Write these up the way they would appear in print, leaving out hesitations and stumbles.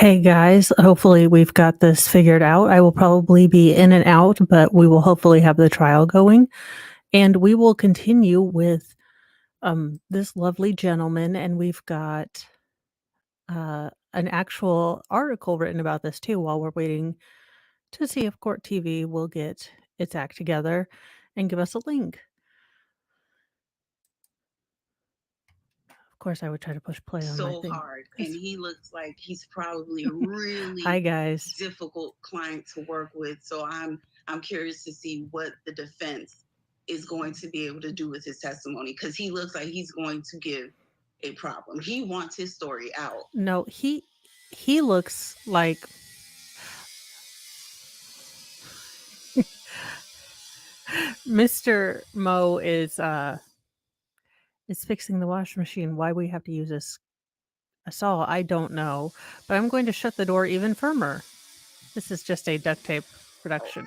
Hey guys, hopefully we've got this figured out. I will probably be in and out, but we will hopefully have the trial going. And we will continue with this lovely gentleman. And we've got an actual article written about this too while we're waiting to see if Court TV will get its act together and give us a link. Of course, I would try to push play on my So thing. hard, and he looks like he's probably a Hi, really guys. difficult client to work with. So I'm curious to see what the defense is going to be able to do with his testimony, because he looks like he's going to give a problem. He wants his story out. No, he looks like Mr. Mo is fixing the washing machine. Why we have to use a saw, I don't know. But I'm going to shut the door even firmer. This is just a duct tape production.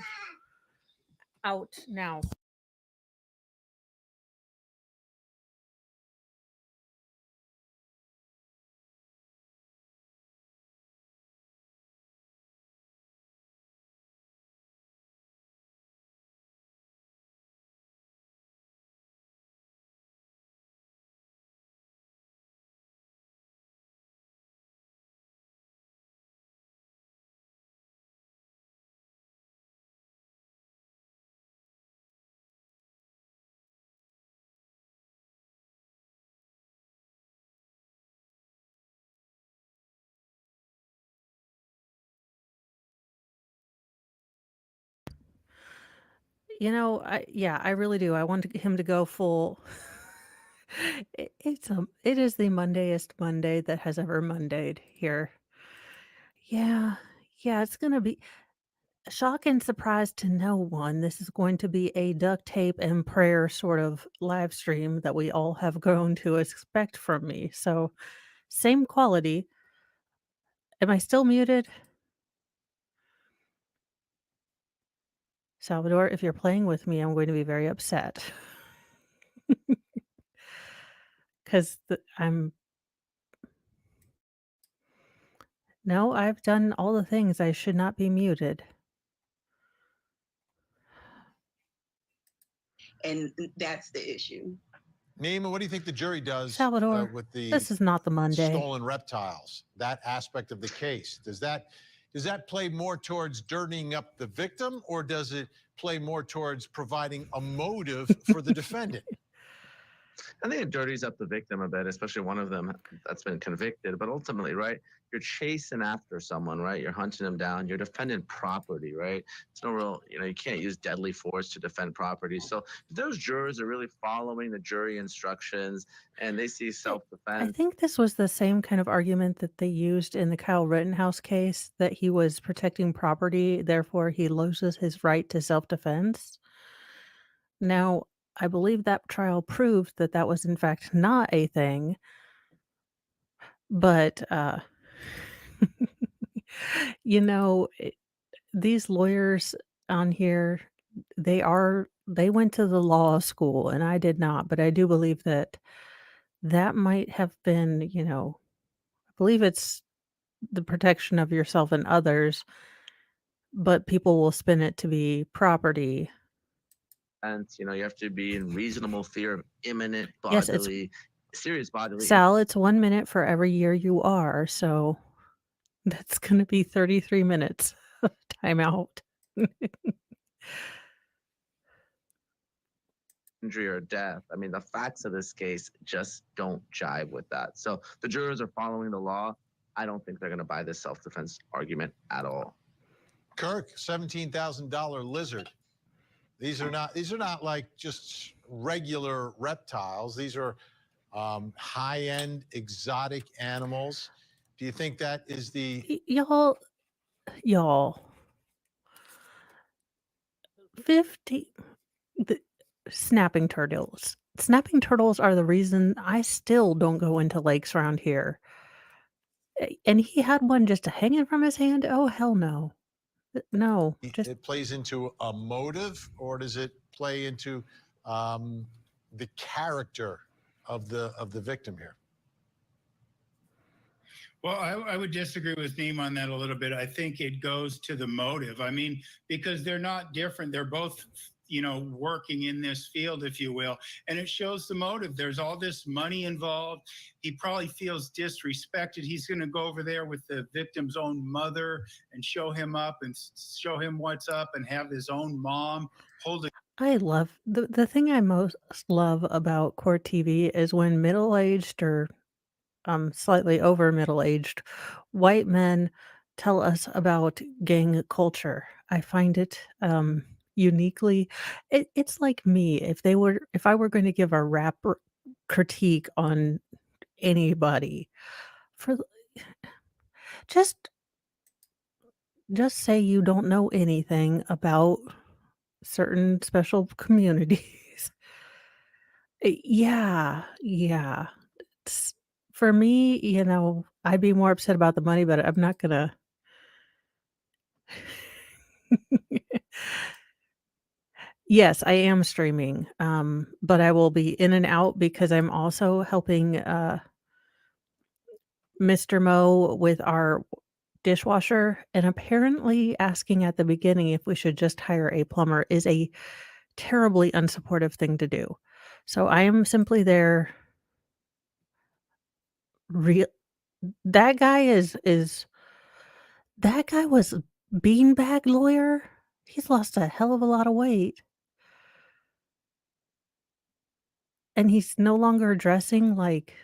Out now. I really do. I want him to go full. It is the Mondayest Monday that has ever Mondayed here. Yeah, yeah, it's gonna be shock and surprise to no one. This is going to be a duct tape and prayer sort of live stream that we all have grown to expect from me. So, same quality. Am I still muted? Salvador, if you're playing with me, I'm going to be very upset. 'Cause I'm No, I've done all the things. I should not be muted. And that's the issue. Nima, what do you think the jury does Salvador, with the this is not the Monday. stolen reptiles? That aspect of the case, does that play more towards dirtying up the victim, or does it play more towards providing a motive for the defendant? I think it dirties up the victim a bit, especially one of them that's been convicted. But ultimately, right, you're chasing after someone, right? You're hunting them down. You're defending property, right? It's no real, you can't use deadly force to defend property. So if those jurors are really following the jury instructions and they see I self-defense. think this was the same kind of argument that they used in the Kyle Rittenhouse case, that he was protecting property, therefore he loses his right to self-defense. Now, I believe that trial proved that that was in fact not a thing, but, you know, these lawyers on here, they went to the law school, and I did not, but I do believe that that might have been, I believe it's the protection of yourself and others, but people will spin it to be property. You have to be in reasonable fear of imminent Yes, it's serious bodily Sal, it's 1 minute for every year you are, so that's gonna be 33 minutes of timeout. injury or death. I mean, the facts of this case just don't jive with that. So the jurors are following the law. I don't think they're going to buy this self-defense argument at all. Kirk, $17,000 lizard. These are not like just regular reptiles. These are high-end exotic animals. Do you think that is the Y'all, 50 the snapping turtles. Snapping turtles are the reason I still don't go into lakes around here. And he had one just hanging from his hand? Oh, hell no. No, just it plays into a motive, or does it play into the character of the victim here? Well, I would disagree with Neem on that a little bit. I think it goes to the motive. I mean, because they're not different. They're both, working in this field, if you will. And it shows the motive. There's all this money involved. He probably feels disrespected. He's going to go over there with the victim's own mother and show him up and show him what's up and have his own mom hold a I love the thing I most love about court TV is when middle-aged or slightly over middle-aged white men tell us about gang culture. I find it uniquely it's like me if I were going to give a critique on anybody for just just say you don't know anything about certain special communities. Yeah, yeah. It's for me, I'd be more upset about the money, but I'm not gonna Yes, I am streaming, but I will be in and out because I'm also helping, Mr. Mo with our dishwasher, and apparently asking at the beginning if we should just hire a plumber is a terribly unsupportive thing to do. So I am simply there real that guy is that guy was a beanbag lawyer? He's lost a hell of a lot of weight, and he's no longer dressing like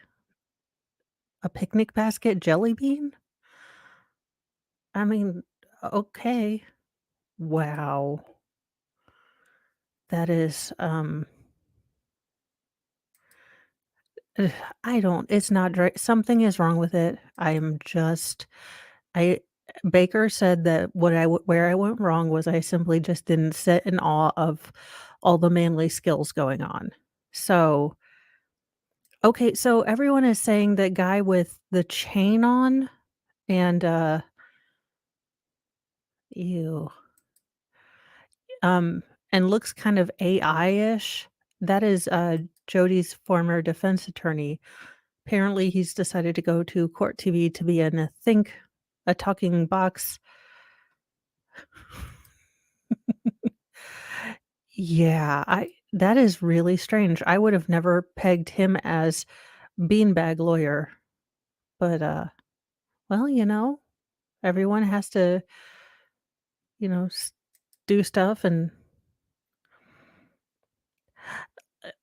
a picnic basket jelly bean? I mean, okay. Wow. That is, ugh, I don't it's not something is wrong with it. I Baker said that where I went wrong was I simply just didn't sit in awe of all the manly skills going on. So, okay, so everyone is saying that guy with the chain on and, ew, um, and looks kind of AI-ish, that is, Jody's former defense attorney. Apparently, he's decided to go to Court TV to be in a talking box. Yeah, I that is really strange. I would have never pegged him as beanbag lawyer, but, well, everyone has to, s do stuff, and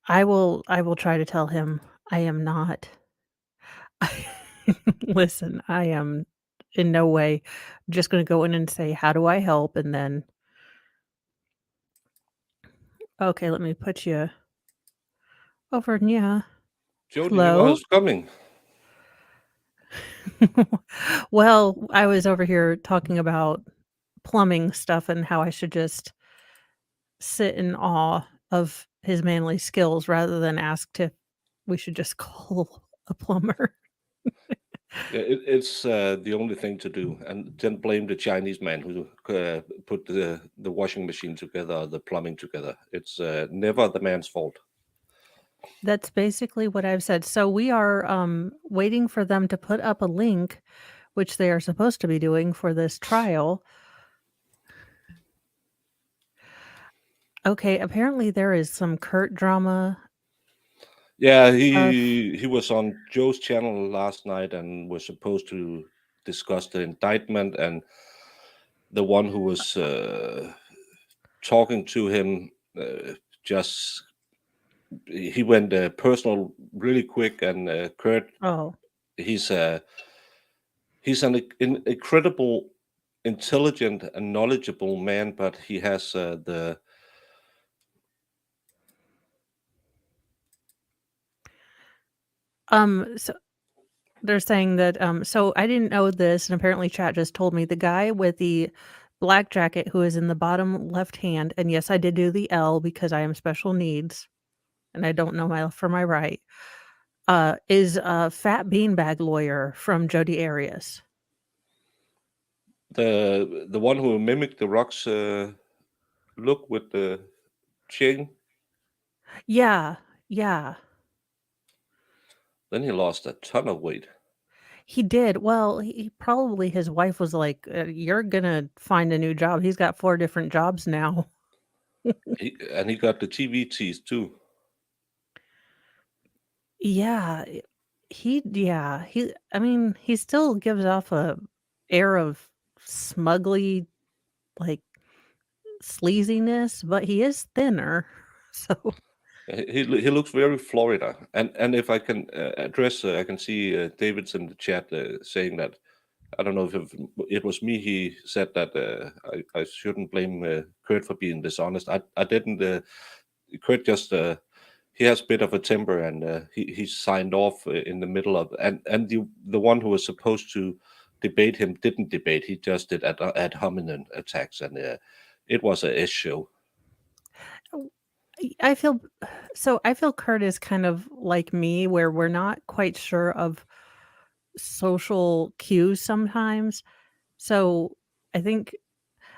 I will try to tell him I am not listen, I am in no way just gonna go in and say, "How do I help?" And then, "Okay, let me put you over, yeah. Jody, you know Hello?" who's coming. Well, I was over here talking about plumbing stuff and how I should just sit in awe of his manly skills rather than ask if we should just call a plumber. Yeah, it's the only thing to do, and then blame the Chinese man who put the washing machine together, the plumbing together. It's never the man's fault. That's basically what I've said. So we are waiting for them to put up a link, which they are supposed to be doing for this trial. Okay, apparently there is some Kurt drama Yeah, stuff. he was on Joe's channel last night and was supposed to discuss the indictment, and the one who was talking to him just he went personal really quick, and Kurt Oh, he's an incredible, intelligent, and knowledgeable man, but he has the so they're saying that, so I didn't know this, and apparently chat just told me the guy with the black jacket who is in the bottom left hand, and yes, I did do the L because I am special needs and I don't know my left from my right, is a fat beanbag lawyer from Jodi Arias. the one who mimicked the Rock's look with the chain. Yeah, yeah. Then he lost a ton of weight. He did. Well, probably his wife was like, "You're gonna find a new job." He's got 4 different jobs now. And he got the TV tease too. Yeah, I mean, he still gives off a air of smugly, like, sleaziness, but he is thinner. So He looks very Florida. And if I can address, I can see David's in the chat saying that I don't know if it was me. He said that I shouldn't blame Kurt for being dishonest. I didn't. Kurt just he has a bit of a temper, and he signed off in the middle of, and the one who was supposed to debate him didn't debate. He just did ad hominem attacks, and it was a show. I feel Kurt is kind of like me, where we're not quite sure of social cues sometimes. So I think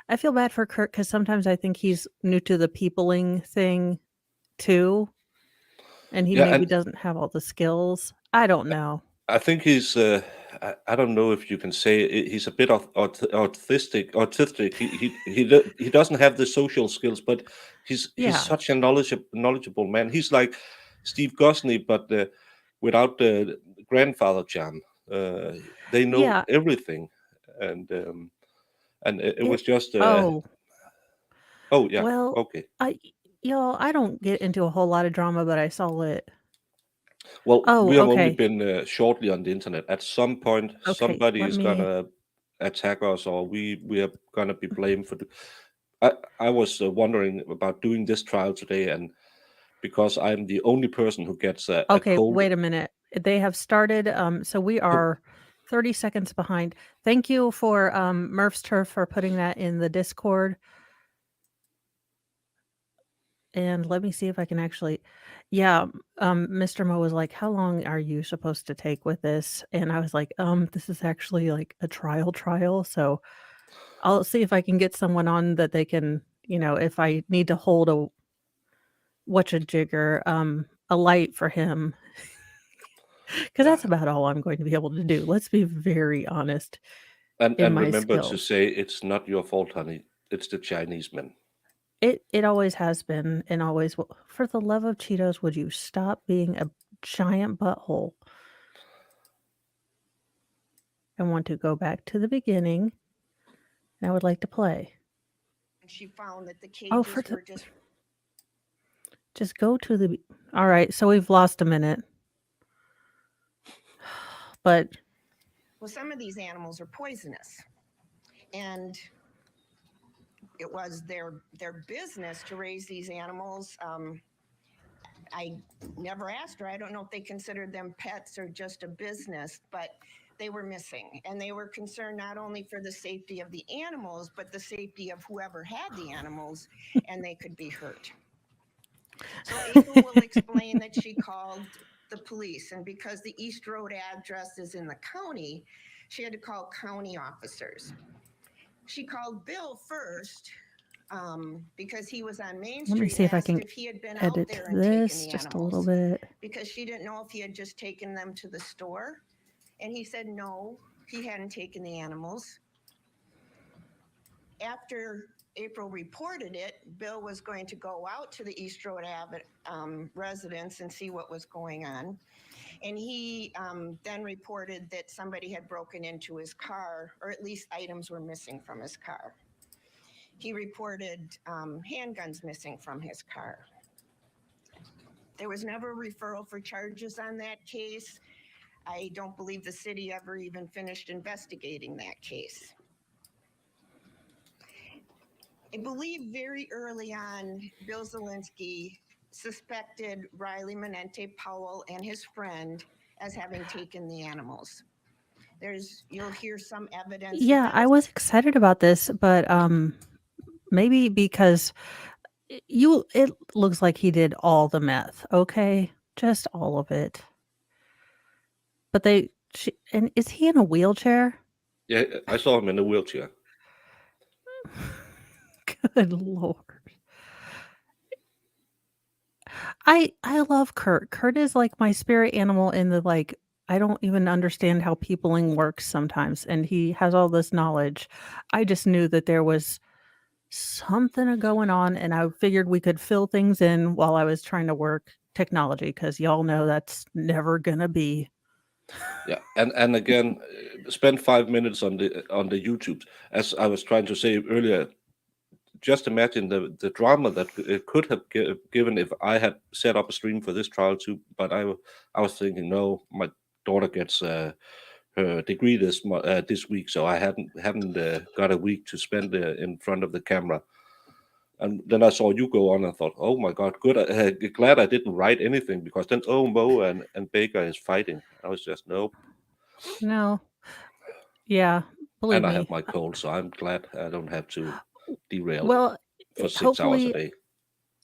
I feel bad for Kurt because sometimes I think he's new to the peopling thing too, and he Yeah, maybe and doesn't have all the skills. I don't know. I think he's. I don't know if you can say he's a bit of autistic. Autistic. He doesn't have the social skills, but he's Yeah. such a knowledgeable man. He's like Steve Gosney, but without the grandfather charm. They know Yeah. everything, and it was just. Oh, Oh yeah. well, Okay. I don't get into a whole lot of drama, but I saw it. Well, Oh, we have only okay. been shortly on the internet. At some point, Okay, somebody let is me gonna attack us, or we are gonna be blamed for. I was wondering about doing this trial today, and because I'm the only person who gets a Okay, cold. wait a minute. They have started, so we Oh, are 30 seconds behind. Thank you for, Murph's Turf for putting that in the Discord. And let me see if I can actually yeah, Mr. Mo was like, "How long are you supposed to take with this?" And I was like, this is actually like a trial, so I'll see if I can get someone on that they can, if I need to hold a whatcha-jigger, a light for him, because that's about all I'm going to be able to do. Let's be very honest in and my remember to skills. say it's not your fault, honey. It's the Chinese men. It always has been and always will. For the love of Cheetos, would you stop being a giant butthole? I want to go back to the beginning, and I would like to play. She found that the Oh, cages were just go to the all right, so we've lost a minute. But well, some of these animals are poisonous, and it was their business to raise these animals. I never asked her. I don't know if they considered them pets or just a business, but they were missing, and they were concerned not only for the safety of the animals, but the safety of whoever had the animals, and they could be hurt. So April will explain that she called the police, and because the East Road address is in the county, she had to call county officers. She called Bill first because he was on Main Street. Let me see if I can if he had been edit out there and this taken the just animals, a little bit. because she didn't know if he had just taken them to the store. And he said no, he hadn't taken the animals. After April reported it, Bill was going to go out to the East Road residence and see what was going on. And he then reported that somebody had broken into his car, or at least items were missing from his car. He reported handguns missing from his car. There was never a referral for charges on that case. I don't believe the city ever even finished investigating that case. I believe very early on, Bill Zielinski suspected Riley Manente Powell and his friend as having taken the animals. You'll hear some evidence. Yeah, I was excited about this, but maybe because it looks like he did all the meth, okay? Just all of it. But and is he in a wheelchair? Yeah, I saw him in a wheelchair. Good Lord. I love Kurt. Kurt is like my spirit animal in the I don't even understand how peopling works sometimes, and he has all this knowledge. I just knew that there was something going on, and I figured we could fill things in while I was trying to work technology, because y'all know that's never gonna be. Yeah, and again, spend 5 minutes on the YouTube. As I was trying to say earlier, just imagine the drama that it could have given if I had set up a stream for this trial too. But I was thinking, no, my daughter gets her degree this week, so I haven't got a week to spend in front of the camera. And then I saw you go on and thought, oh my God, good. Glad I didn't write anything, because then Mo and Baker is fighting. I was just nope. No. Yeah, believe And I me. have my cold, so I'm glad I don't have to derail Well, for 6 hours a hopefully, day.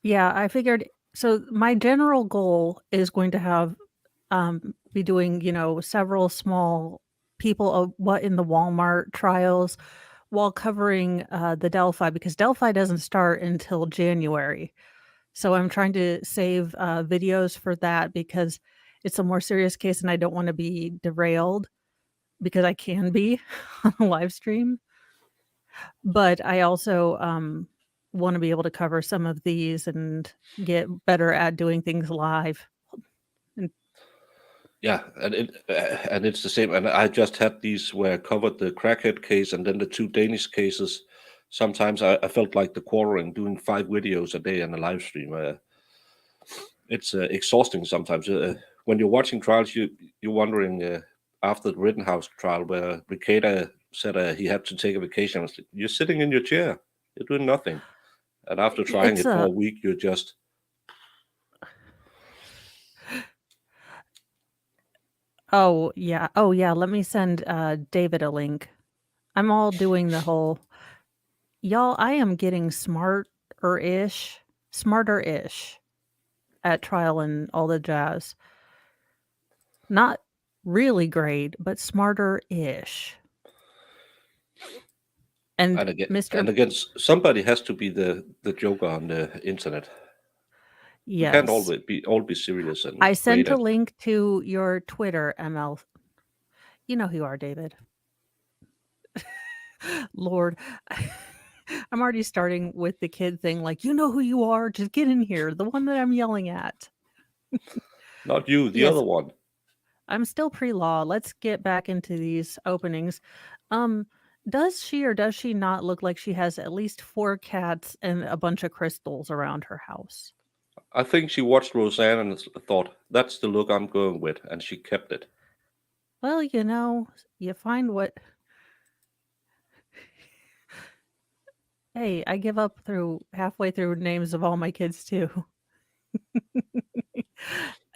yeah, I figured. So my general goal is going to have be doing, several small people of what in the Walmart trials, while covering the Delphi, because Delphi doesn't start until January. So I'm trying to save videos for that, because it's a more serious case and I don't want to be derailed, because I can be on a live stream. But I also want to be able to cover some of these and get better at doing things live. Yeah, and it's the same. And I just had these where I covered the crackhead case and then the 2 Danish cases. Sometimes I felt like the quartering, doing 5 videos a day on a live stream. It's exhausting sometimes. When you're watching trials, you're wondering, after the Rittenhouse trial, where Ricada said he had to take a vacation. I was like, you're sitting in your chair, you're doing nothing. And after trying It's it for a week, you're just Oh yeah, let me send David a link. I'm all doing the whole, y'all, I am getting smarter-ish at trial and all the jazz. Not really great, but smarter-ish. And and Mr. again, somebody has to be the joker on the internet. We can't Yes. always be serious and I sent great a at. link to your Twitter, ML. You know who you are, David. Lord. I'm already starting with the kid thing, like, you know who you are, just get in here, the one that I'm yelling at. Not you, the Yes. other one. I'm still pre-law. Let's get back into these openings. Does she or does she not look like she has at least 4 cats and a bunch of crystals around her house? I think she watched Roseanne and thought, that's the look I'm going with, and she kept it. Well, you find what. Hey, I give up halfway through names of all my kids too.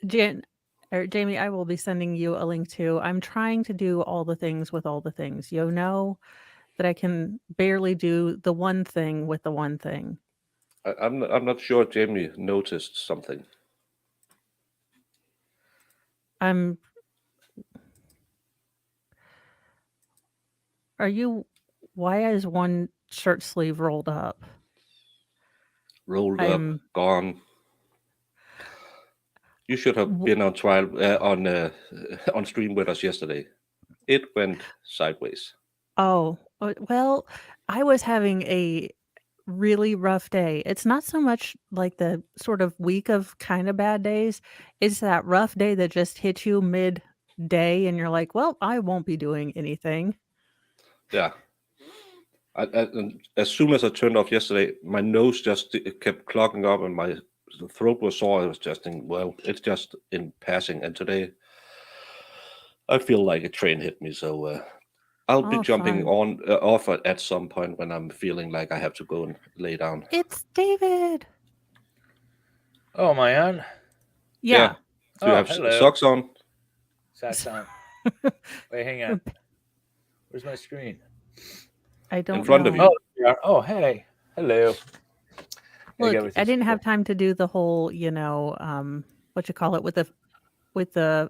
Jamie, I will be sending you a link too. I'm trying to do all the things with all the things. You know that I can barely do the one thing with the one thing. I'm not sure Jamie noticed something. Why is one shirt sleeve rolled up? Rolled up, gone. You should have been on trial on stream with us yesterday. It went sideways. Oh, well, I was having a really rough day. It's not so much like the sort of week of kind of bad days. It's that rough day that just hits you mid-day and you're like, well, I won't be doing anything. Yeah. And as soon as I turned off yesterday, my nose just kept clogging up and my throat was sore. I was just thinking, well, it's just in passing. And today, I feel like a train hit me. So I'll be jumping off at some point when I'm feeling like I have to go and lay down. It's David. Oh, am I on? Yeah. Do you have socks on? Socks on. Wait, hang on. Where's my screen? I don't know. In front of you. Oh, hey. Hello. Look, I didn't have time to do the whole, what you call it with the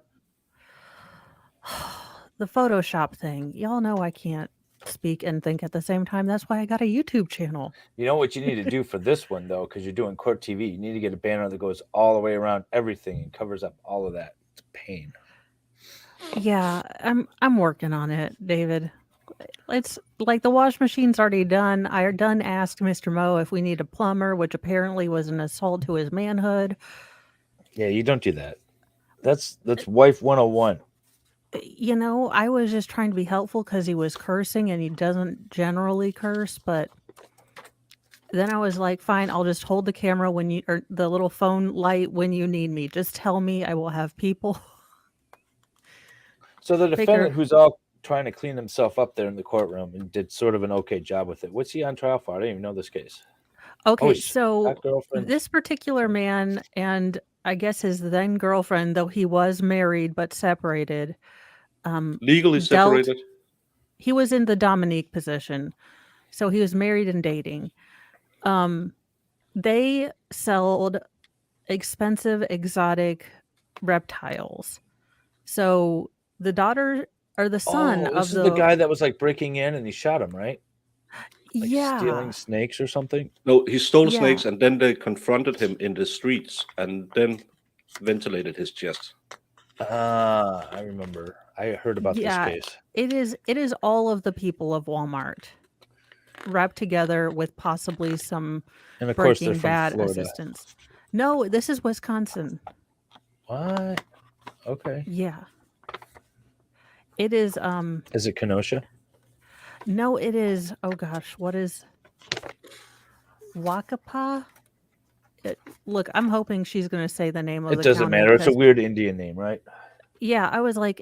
Photoshop thing. Y'all know I can't speak and think at the same time. That's why I got a YouTube channel. You know what you need to do for this one, though, because you're doing Court TV. You need to get a banner that goes all the way around everything and covers up all of that. It's a pain. Yeah, I'm working on it, David. It's like the wash machine's already done. I done asked Mr. Moe if we need a plumber, which apparently was an assault to his manhood. Yeah, you don't do that. That's wife 101. You know, I was just trying to be helpful because he was cursing and he doesn't generally curse, but then I was like, fine, I'll just hold the camera when you, or the little phone light when you need me. Just tell me, I will have people. So the Figure- defendant, who's all trying to clean himself up there in the courtroom and did sort of an okay job with it. What's he on trial for? I didn't even know this case. Okay, he's so got girlfriend. this particular man and I guess his then girlfriend, though he was married but separated, Legally dealt- separated. he was in the Dominique position. So he was married and dating. They sold expensive exotic reptiles. So the daughter or the son Oh, of this is the guy that was like breaking in and he shot him, right? Like yeah. stealing snakes or something. No, he stole Yeah. snakes and then they confronted him in the streets and then ventilated his chest. I remember. I heard about Yeah. this case. It is all of the people of Walmart wrapped together with possibly some And of course, they're Breaking from Bad Florida. assistance. No, this is Wisconsin. What? Okay. Yeah. It is Is it Kenosha? no, it is oh gosh, what is Wakapa? Look, I'm hoping she's going to say the name of It the doesn't county matter. It's a because- weird Indian name, right? Yeah, I was like,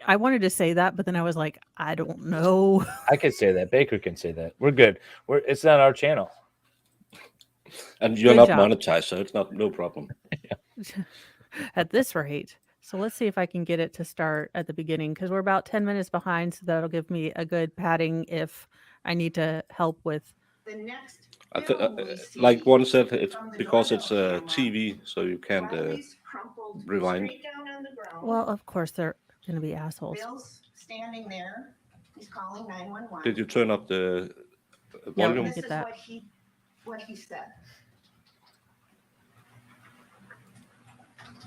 I wanted to say that, but then I was like, I don't know. I could say that. Baker can say that. We're good. It's not our channel. And you're Good not job. monetized, so it's no problem. At this rate. So let's see if I can get it to start at the beginning because we're about 10 minutes behind. So that'll give me a good padding if I need to help with. The next I film we see like one said, it's from the because it's doorbell camera, TV, so you can't. Riley's crumpled rewind. straight down on the ground. Well, of course, they're going to be assholes. Bill's standing there. He's calling 911. Did you turn up the Yeah, volume? This Get is that. what he said.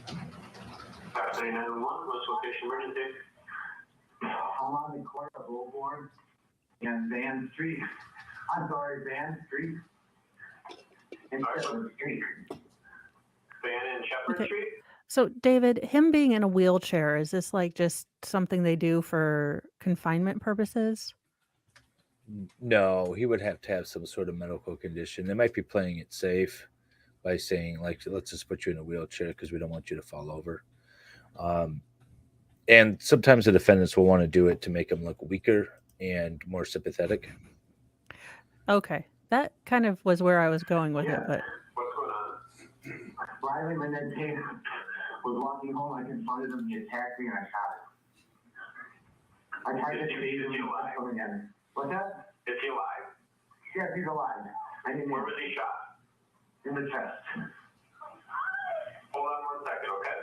Say 911, what's location emergency? I'm on the corner of Lowbourne and Van Street. I'm sorry, Van Street. And Shepherd Street. Van and Shepherd Okay. Street? So, David, him being in a wheelchair, is this like just something they do for confinement purposes? No, he would have to have some sort of medical condition. They might be playing it safe by saying, like, let's just put you in a wheelchair because we don't want you to fall over. And sometimes the defendants will want to do it to make him look weaker and more sympathetic. Okay. That kind of was where I was going with it, Yeah. but What's going on? Riley, when that day was walking home, I confronted him, he attacked me, and I shot him. I tried to save him again. What's that? Is he alive? Yes, he's alive. Where was he shot? In the chest. Hold on 1 second, okay?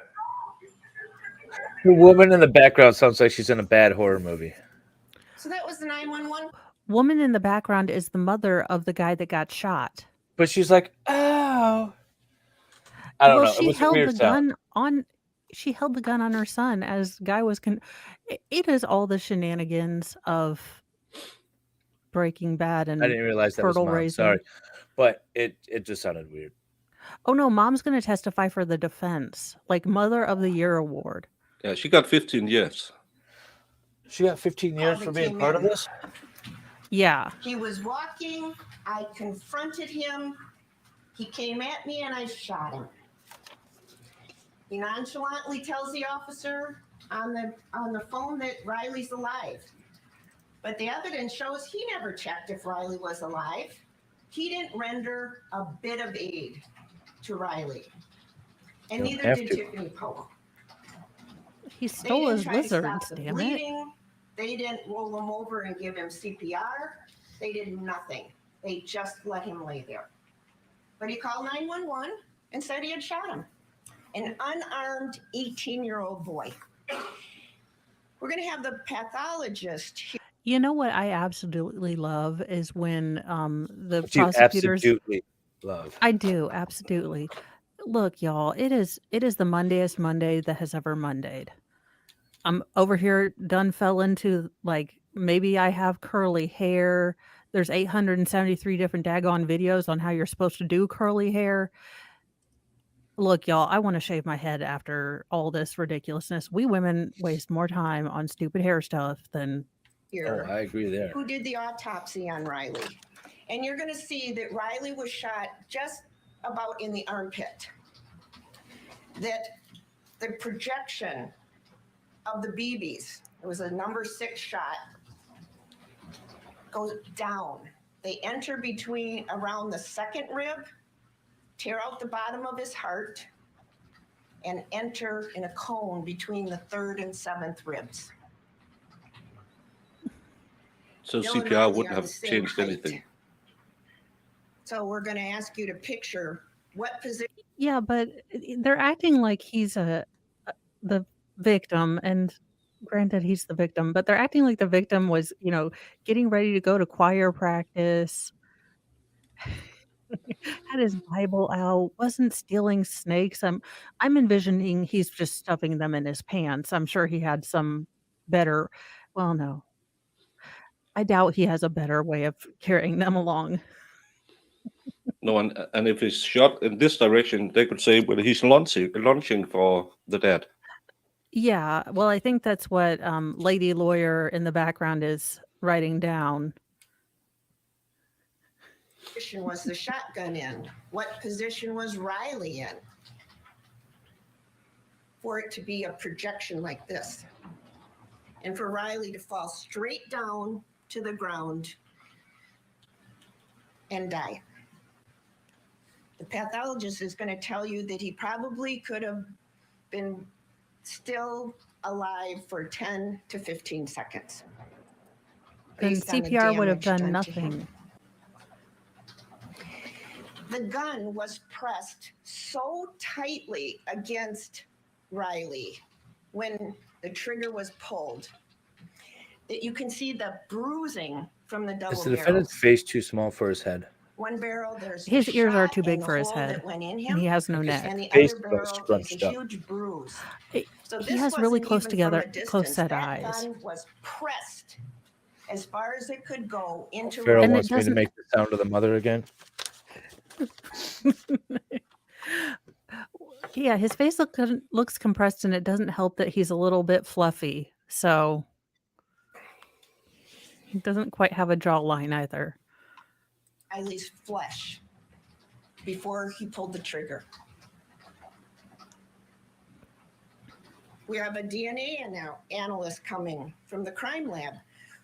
The woman in the background sounds like she's in a bad horror movie. So that was the 911. woman in the background is the mother of the guy that got shot. But she's like, "Oh, I don't know." It She was a held weird the sound. gun on. She held the gun on her son as guy was. It is all the shenanigans of Breaking Bad and I didn't realize that was Turtle mom. raising. Sorry, but it just sounded weird. Oh no, mom's going to testify for the defense, like Mother of the Year award. Yeah, she got 15 years. She got 15 years they for being came part of in. this. Yeah, He was walking. I confronted him. He came at me and I shot him. He nonchalantly tells the officer on the phone that Riley's alive. But the evidence shows he never checked if Riley was alive. He didn't render a bit of aid to Riley. And Don't neither have did to. Tiffany Poe. he They stole didn't his try to stop lizards. the Damn it! bleeding. They didn't roll him over and give him CPR. They did nothing. They just let him lay there. But he called 911 and said he had shot him. An unarmed 18-year-old boy. We're going to have the pathologist here. You know what I absolutely love is when the Which you prosecutors. absolutely love. I do absolutely. Look, y'all, it is the Mondayest Monday that has ever Mondayed. I'm over here done fell into like maybe I have curly hair. There's 873 different daggone videos on how you're supposed to do curly hair. Look, y'all, I want to shave my head after all this ridiculousness. We women waste more time on stupid hair stuff than Oh, here I agree there. who did the autopsy on Riley. And you're going to see that Riley was shot just about in the armpit. That the projection of the BBs, it was a number 6 shot, goes down. They enter between around the second rib, tear out the bottom of his heart, and enter in a cone between the 3rd and 7th ribs. So Bill and CPR Riley wouldn't are have the same changed height. anything. So we're going to ask you to picture what position. yeah, but they're acting like he's the victim, and granted he's the victim, but they're acting like the victim was, getting ready to go to choir practice, had his Bible out, wasn't stealing snakes. I'm envisioning he's just stuffing them in his pants. I'm sure he had some better, well, no. I doubt he has a better way of carrying them along. No, and if he's shot in this direction, they could say, well, he's launching for the dead. Yeah, well, I think that's what Lady Lawyer in the background is writing down. position was the shotgun in? What position was Riley in? For it to be a projection like this. And for Riley to fall straight down to the ground and die. The pathologist is going to tell you that he probably could have been still alive for 10 to 15 seconds. Then based on the CPR would have damage done done to him. nothing. The gun was pressed so tightly against Riley when the trigger was pulled that you can see the bruising from the double Is the barrels. defendant's face too small for his head? One barrel, there's the His ears are shot too big and the for his hole head, that went in and him, he has no Okay. neck. and the Face other was barrel is scrunched a up. huge bruise. He So he this has really wasn't close even together, from a close distance. set That eyes. gun was pressed as far as it could go into Pharaoh And it wants me to doesn't- make the sound of the mother again. Yeah, his face looks compressed, and it doesn't help that he's a little bit fluffy. So he doesn't quite have a jawline either. Riley's flesh before he pulled the trigger. We have a DNA analyst coming from the crime lab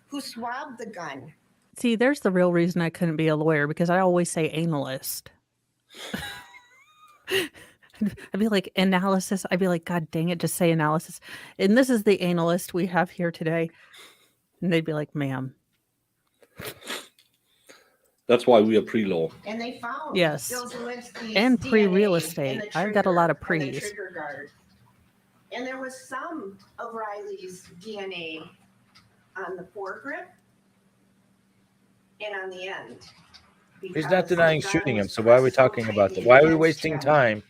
who swabbed the gun. See, there's the real reason I couldn't be a lawyer, because I always say analyst. I'd be like, analysis. I'd be like, God dang it, just say analysis. And this is the analyst we have here today. And they'd be like, ma'am. That's why we are pre-law. And they found Yes. Bill Zielinski's And pre-real DNA estate. in the I've got a lot of trigger- on the pre's. trigger guard. And there was some of Riley's DNA on the foregrip and on the end. He's because not denying the gun shooting him, was so why are we pressed so talking about that? tightly Why are we against wasting him. time,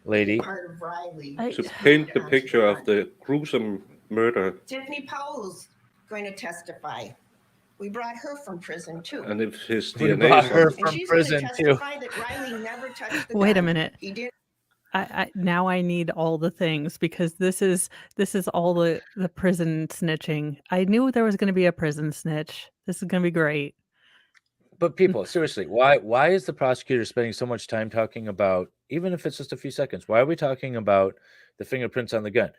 lady? Part of Riley. I- To paint the picture of the gruesome murder, Tiffany Powell's going to testify. We brought her from prison too. and if his We DNA brought is her on, And from she's prison going to too. testify that Riley never touched the Wait a gun. minute. He didn't. Now I need all the things, because this is all the prison snitching. I knew there was going to be a prison snitch. This is going to be great. But people, seriously, why is the prosecutor spending so much time talking about, even if it's just a few seconds, why are we talking about the fingerprints on the gun?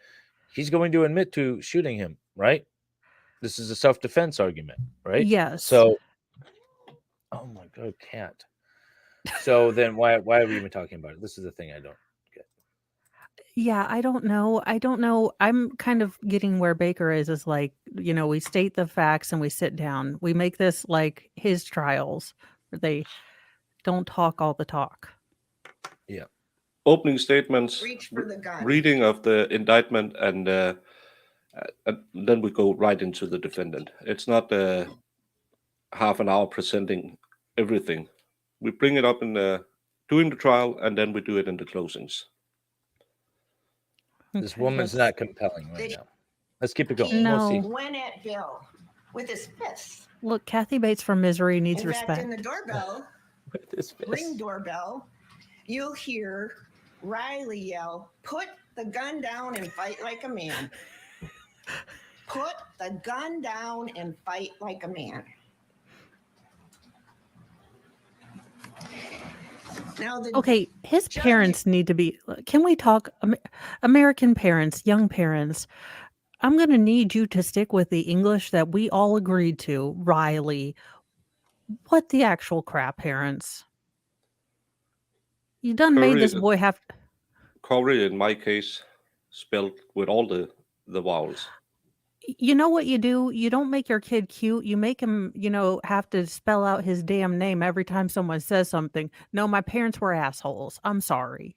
He's going to admit to shooting him, right? This is a self-defense argument, right? Yes. So, oh my God, cat. So then why are we even talking about it? This is the thing I don't get. Yeah, I don't know. I'm kind of getting where Baker is like, we state the facts and we sit down. We make this like his trials, where they don't talk all the talk. opening statements, Reach for the gun. reading of the indictment, and then we go right into the defendant. It's not half an hour presenting everything. We bring it up in during the trial, and then we do it in the closings. This Okay, woman's let's- not compelling right They- now. Let's keep it going. He We'll see. No. went at Bill with his fists. Look, Kathy Bates from Misery needs In fact, in respect. the doorbell, With his ring fist. doorbell, you'll hear Riley yell, "Put the gun down and fight like a man." Put the gun down and fight like a man. Now the Okay, his Judge- parents need to be. Can we talk? American parents, young parents, I'm going to need you to stick with the English that we all agreed to. Riley, what the actual crap, parents? You done made this Corey- boy have. Corey, in my case, spelled with all the vowels. You know what you do? You don't make your kid cute. You make him, have to spell out his damn name every time someone says something. No, my parents were assholes. I'm sorry.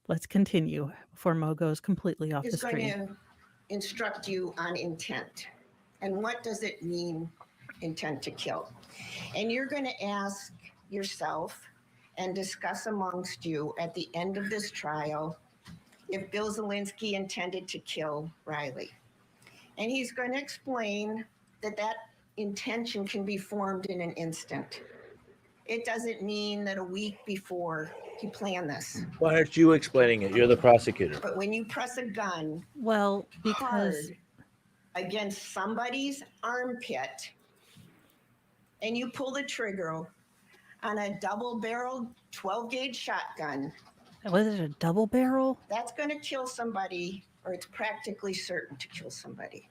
Let's continue before Mo goes completely off the is going screen. to instruct you on intent. And what does it mean, intent to kill? And you're going to ask yourself and discuss amongst you at the end of this trial if Bill Zielinski intended to kill Riley. And he's going to explain that that intention can be formed in an instant. It doesn't mean that a week before he planned this. Why aren't you explaining it? You're the prosecutor. But when you press a gun Well, because hard against somebody's armpit and you pull the trigger on a double-barreled 12-gauge shotgun, was it a double barrel? that's going to kill somebody, or it's practically certain to kill somebody.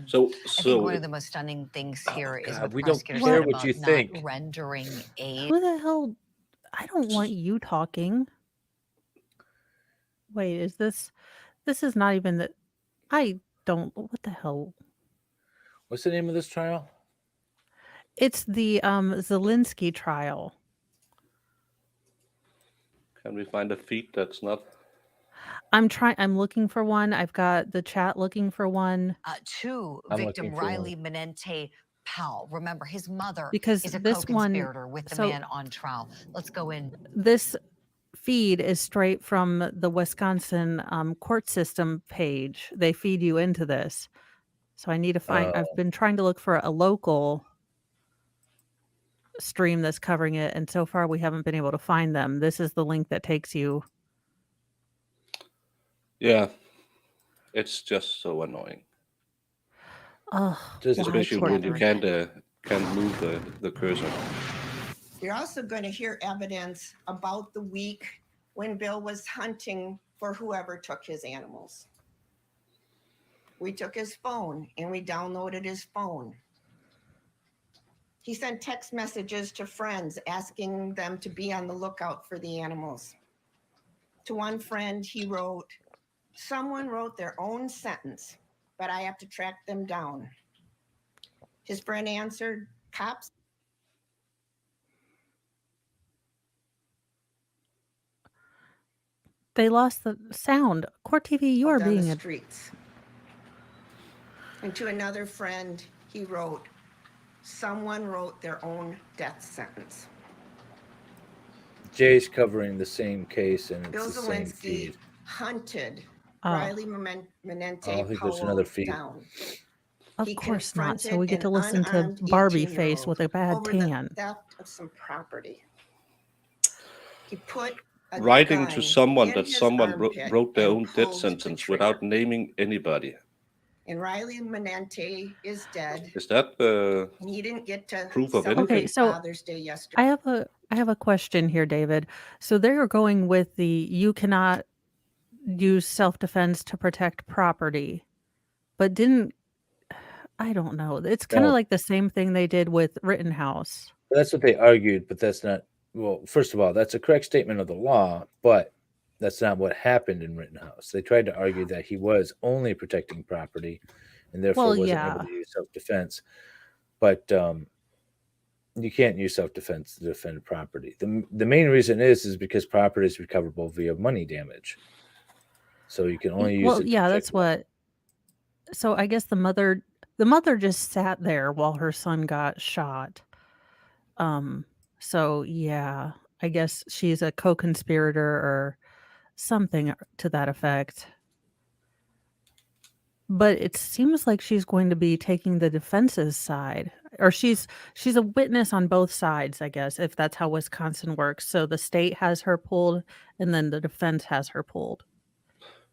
So, I think one so of the most stunning things here is God, what we don't prosecutors care said what about you not think. rendering aid. Who the hell? I don't want you talking. Wait, is this? This is not even the. I don't. What the hell? What's the name of this trial? It's the Zielinski trial. can we find a feed that's not? I'm looking for one. I've got the chat looking for one To I'm victim looking for one. Riley Menente Powell. Remember, his mother because is a this one. co-conspirator with the so- man on trial. Let's go in. This feed is straight from the Wisconsin court system page. They feed you into this. So I need to find. I've been trying to look for a local stream that's covering it, and so far we haven't been able to find them. This is the link that takes you. Yeah, it's just so annoying, Oh, Just why especially when you Twitter? can't move the cursor. You're also going to hear evidence about the week when Bill was hunting for whoever took his animals. We took his phone and we downloaded his phone. He sent text messages to friends asking them to be on the lookout for the animals. To one friend, he wrote, "Someone wrote their own sentence, but I have to track them down." His friend answered, "Cops." They lost the sound. Court TV, you are down being the a. streets. And to another friend, he wrote, "Someone wrote their own death sentence." Jay's covering the same case and Bill it's the same Zielinski feed. hunted Oh, Riley Menente I think there's Powell another feed. down. of He course not. So confronted we get to an listen to unarmed Barbie face 18-year-old with a bad over tan. the theft of some property. He put a Writing gun to someone in that his someone armpit wrote their and own death pulled the sentence trigger. without naming anybody. And Riley Menente is dead. Is that And he didn't get to Proof of celebrate Okay, so Father's Day yesterday. I have a question here, David. So they are going with the you cannot use self-defense to protect property, but didn't I don't know. It's kind of No. like the same thing they did with Rittenhouse. That's what they argued, but that's not. Well, first of all, that's a correct statement of the law, but that's not what happened in Rittenhouse. They tried to argue that he was only protecting property and therefore Well, wasn't yeah. able to use self-defense. But you can't use self-defense to defend property. The main reason is because property is recoverable via money damage. So you can only use Well, it to yeah, protect that's what. So I guess the mother just sat there while her son got shot. So yeah, I guess she's a co-conspirator or something to that effect. But it seems like she's going to be taking the defense's side, or she's a witness on both sides, I guess, if that's how Wisconsin works. So the state has her pulled, and then the defense has her pulled.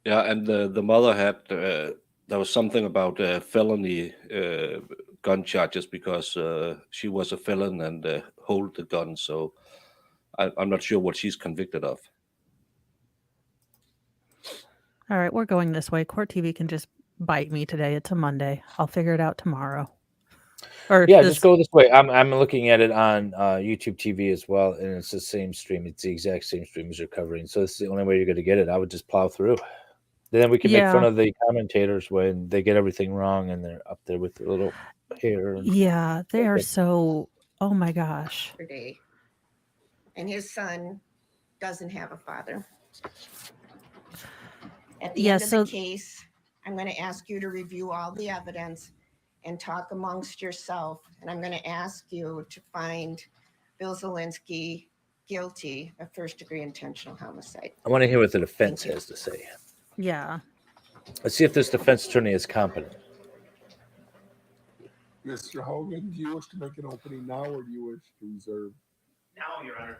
Yeah, and the mother had there was something about felony gun charges because she was a felon and hold the gun. So I'm not sure what she's convicted of. All right, we're going this way. Court TV can just bite me today. It's a Monday. I'll figure it out tomorrow. Or Yeah, this, just go this way. I'm looking at it on YouTube TV as well, and it's the same stream. It's the exact same stream as you're covering. So this is the only way you're going to get it. I would just plow through. Then we can make fun Yeah. of the commentators when they get everything wrong and they're up there with their little hair. And Yeah, they are Okay. so. Oh my gosh. Yesterday, and his son doesn't have a father. At the Yeah, end of so- the case, I'm going to ask you to review all the evidence and talk amongst yourself. And I'm going to ask you to find Bill Zielinski guilty of first-degree intentional homicide. I want to hear what the defense Thank you. has to say. Yeah. Let's see if this defense attorney is competent. Mr. Hogan, do you wish to make an opening now or do you wish to reserve? Now, Your Honor.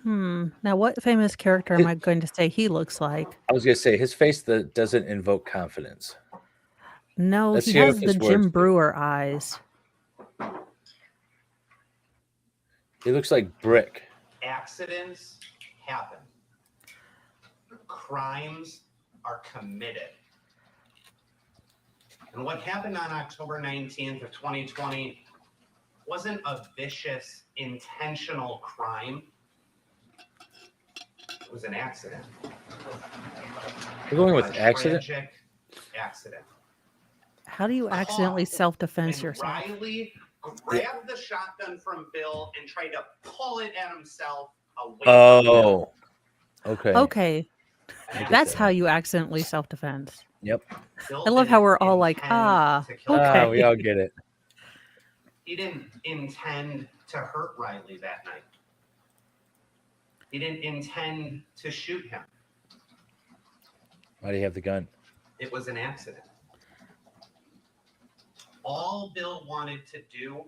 Now, what famous character am I going to say he looks like? I was going to say his face that doesn't invoke confidence. No, Let's he hear has if the this Jim works. Brewer eyes. He looks like Brick. Accidents happen. Crimes are committed. And what happened on October 19th of 2020 wasn't a vicious, intentional crime. It was an accident. We're going with A accident. tragic accident. How do you accidentally self-defense And yourself? Riley grabbed the shotgun from Bill and tried to pull it at himself away from Bill. Oh, okay. Okay, And that's how you accidentally self-defense. Yep. Bill I love how didn't we're all like, intend ah, to kill okay. Ah, we all get it. He didn't intend to hurt Riley that night. He didn't intend to shoot him. Why do you have the gun? It was an accident. All Bill wanted to do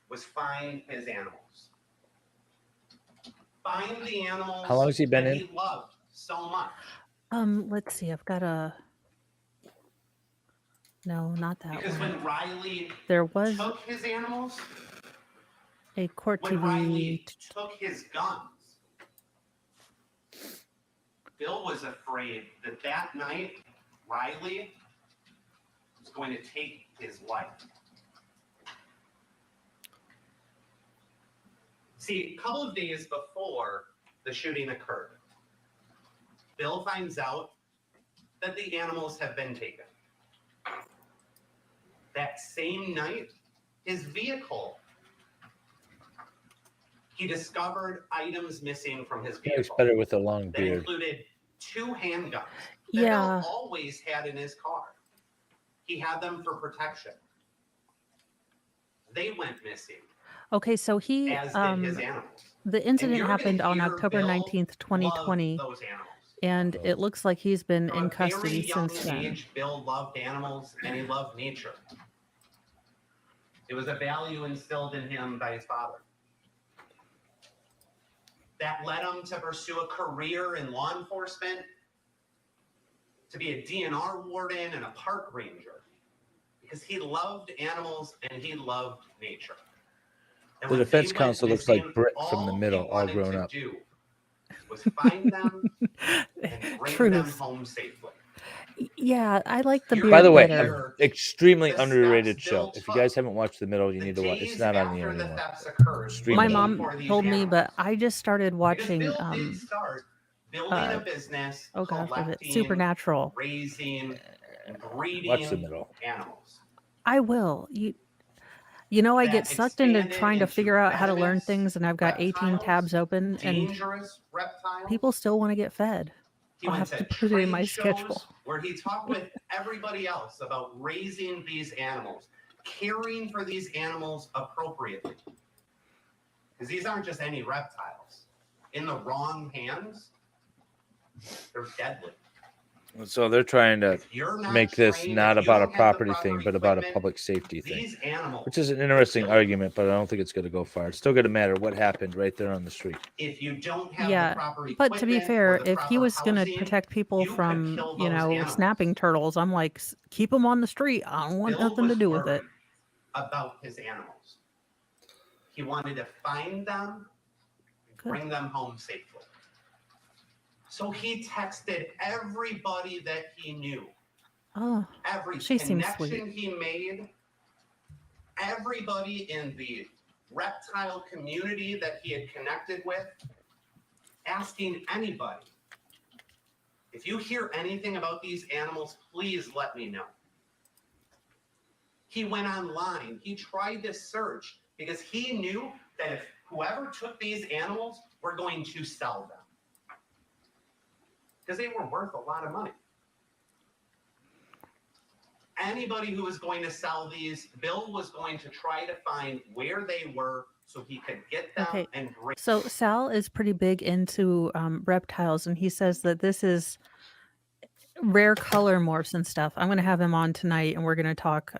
was find his animals. Find the animals How long has he been that in? he loved so much. Let's see. I've got a. No, not that Because one. when Riley There was took his animals, a Court when Riley TV. took his guns, Bill was afraid that that night Riley was going to take his life. See, a couple of days before the shooting occurred, Bill finds out that the animals have been taken. That same night, his vehicle, he discovered items missing from his He looks vehicle. better with a long That beard. included 2 handguns that Yeah. Bill always had in his car. He had them for protection. They went missing, Okay, so he as did his animals. the And incident you're gonna happened on hear October Bill 19th, 2020, loved those animals. and it looks like he's been From in a very custody young since then. age, Bill loved animals and he loved nature. It was a value instilled in him by his father. That led him to pursue a career in law enforcement, to be a DNR warden and a park ranger, because he loved animals and he loved nature. And The when defense they went counsel looks like missing, Britt from the all middle, he all wanted grown to up. do was find them and bring them Truth. home safely. Yeah, I like the By beard By the way, better. extremely The underrated steps show. Bill If you took, guys haven't watched the middle, you The need to watch. It's days not on the after air the anymore. thefts occurred, Stream My it. mom for these told me, animals. but I just started Because watching. Bill did start building a business, Oh gosh, was it collecting, Supernatural? raising, and breeding Watch the middle. animals. I will. You know, I That get sucked into expanded trying to into figure out how to learn venomous things, and I've got 18 reptiles, tabs open, and Dangerous reptiles. people still want to get fed. He I'll went have to to put it in my trade schedule. shows where he talked with everybody else about raising these animals, caring for these animals appropriately. Because these aren't just any reptiles. In the wrong hands, they're deadly. So they're trying to If you're not make this trained, not if you about a don't have the property proper thing, but about a equipment, public safety thing, these animals, which is an interesting kill you. argument, but I don't think it's going to go far. It's still going to matter what happened right there on the street. If you don't have Yeah, the proper but to be equipment fair, or the if he proper was going to housing, protect people you could from, kill you those know, animals. snapping turtles, I'm like, keep them on the street. I don't want Bill nothing to was do with it. worried about his animals. He wanted to find them, Good. bring them home safely. So he texted everybody that he knew, Oh, every she seems connection sweet. he made, everybody in the reptile community that he had connected with, asking anybody, if you hear anything about these animals, please let me know. He went online. He tried to search because he knew that if whoever took these animals were going to sell them. Because they were worth a lot of money. Anybody who was going to sell these, Bill was going to try to find where they were so he could get them Okay, and bring so Sal is pretty big into reptiles, and he says that this is rare color morphs and stuff. I'm going to have him on tonight, and we're going to talk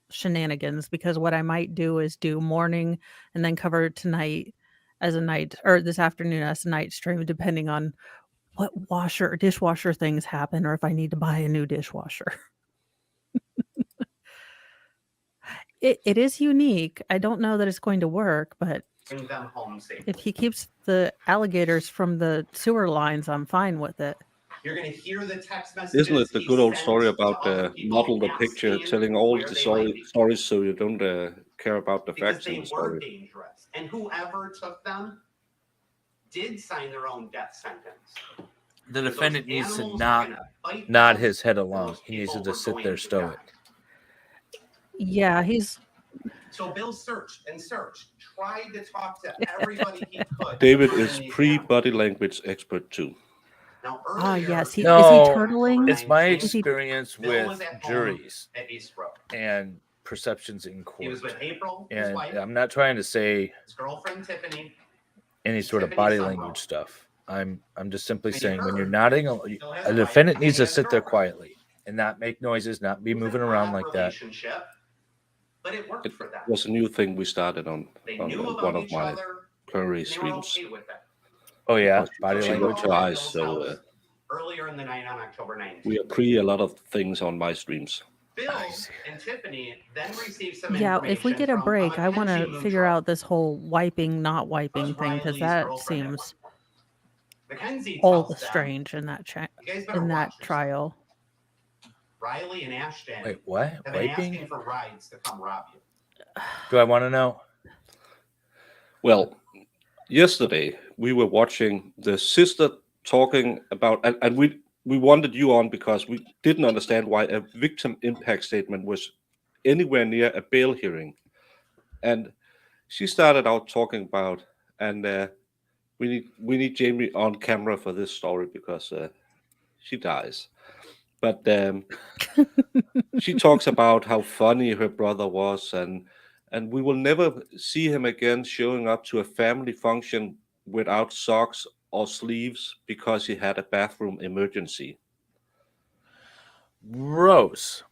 shenanigans, because what I might do is do morning and then cover tonight as a night, or this afternoon as a night stream, depending on what washer or dishwasher things happen, or if I need to buy a new dishwasher. It is unique. I don't know that it's going to work, but them home safely. if he keeps the alligators from the sewer lines, I'm fine with it. You're going to hear the text messages. Isn't it the he good old sent story to about other people model the picture, asking telling all where the they might be. stories so you don't care about the Because facts in they the were story? dangerous. And whoever took them did sign their own death sentence. The Those defendant needs to animals were not gonna bite nod them, his head and along. those He needs to people just were sit there going to stoic. die. Yeah, he's So Bill searched and searched, tried to talk to everybody he could. David to find is these pre-body animals. language expert too. Now, ah earlier, yes, he No, is he turtling? It's my 19th, Is he experience Bill was with at home juries at East Road. and perceptions in He court. was with April, his And wife, I'm not trying to say his girlfriend Tiffany. any and sort of Tiffany's body son, language Rob. stuff. I'm just simply And you saying when you're heard nodding, he still has a a wife defendant and needs he to has a sit there girlfriend. quietly and not make noises, not be It was moving an around odd like that. relationship, but it worked It for them. was a new thing we started on They on knew one about of each my other. Prairie And they were streams. okay with it. Oh yeah, Because body So she they were language. wrote her all at eyes, Bill's so house earlier in the night on October 19th. we agree a lot of things on my streams. Bill I see. and Tiffany then received some yeah, information if we get a from break, I want Mackenzie to figure Luttrell. out this whole wiping, not That wiping was thing, because Riley's that girlfriend at one seems point. Mackenzie all tells the them, strange in that you guys better in that watch yourself. trial. Riley and Ashton Wait, what? have been Wiping? asking for rides to come rob you. Do I want to know? Well, yesterday we were watching the sister talking about, and we wanted you on because we didn't understand why a victim impact statement was anywhere near a bail hearing. And she started out talking about, and we need Jamie on camera for this story because she dies. But she talks about how funny her brother was, and we will never see him again showing up to a family function without socks or sleeves because he had a bathroom emergency. Gross.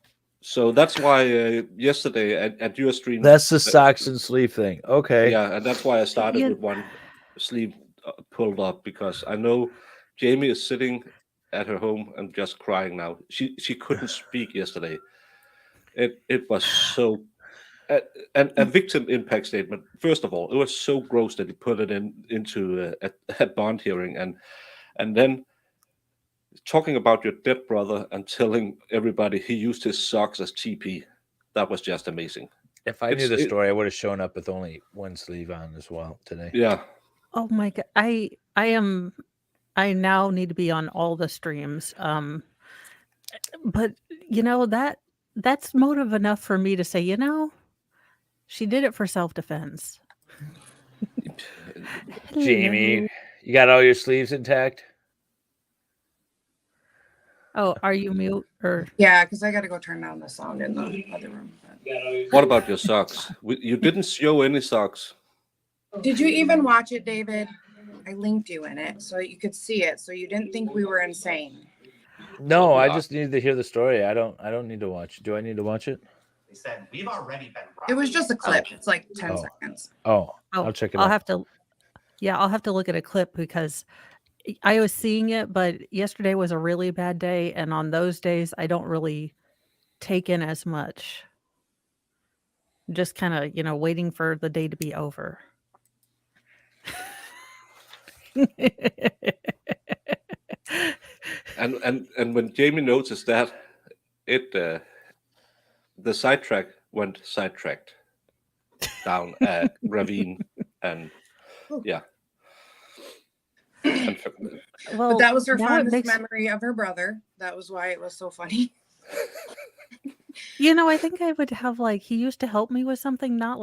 So that's why yesterday at your stream, That's the socks and sleeve thing. Okay. yeah, and that's why I started Yeah. with one sleeve pulled up, because I know Jamie is sitting at her home and just crying now. She couldn't speak yesterday. It was so. And a victim impact statement. First of all, it was so gross that he put it into a bond hearing, and then talking about your dead brother and telling everybody he used his socks as TP. That was just amazing. If I knew the It's- story, I would have shown up with only one sleeve on as well today. Yeah, Oh my god, I now need to be on all the streams. But you know that's motive enough for me to say, you know, she did it for self-defense. Jamie, you got all your sleeves intact? Oh, are you mute or? Yeah, because I got to go turn down the sound in the other room. What about your socks? You didn't show any socks. Did you even watch it, David? I linked you in it so you could see it, so you didn't think we were insane. No, I just needed to hear the story. I don't need to watch. Do I need to watch it? They said, we've already been It was just a clip. robbed." It's like 10 seconds. Oh, I'll check it I'll out. have to. Yeah, I'll have to look at a clip because I was seeing it, but yesterday was a really bad day, and on those days, I don't really take in as much. Just kind of, waiting for the day to be over. And when Jamie noticed that, the sidetrack went sidetracked down a ravine, and yeah. And But that was her now it fondest makes- memory of her brother. That was why it was so funny. I think I would have he used to help me with something, not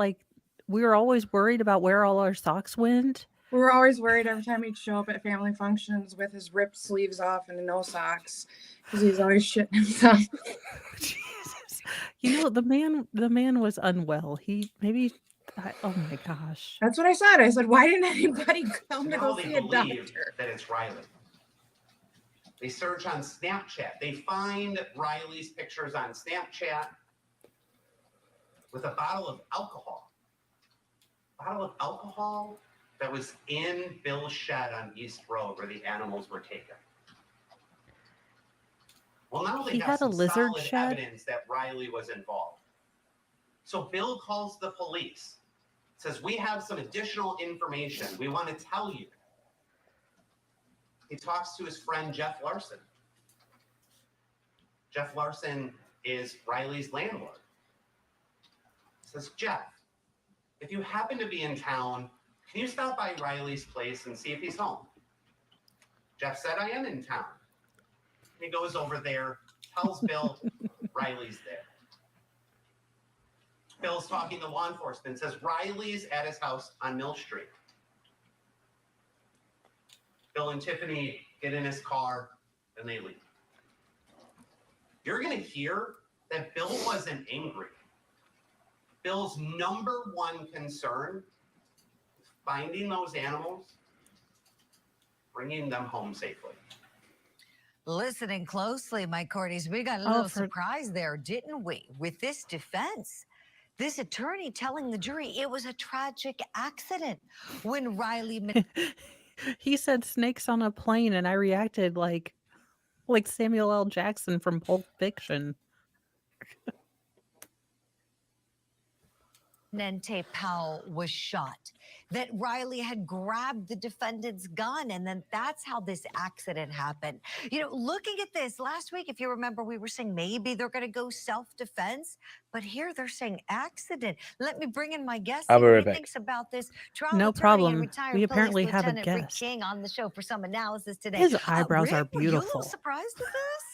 we were always worried about where all our socks went. We were always worried every time he'd show up at family functions with his ripped sleeves off and no socks because he's always shitting himself. Jesus. The man was unwell. Oh my gosh. That's what I said. I said, why didn't anybody come to Now go they see a believe doctor? that it's Riley. They search on Snapchat. They find Riley's pictures on Snapchat with a bottle of alcohol. Bottle of alcohol that was in Bill's shed on East Road where the animals were taken. Well, now they He have had a some lizard solid shed? evidence that Riley was involved. So Bill calls the police, says, we have some additional information we want to tell you. He talks to his friend Jeff Larson. Jeff Larson is Riley's landlord. Says, Jeff, if you happen to be in town, can you stop by Riley's place and see if he's home? Jeff said, I am in town. And he goes over there, tells Bill Riley's there. Bill's talking to law enforcement, says Riley's at his house on Mill Street. Bill and Tiffany get in his car and they leave. You're going to hear that Bill wasn't angry. Bill's number one concern is finding those animals, bringing them home safely. Listening closely, Mike Cordes, we got a Oh, little for- surprise there, didn't we? With this defense, this attorney telling the jury it was a tragic accident when Riley He said snakes on a plane, and I reacted like Samuel L. Jackson from Pulp Fiction. Nente Powell was shot, that Riley had grabbed the defendant's gun, and then that's how this accident happened. Looking at this last week, if you remember, we were saying maybe they're going to go self-defense, but here they're saying accident. Let me bring in my guest. I'll See be what right he back. thinks about this. Trial No attorney problem. and retired We police apparently have a Lieutenant Rick guest. King on the show for some analysis today. His eyebrows Rick, are were you a little beautiful. surprised at this?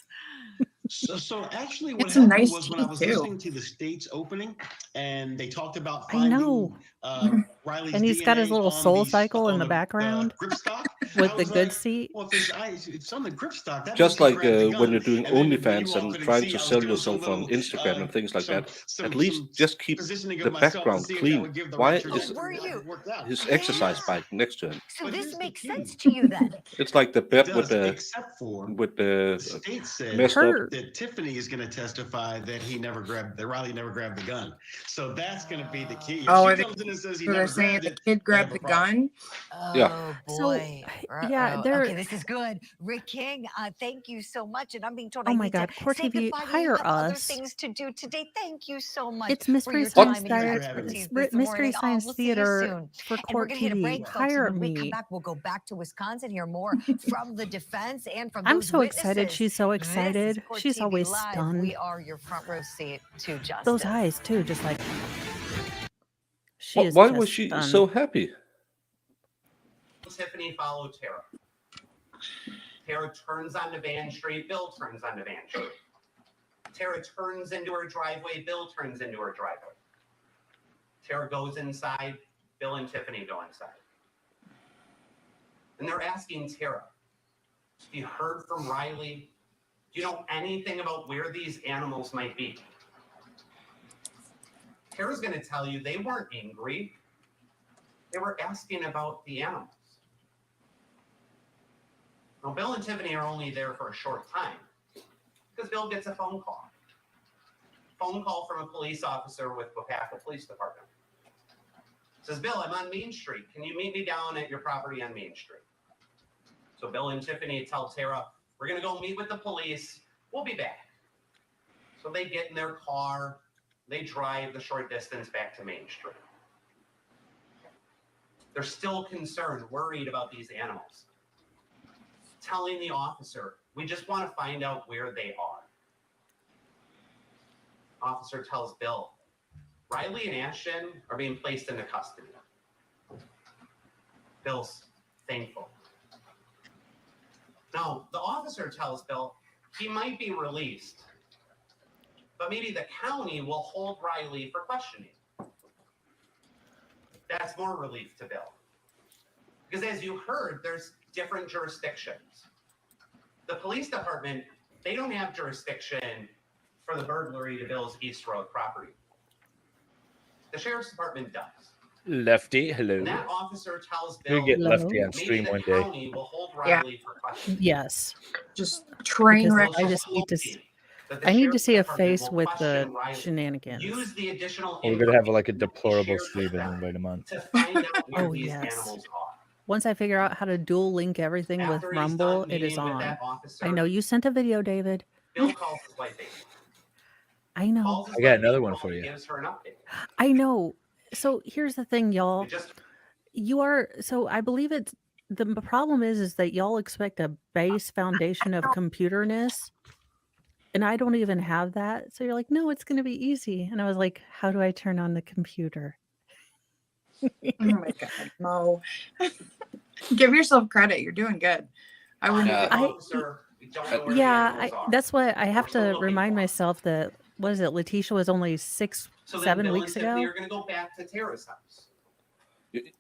So actually, what It's some happened nice was when I was teeth, too. listening to the state's opening, and they talked about I know. finding Riley's And he's got his DNA little on Soul the- Cycle in on the background grip stock with I the was good like, seat. Well, if it's on the grip stock, that just means he like grabbed the when gun. you're doing And then when OnlyFans you all and couldn't trying see, to I was sell doing yourself some on little, Instagram and things like that, some- at least some just keep positioning of the myself to background see if that clean. would give the Why right is answer. Were It you? worked out. his exercise bike next to him? So But this here's the makes key. sense to you then? It's like the It bed does, with the except for the state said messed up. Her that Tiffany is going to testify that Riley never grabbed the gun. So that's going to be the key. If Oh, she comes in and says he So they're never saying grabbed the it, kid they grabbed have the a problem. gun? Yeah. Oh So, boy. yeah, Uh-oh. they're. Okay, this is good. Rick King, thank you so much. And I'm being told Oh I my need God, to Core say TV, goodbye to you. hire Have other us. things to do today. Thank you so much It's for Mystery your Science time and your Thanks for Theater. having me. expertise this Mystery morning. Science We'll see you Theater soon. for And we're Court going to hit a TV. break, folks. Hire And when we come me. back, we'll go back to Wisconsin, hear more from the defense and from I'm those so excited. witnesses. She's so This is excited. Court She's TV always Live. stunned. We are your front row seat to justice. Those eyes too, just like she is Why just was she stunned. so happy? Tiffany followed Tara. Tara turns onto Van Street. Bill turns onto Van Street. Tara turns into her driveway. Bill turns into her driveway. Tara goes inside. Bill and Tiffany go inside. And they're asking Tara, have you heard from Riley? Do you know anything about where these animals might be? Tara's going to tell you they weren't angry. They were asking about the animals. Now, Bill and Tiffany are only there for a short time because Bill gets a phone call. Phone call from a police officer with Wapaka Police Department. Says, Bill, I'm on Main Street. Can you meet me down at your property on Main Street? So Bill and Tiffany tell Tara, we're going to go meet with the police. We'll be back. So they get in their car. They drive the short distance back to Main Street. They're still concerned, worried about these animals. Telling the officer, we just want to find out where they are. Officer tells Bill, Riley and Ashton are being placed into custody. Bill's thankful. Now, the officer tells Bill he might be released, but maybe the county will hold Riley for questioning. That's more relief to Bill. Because as you heard, there's different jurisdictions. The police department, they don't have jurisdiction for the burglary to Bill's East Road property. The sheriff's department does. Lefty, hello. And that officer tells We'll Bill get Lefty Hello. on maybe stream the one day. county will hold Riley for questioning. Yes. Just train Because wreck. I just need to Hoping that the I need to sheriff's see a department face will with the question Riley. shenanigans. Use the additional We're gonna have like a information deplorable shared stream with and them invite him on. to find out where Oh, these yes. animals are. Once I figure out how to dual link everything with After he's Rumble, done it is meeting with on. that officer, I know you sent a video, David. Bill calls his wife Amy. I know. Calls his I got wife another Amy one for and you. Gives her an update. I know. So here's the thing, y'all. We just You are so I believe it's the problem is that y'all expect a base foundation of computerness. And I don't even have that. So you're like, no, it's gonna be easy. And I was like, how do I turn on the computer? Oh my god, no. Give yourself credit. You're doing good. I wouldn't. Yeah. officer, we don't know where the Yeah, animals are. that's what I have We're still to looking remind for 'em. myself that what is it? Letitia was only 6, So then 7 Bill weeks and Tiffany ago. are going to go back to Tara's house.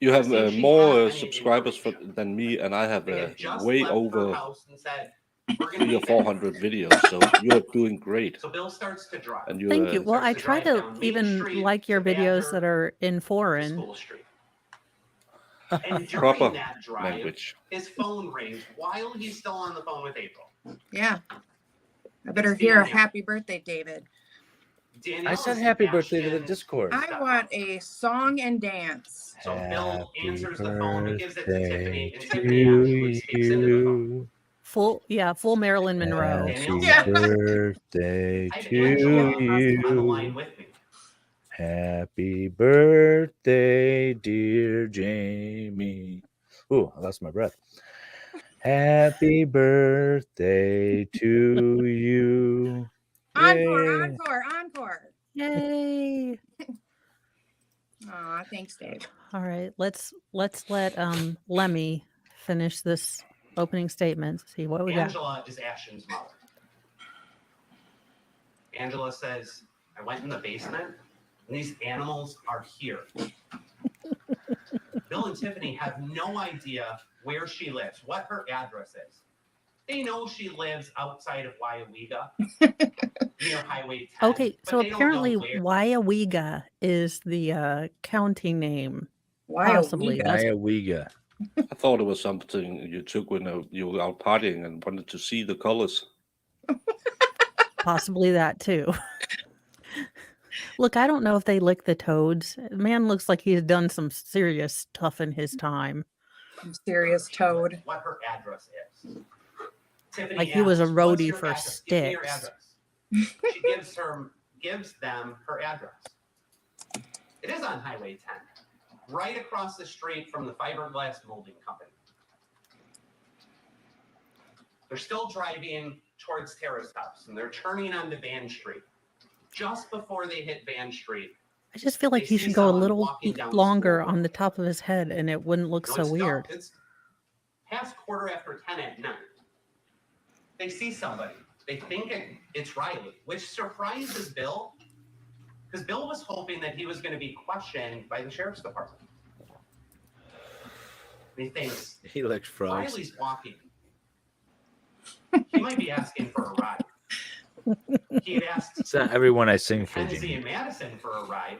You have See if she more has any subscribers information. than me, and I have They had just way left her over house and said, we're going 300 to or be 400 videos. So you are doing great, So Bill starts to drive. and you Thank you. Well, starts I to try drive to down Main even Street like your to videos Badger that are in to foreign. School Street. And during proper that drive, language. his phone rings while he's still on the phone with April. Yeah. I better It's hear a Danielle. happy birthday, David. Danielle I said is happy birthday to the Ashton's Discord. I want a song and dance. So Bill Happy answers the phone and gives it to Tiffany, and birthday Tiffany actually speaks into the phone. you. Full Marilyn Monroe. Happy Danielle Yeah. birthday I have to Angela on the line you. with me. Happy birthday, dear Jamie. Ooh, I lost my breath. Happy birthday to you. Encore, Yay. encore, encore. Yay. Aw, thanks, Dave. All right. Let's let Lemmy finish this opening statement. See what we got. Angela is Ashton's mother. Angela says, I went in the basement and these animals are here. Bill and Tiffany have no idea where she lives, what her address is. They know she lives outside of Waiawega, near Highway 10. Okay, but so they don't know apparently where. Waiawega is the county name. Possibly. Waiawega. That's Waiawega. I thought it was something you took when you were out partying and wanted to see the colors. possibly that too. Look, I don't know if they lick the toads. The man looks like he's done some serious stuff in his time. I'm serious toad. What her address is. Tiffany Like he was a asks, "What's roadie your for address? Give me your Styx." address." She gives them her address. It is on Highway 10, right across the street from the fiberglass molding company. They're still driving towards Tara's house, and they're turning onto Van Street. Just before they hit Van Street, I just feel like They he see should go a someone little walking down longer School on Road. the top of his head and it wouldn't look no, so it's weird. dark. It's past 10:15 at night. They see somebody. They think it's Riley, which surprises Bill, because Bill was hoping that he was going to be questioned by the sheriff's department. And he thinks, He likes frogs. Riley's walking. He might be asking for a ride. He had asked It's not everyone I sing for, Mackenzie Jamie. and Madison for a ride.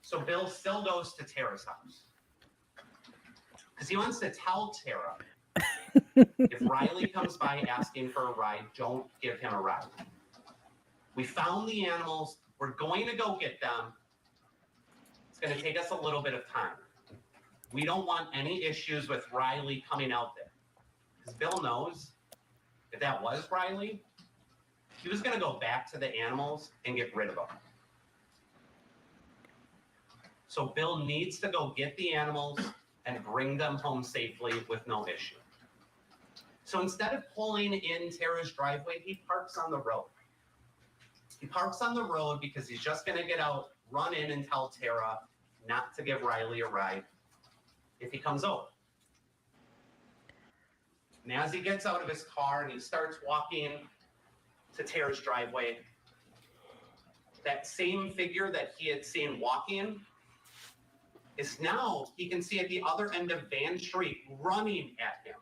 So Bill still goes to Tara's house because he wants to tell Tara if Riley comes by asking for a ride, don't give him a ride. We found the animals. We're going to go get them. It's going to take us a little bit of time. We don't want any issues with Riley coming out there. Because Bill knows if that was Riley, he was going to go back to the animals and get rid of them. So Bill needs to go get the animals and bring them home safely with no issue. So instead of pulling in Tara's driveway, he parks on the road. He parks on the road because he's just going to get out, run in and tell Tara not to give Riley a ride if he comes over. And as he gets out of his car and he starts walking to Tara's driveway, that same figure that he had seen walking is now, he can see at the other end of Van Street running at him.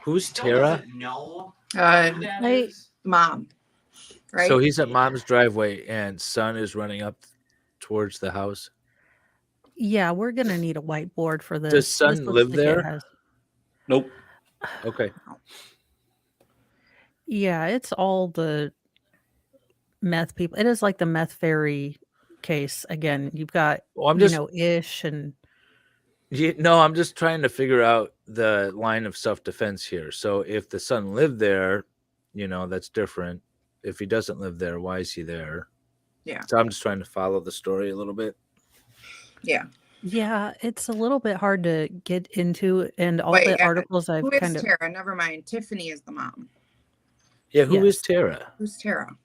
Who's Still Tara? doesn't know Uh, who that Hey. is. mom. Right? So he's at mom's driveway and son is running up towards the house. Yeah, we're gonna need a whiteboard for this. Does son This looks live like it there? has- Nope. Okay. Yeah, it's all the meth people. It is like the meth fairy case again. You've got Well, I'm just Ish and no, I'm just trying to figure out the line of self-defense here. So if the son lived there, that's different. If he doesn't live there, why is he there? Yeah. So I'm just trying to follow the story a little bit. Yeah. yeah, it's a little bit hard to get into, and all Wait, the articles I've who is kind of Tara? Never mind. Tiffany is the mom. Yeah, who is Yes. Tara? Who's Tara?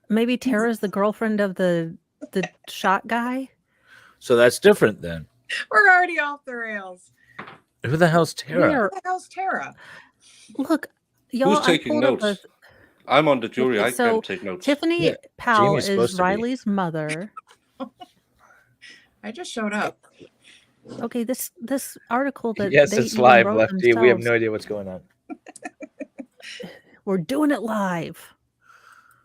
maybe Tara's the girlfriend of the shot guy. So that's different then. We're already off the rails. Who the hell's Tara? Where? Who the hell's Tara? Look, y'all. Who's taking I pulled up notes? I'm on the jury. Okay, I so can't take notes. Tiffany Yeah, Powell Jamie's supposed is to be. Riley's mother. I just showed up. Okay, this article that Yes, they it's even live, wrote Lefty. We have themselves, no idea what's going on. we're doing it live.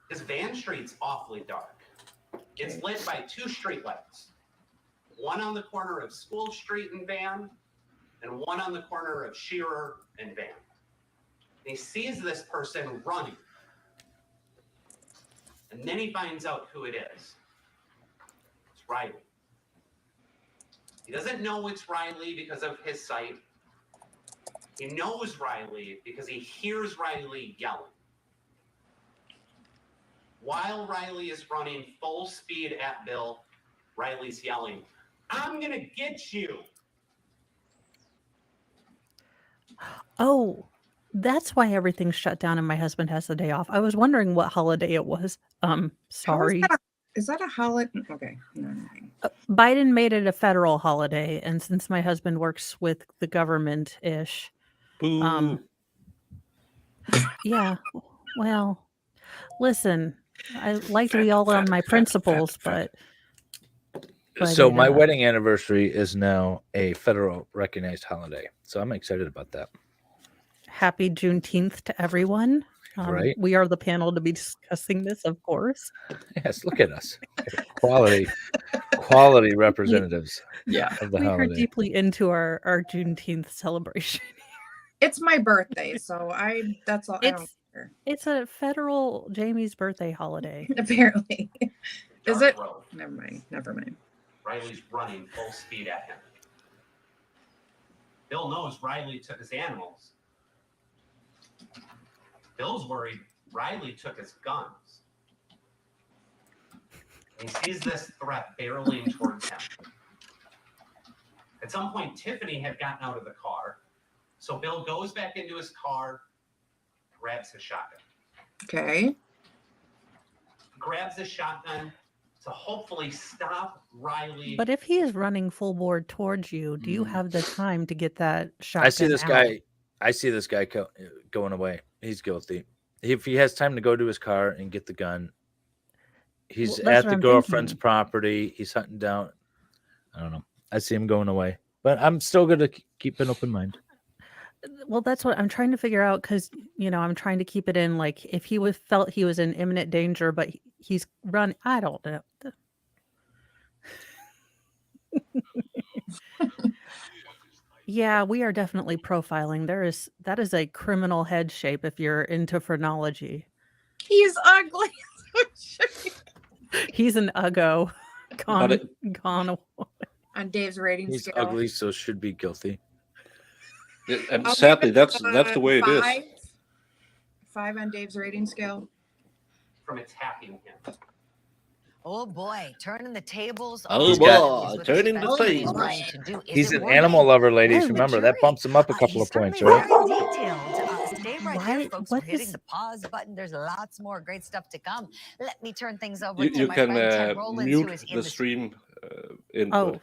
Because Van Street's awfully dark. It's lit by two streetlights. One on the corner of School Street and Van, and one on the corner of Shearer and Van. And he sees this person running. And then he finds out who it is. It's Riley. He doesn't know it's Riley because of his sight. He knows Riley because he hears Riley yelling. While Riley is running full speed at Bill, Riley's yelling, "I'm gonna get you." Oh, that's why everything's shut down and my husband has the day off. I was wondering what holiday it was. Sorry. Is that a holiday? Okay. No. Biden made it a federal holiday, and since my husband works with the government ish, Boo. yeah. Well, listen, I like to be all on my principles, but So my it, wedding anniversary is now a federal recognized holiday. So I'm excited about that. happy Juneteenth to everyone. Right. We are the panel to be discussing this, of course. Yes, look at us. Quality representatives Yeah. of the We are holiday. deeply into our Juneteenth celebration. It's my birthday, so that's all. I don't It's care. it's a federal Jamie's birthday holiday. Apparently. Is Dark it? road. Never mind. Riley's running full speed at him. Bill knows Riley took his animals. Bill's worried Riley took his guns. He sees this threat barreling towards him. At some point, Tiffany had gotten out of the car. So Bill goes back into his car, grabs his shotgun. Okay. Grabs his shotgun to hopefully stop Riley. But if he is running full board towards you, do you have the time to get that shotgun I see this out? guy. I see this guy going away. He's guilty. If he has time to go to his car and get the gun, he's Well, that's at what the I'm girlfriend's thinking. property. He's hunting down. I don't know. I see him going away, but I'm still going to keep an open mind. Well, that's what I'm trying to figure out because, I'm trying to keep it in like if he was felt he was in imminent danger, but he's run. I don't know. Yeah, we are definitely profiling. That is a criminal head shape if you're into phrenology. He's ugly. He's an uggo gone away. On Dave's rating He's scale. ugly, so should be guilty. Yeah, and I'll sadly, give it, that's the way it is. 5 on Dave's rating scale. From attacking him. Oh boy, turning the tables. Oh, on boy, us is what turning the defense is tables. trying to do. Is He's it an working? animal lover, ladies. Oh, the Remember, that jury. bumps him up a couple He's of points, certainly right? very detailed. Stay right Why- there, folks. what We're hitting is- the pause button. There's lots more great stuff to come. Let me turn things over You, to you my can friend Ted Rollins, who mute is in the the stream input.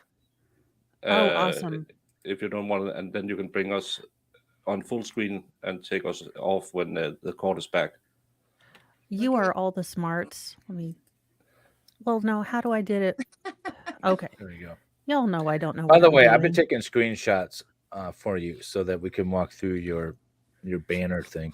awesome. If you don't want it, and then you can bring us on full screen and take us off when the court is back. You are all the smarts. Well, no, how do I did it? Okay. There you go. Y'all know I don't know. By what the I'm way, I've been doing. taking screenshots for you so that we can walk through your banner thing.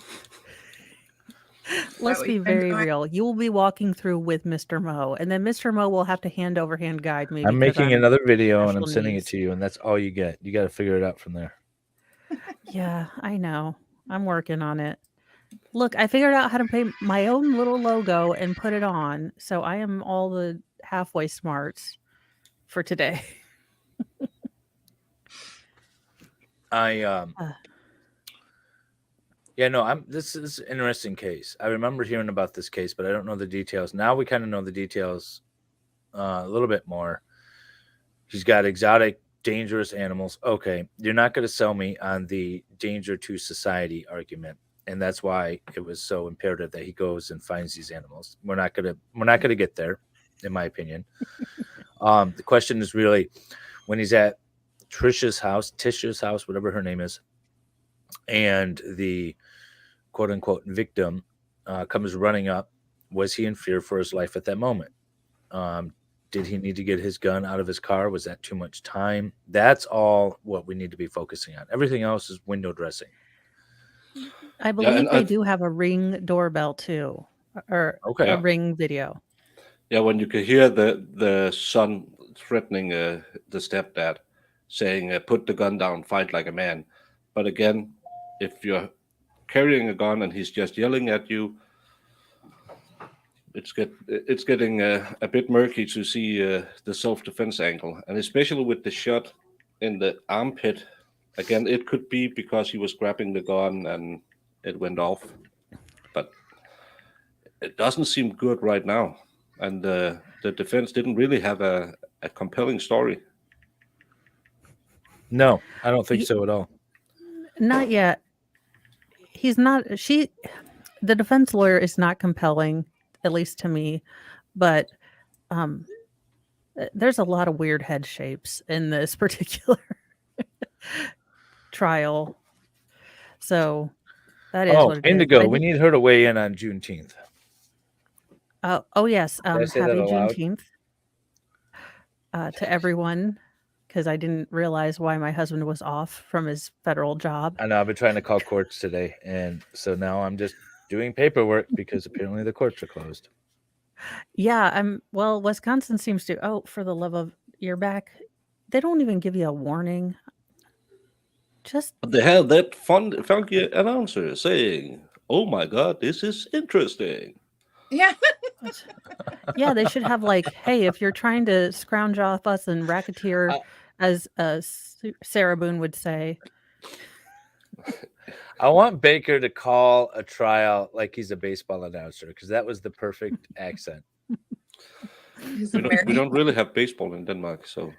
Let's what be you've been very doing? real. You will be walking through with Mr. Mo, and then Mr. Mo will have to hand over hand guide me. I'm because making another video and I'm special sending it needs. to you, and that's all you get. You got to figure it out from there. Yeah, I know. I'm working on it. Look, I figured out how to pay my own little logo and put it on, so I am all the halfway smarts for today. This is an interesting case. I remember hearing about this case, but I don't know the details. Now we kind of know the details a little bit more. He's got exotic, dangerous animals. Okay, you're not going to sell me on the danger to society argument, and that's why it was so imperative that he goes and finds these animals. We're not gonna get there, in my opinion. The question is really when he's at Tish's house, whatever her name is, and the quote unquote victim comes running up. Was he in fear for his life at that moment? Did he need to get his gun out of his car? Was that too much time? That's all what we need to be focusing on. Everything else is window dressing. I believe and they do have a Ring doorbell too, or Okay. a Ring video. Yeah, when you can hear the son threatening the stepdad, saying, "Put the gun down, fight like a man." But again, if you're carrying a gun and he's just yelling at you, it's getting a bit murky to see the self-defense angle, and especially with the shot in the armpit. Again, it could be because he was grabbing the gun and it went off, but it doesn't seem good right now. And the defense didn't really have a compelling story. No, I don't think so at all. Not yet. He's not. The defense lawyer is not compelling, at least to me. But there's a lot of weird head shapes in this particular trial. So that is what it is. Indigo, But we need her to weigh in on Juneteenth. Oh yes. Did I say Happy that aloud? Juneteenth to everyone, because I didn't realize why my husband was off from his federal job. I know I've been trying to call courts today, and so now I'm just doing paperwork because apparently the courts are closed. Yeah, well, Wisconsin seems to. Oh, for the love of you're back. They don't even give you a warning. Just They had that funky announcer saying, "Oh my God, this is interesting." Yeah. yeah, they should have like, hey, if you're trying to scrounge off us and racketeer, as Sarah Boone would say. I want Baker to call a trial like he's a baseball announcer because that was the perfect accent. We don't really have baseball in Denmark, so.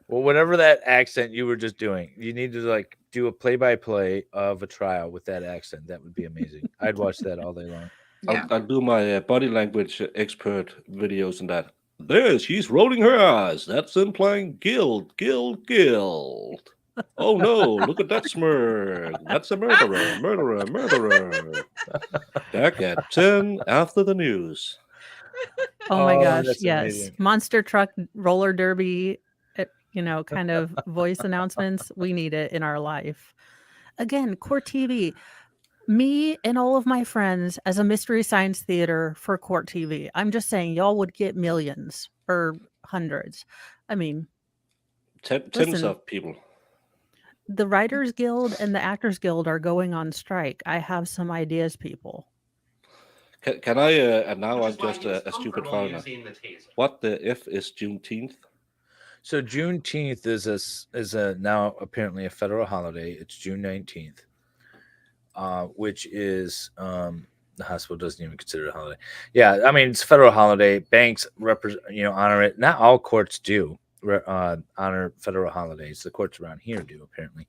Well, whatever that accent you were just doing, you need to like do a play-by-play of a trial with that accent. That would be amazing. I'd watch that all day long. I'll do my body language expert videos and that. There, she's rolling her eyes. That's implying guilt. Oh no, look at that smirk. That's a murderer. Back at 10 after the news. Oh my gosh, that's yes. amazing. Monster truck roller derby, kind of voice announcements. We need it in our life. Again, Court TV. Me and all of my friends as a Mystery Science Theater for Court TV. I'm just saying, y'all would get millions or hundreds. I mean, Tens listen, of people. the Writers Guild and the Actors Guild are going on strike. I have some ideas, people. Can I? And now Which I'm is why just he was a stupid comfortable foreigner. using the taser. What the F is Juneteenth? So Juneteenth is a now apparently a federal holiday. It's June 19th, which is the hospital doesn't even consider it a holiday. Yeah, I mean it's a federal holiday. Banks honor it. Not all courts do honor federal holidays. The courts around here do apparently,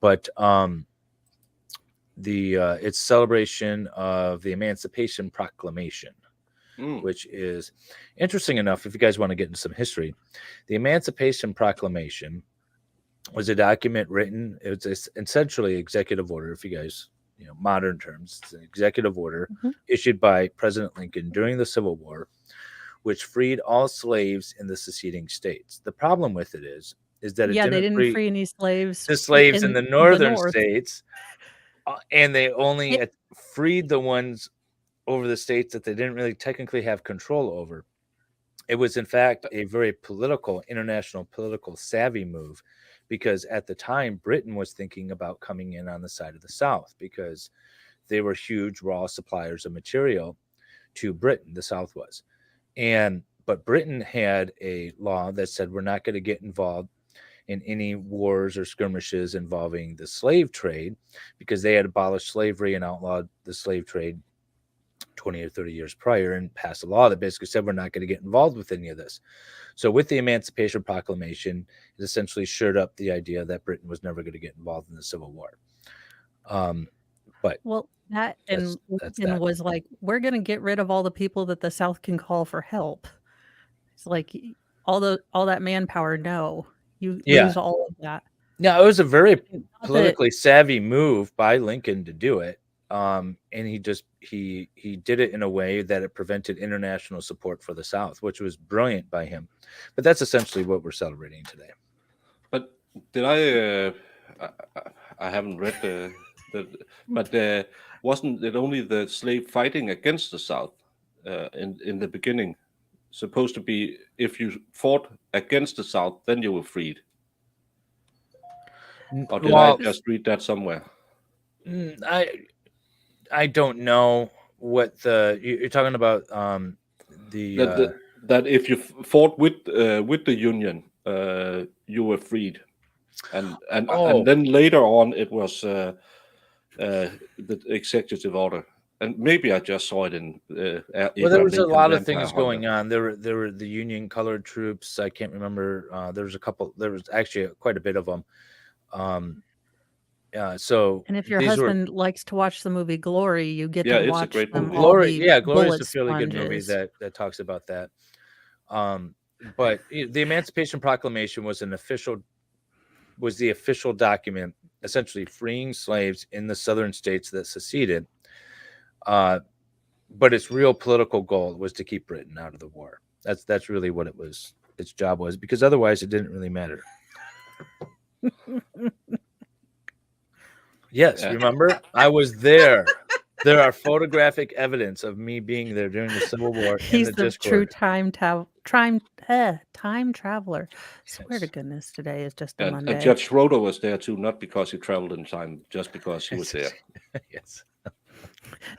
but it's celebration of the Emancipation Proclamation. Which is interesting enough. If you guys want to get into some history, the Emancipation Proclamation was a document written. It was essentially executive order. If you guys, modern terms, it's an executive order issued by President Lincoln during the Civil War, which freed all slaves in the seceding states. The problem with it is that it Yeah, they didn't didn't free any slaves. the slaves in the northern North. states, and they only freed the ones over the states that they didn't really technically have control over. It was, in fact, a very international political savvy move, because at the time, Britain was thinking about coming in on the side of the South because they were huge raw suppliers of material to Britain, the South was. But Britain had a law that said we're not going to get involved in any wars or skirmishes involving the slave trade, because they had abolished slavery and outlawed the slave trade 20 or 30 years prior and passed a law that basically said we're not going to get involved with any of this. So with the Emancipation Proclamation, it essentially shored up the idea that Britain was never going to get involved in the Civil War. But that and that's Lincoln that. was like, we're going to get rid of all the people that the South can call for help. It's like all that manpower. No, you lose all of that. Yeah, it was a very politically savvy move by Lincoln to do it. And he did it in a way that it prevented international support for the South, which was brilliant by him. But that's essentially what we're celebrating today. But did I haven't read but wasn't it only the slave fighting against the South in the beginning supposed to be, if you fought against the South, then you were freed? Or did I just read that somewhere? I don't know what you're talking about. That if you fought with the Union, you were freed, and then later on it was the executive order. And maybe I just saw it in. Well, there was a lot of things going on. There were the Union colored troops. I can't remember. There was a couple. There was actually quite a bit of them. So, and if your husband likes to watch the movie Glory, you get to watch it's a great them. movie. Glory is a fairly good movie that talks about that. But the Emancipation Proclamation was the official document, essentially freeing slaves in the southern states that seceded. But its real political goal was to keep Britain out of the war. That's really what it was. Its job was, because otherwise it didn't really matter. Yes, remember? I was there. There are photographic evidence of me being there during the Civil War. He's the true time traveler. Swear to goodness, today is just a Monday. And Judge Schroeder was there too, not because he traveled in time, just because he was there. Yes.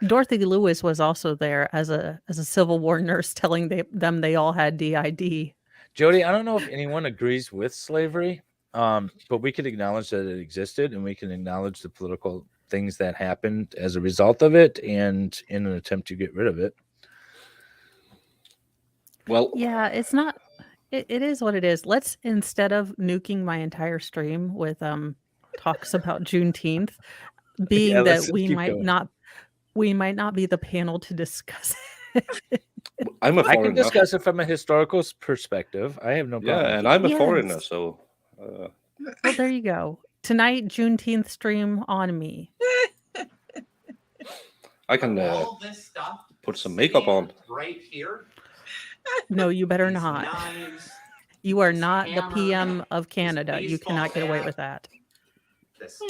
Dorothy Lewis was also there as a Civil War nurse, telling them they all had DID. Jody, I don't know if anyone agrees with slavery, but we can acknowledge that it existed, and we can acknowledge the political things that happened as a result of it, and in an attempt to get rid of it. Well, yeah, it's not. It is what it is. Let's, instead of nuking my entire stream with talks about Juneteenth, being that we might not be the panel to discuss it. I can discuss it from a historical perspective. I have no problem. Yeah, and I'm a foreigner, so. Well, there you go. Tonight, Juneteenth stream on me. I can all this stuff put some makeup on. Right here. No, you better These not. knives, You are not the hammer, PM of Canada. You cannot get away baseball with that. This.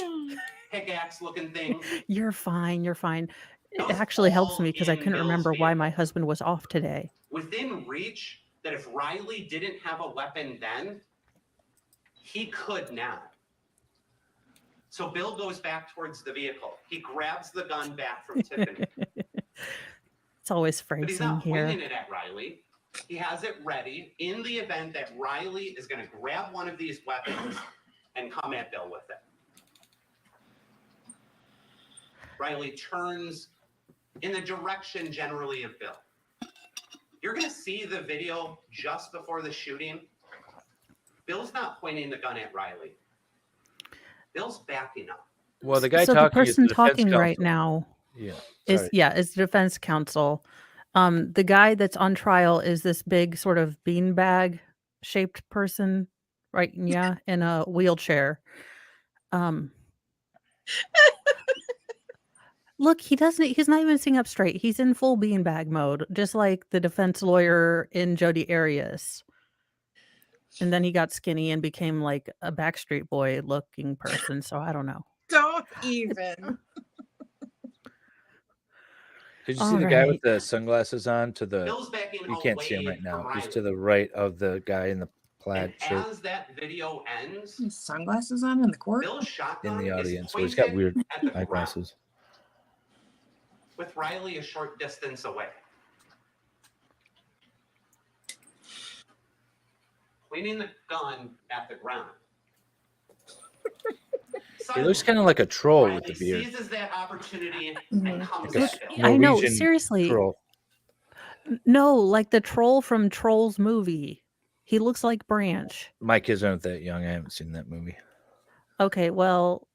pickaxe looking thing. You're fine. You're fine. It That was actually helps all me because I in couldn't Bill's remember why my vehicle. husband was off today. Within reach that if Riley didn't have a weapon then, he could now. So Bill goes back towards the vehicle. He grabs the gun back from Tiffany, It's always but he's phrasing not here. pointing it at Riley. He has it ready in the event that Riley is going to grab one of these weapons and come at Bill with it. Riley turns in the direction generally of Bill. You're going to see the video just before the shooting. Bill's not pointing the gun at Riley. Bill's backing up. Well, the guy So the talking is person the defense talking right counsel. now Yeah. is Sorry. is the defense counsel. The guy that's on trial is this big sort of beanbag shaped person, right? Yeah, in a wheelchair. Look, he's not even sitting up straight. He's in full beanbag mode, just like the defense lawyer in Jodi Arias. And then he got skinny and became like a Backstreet Boy looking person. So I don't know. Don't even. Did you All see the guy with right. the sunglasses on to the? Bill's backing You can't see him away right now. from He's Riley. to the right of the guy in the plaid And shirt as that video ends, His sunglasses on in the court. Bill's in shotgun the is audience. So he's got pointed weird at the ground, eyeglasses. with Riley a short distance away. Pointing the gun at the ground. He looks kind of like a troll Riley with the beard. seizes that opportunity Mhm. and comes Like at a Bill. I know, Norwegian seriously. troll. No, like the troll from Trolls movie. He looks like Branch. My kids aren't that young. I haven't seen that movie. Okay, well,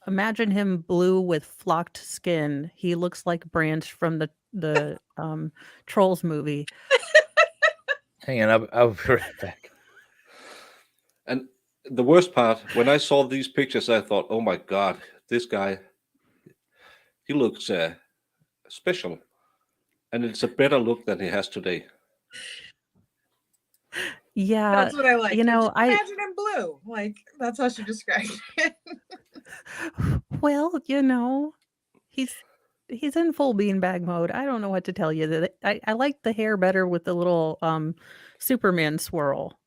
imagine him blue with flocked skin. He looks like Branch from the Trolls movie. Hang on, I'll be right back. And the worst part, when I saw these pictures, I thought, "Oh my God, this guy, he looks special, and it's a better look than he has today." Yeah, That's what I like. you know, Imagine him blue. Like that's how she described it. well, you know, he's in full beanbag mode. I don't know what to tell you. That I like the hair better with the little Superman swirl.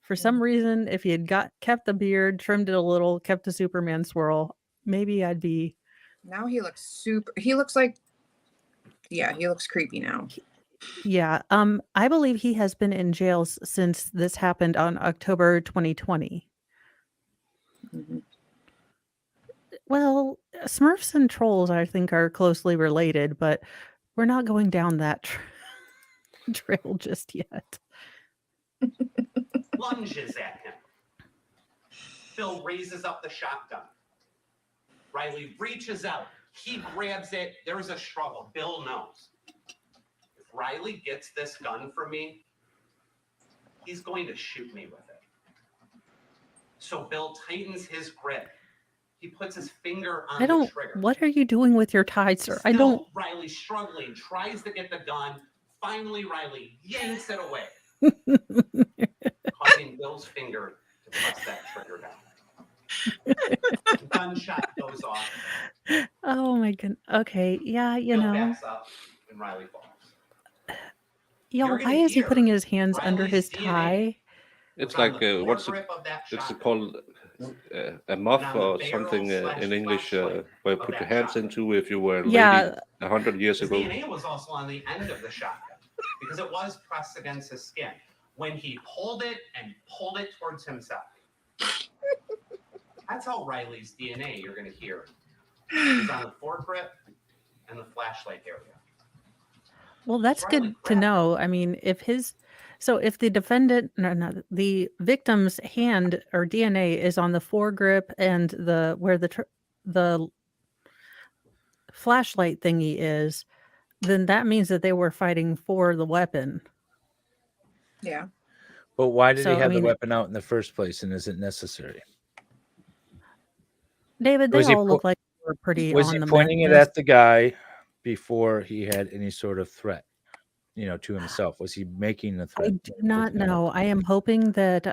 For some reason, if he had kept the beard, trimmed it a little, kept the Superman swirl, maybe I'd be. Now he looks super. He looks like. Yeah, he looks creepy now. Yeah. I believe he has been in jail since this happened on October 2020. Mhm. Well, Smurfs and trolls, I think, are closely related, but we're not going down that trail just yet. Lunges at him. Bill raises up the shotgun. Riley reaches out. He grabs it. There's a struggle. Bill knows. If Riley gets this gun from me, he's going to shoot me with it. So Bill tightens his grip. He puts his finger on I the don't. trigger. What are you doing with your tie, sir? I Still, don't. Riley struggling, tries to get the gun. Finally, Riley yanks it away, causing Bill's finger to press that trigger down. Gunshot goes off. Oh my goodness. Okay. Yeah. You Bill know, backs up, and Riley falls. y'all. You're Why gonna is he hear putting his hands under Riley's his DNA tie? It's was on like the what's foregrip of that it's shotgun. called a muff And on the or barrel something slash in English, flashlight where you of put your that hands shotgun. into if you were a lady Yeah. 100 years His ago. DNA was also on the end of the shotgun because it was pressed against his skin when he pulled it towards himself. That's how Riley's DNA you're going to hear. He's on the foregrip and the flashlight area. Well, that's Riley good to grabbed it. know. I mean, if the defendant, no, the victim's hand or DNA is on the foregrip and where the flashlight thingy is, then that means that they were fighting for the weapon. Yeah. But why did So, he I have the mean, weapon out in the first place, and is it necessary? David, they Was he all look like they were pretty was on he the pointing it mess. at the guy before he had any sort of threat, to himself? Was he making a I threat? do with not the gun? know. I am hoping that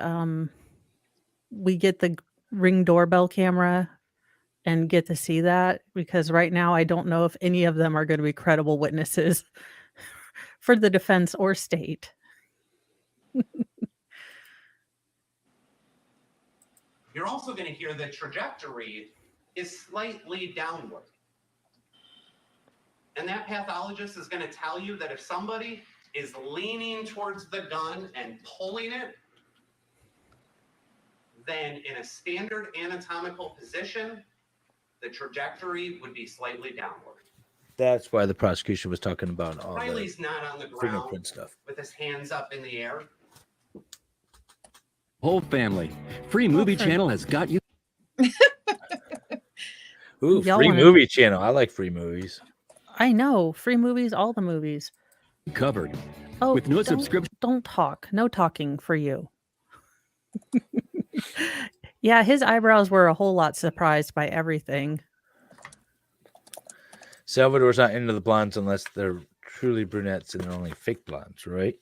we get the Ring doorbell camera and get to see that, because right now I don't know if any of them are going to be credible witnesses for the defense or state. You're also going to hear the trajectory is slightly downward. And that pathologist is going to tell you that if somebody is leaning towards the gun and pulling it, then in a standard anatomical position, the trajectory would be slightly downward. That's why the prosecution was talking about all Riley's the not on the fingerprint ground stuff. with his hands up in the air. Whole family. Free Movie for- Channel has got you. Ooh, Y'all free wanna- movie channel. I like free movies. I know, free movies, all the movies. Covered. Oh, With no don't, subscription. Don't talk. No talking for you. Yeah, his eyebrows were a whole lot surprised by everything. Salvador's not into the blondes unless they're truly brunettes and they're only fake blondes, right?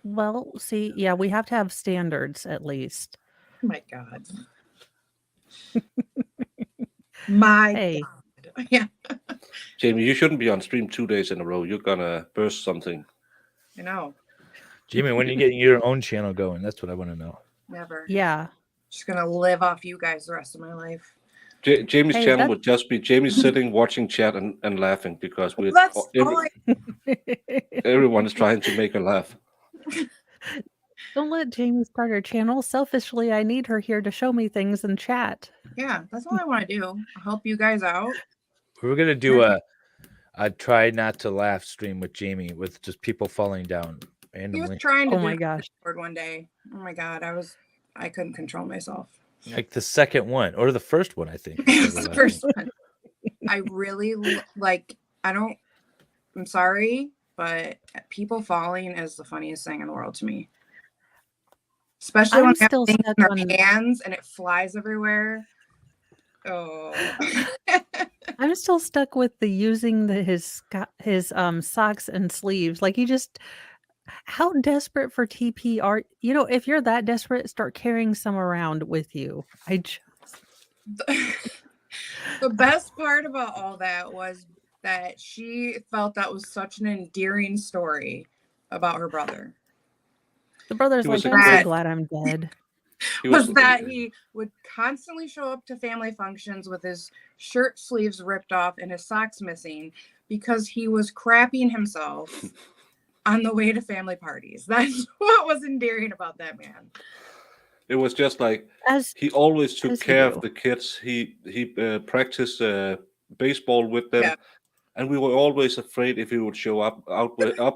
Well, see, yeah, we have to have standards at least. Oh my God. My Hey, God. Yeah, Jamie, you shouldn't be on stream 2 days in a row. You're gonna burst something. I know. Jimmy, when are you getting your own channel going? That's what I want to know. Never. yeah. Just gonna live off you guys the rest of my life. Jamie's Hey, channel that- would just be Jamie sitting, watching chat, and laughing because we're That's all I everyone is trying to make her laugh. Don't let Jamie start her channel. Selfishly, I need her here to show me things and chat. Yeah, that's all I want to do. I'll help you guys out. We're gonna do a try not to laugh stream with Jamie with just people falling down He was randomly. trying to Oh do my the gosh. Discord one day. Oh my God, I couldn't control myself. Like the second one or the first one, I think. It was the first one. I really like. I'm sorry, but people falling is the funniest thing in the world to me. Especially I'm when they have still things in stuck their on- hands and it flies everywhere. Oh, I'm still stuck with the using his socks and sleeves. Like, you just, how desperate for TP are you? Know, if you're that desperate, start carrying some around with you. the best part about all that was that she felt that was such an endearing story about her brother. The brother's He like, was a I'm so great- glad I'm dead. He Was that he would constantly show up to family functions with his shirt sleeves ripped off and his socks missing because he was crapping himself on the way to family parties. That's what was endearing about that man. It was just like As he always took as you care do. of the kids. He practiced baseball with them, Yeah. and we were always afraid if he would show up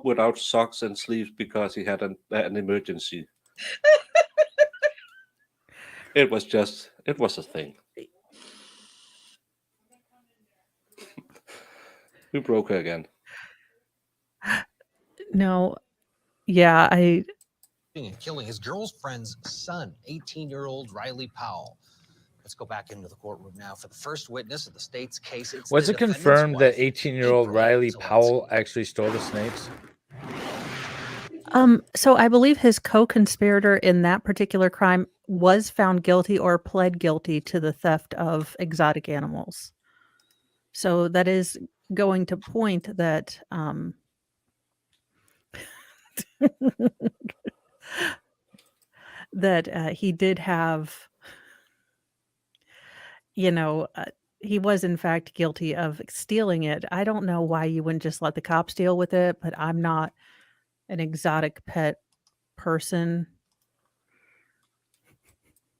without socks and sleeves because he had an emergency. It was a thing. We broke her again. No, yeah, And killing his girlfriend's son, 18-year-old Riley Powell. Let's go back into the courtroom now for the first witness of the state's case. It's Was the it defendant's confirmed that wife, 18-year-old April Riley Zelensky. Powell actually stole the snakes? So I believe his co-conspirator in that particular crime was found guilty or pled guilty to the theft of exotic animals. So that is going to point that that he did have, he was in fact guilty of stealing it. I don't know why you wouldn't just let the cops deal with it, but I'm not an exotic pet person.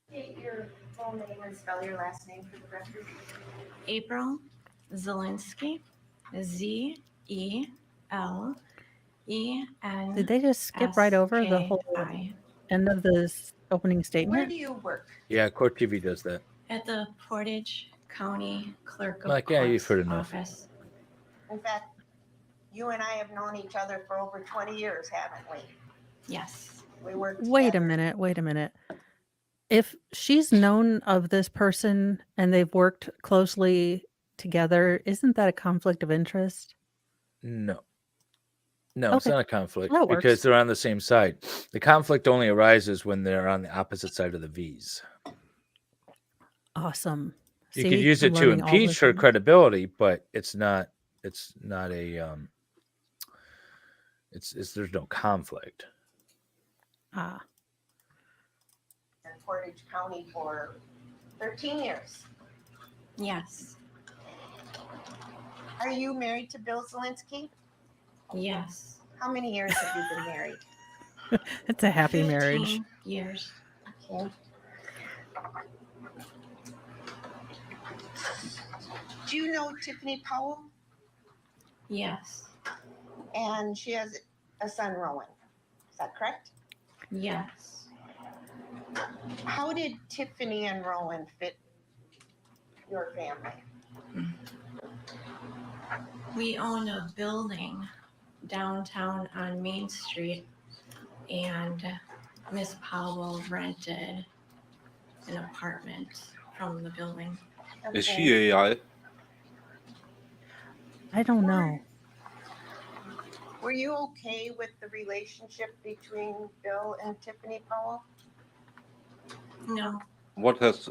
State your full name and spell your last name for the record. April Zelensky. Zelensky. Did they just skip right over the whole end of this opening Where statement? do you work? Yeah, Court TV does that. At the Portage County Clerk of Like, yeah, you've Courts heard enough. office. In fact, you and I have known each other for over 20 years, haven't we? Yes. We worked Wait a together. minute. If she's known of this person and they've worked closely together, isn't that a conflict of interest? No. No, it's Okay. not a conflict That because works. they're on the same side. The conflict only arises when they're on the opposite side of the V's. Awesome. You See, could use I'm it to learning all the impeach her things. credibility, but it's not a it's there's no conflict. Ah, In Portage County for 13 years. Yes. Are you married to Bill Zielinski? Yes. How many years have you been married? it's a happy 15 marriage. years. Okay. Do you know Tiffany Powell? Yes. And she has a son, Rowan. Is that correct? Yes. How did Tiffany and Rowan fit your family? We own a building downtown on Main Street, and Miss Powell rented an apartment from the building. Is she AI? I don't know. Were you okay with the relationship between Bill and Tiffany Powell? No. What has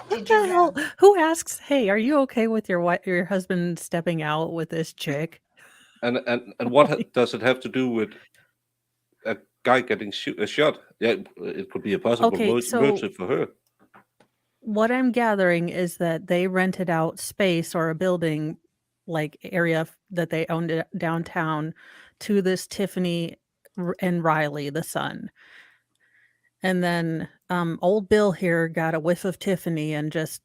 What the hell? Who asks, "Hey, are you okay with your husband stepping out with this chick?" and what does it have to do with a guy getting shot? Yeah, it could be a possible Okay, so motive for her. what I'm gathering is that they rented out space or a building like area that they owned downtown to this Tiffany and Riley, the son. And then old Bill here got a whiff of Tiffany and just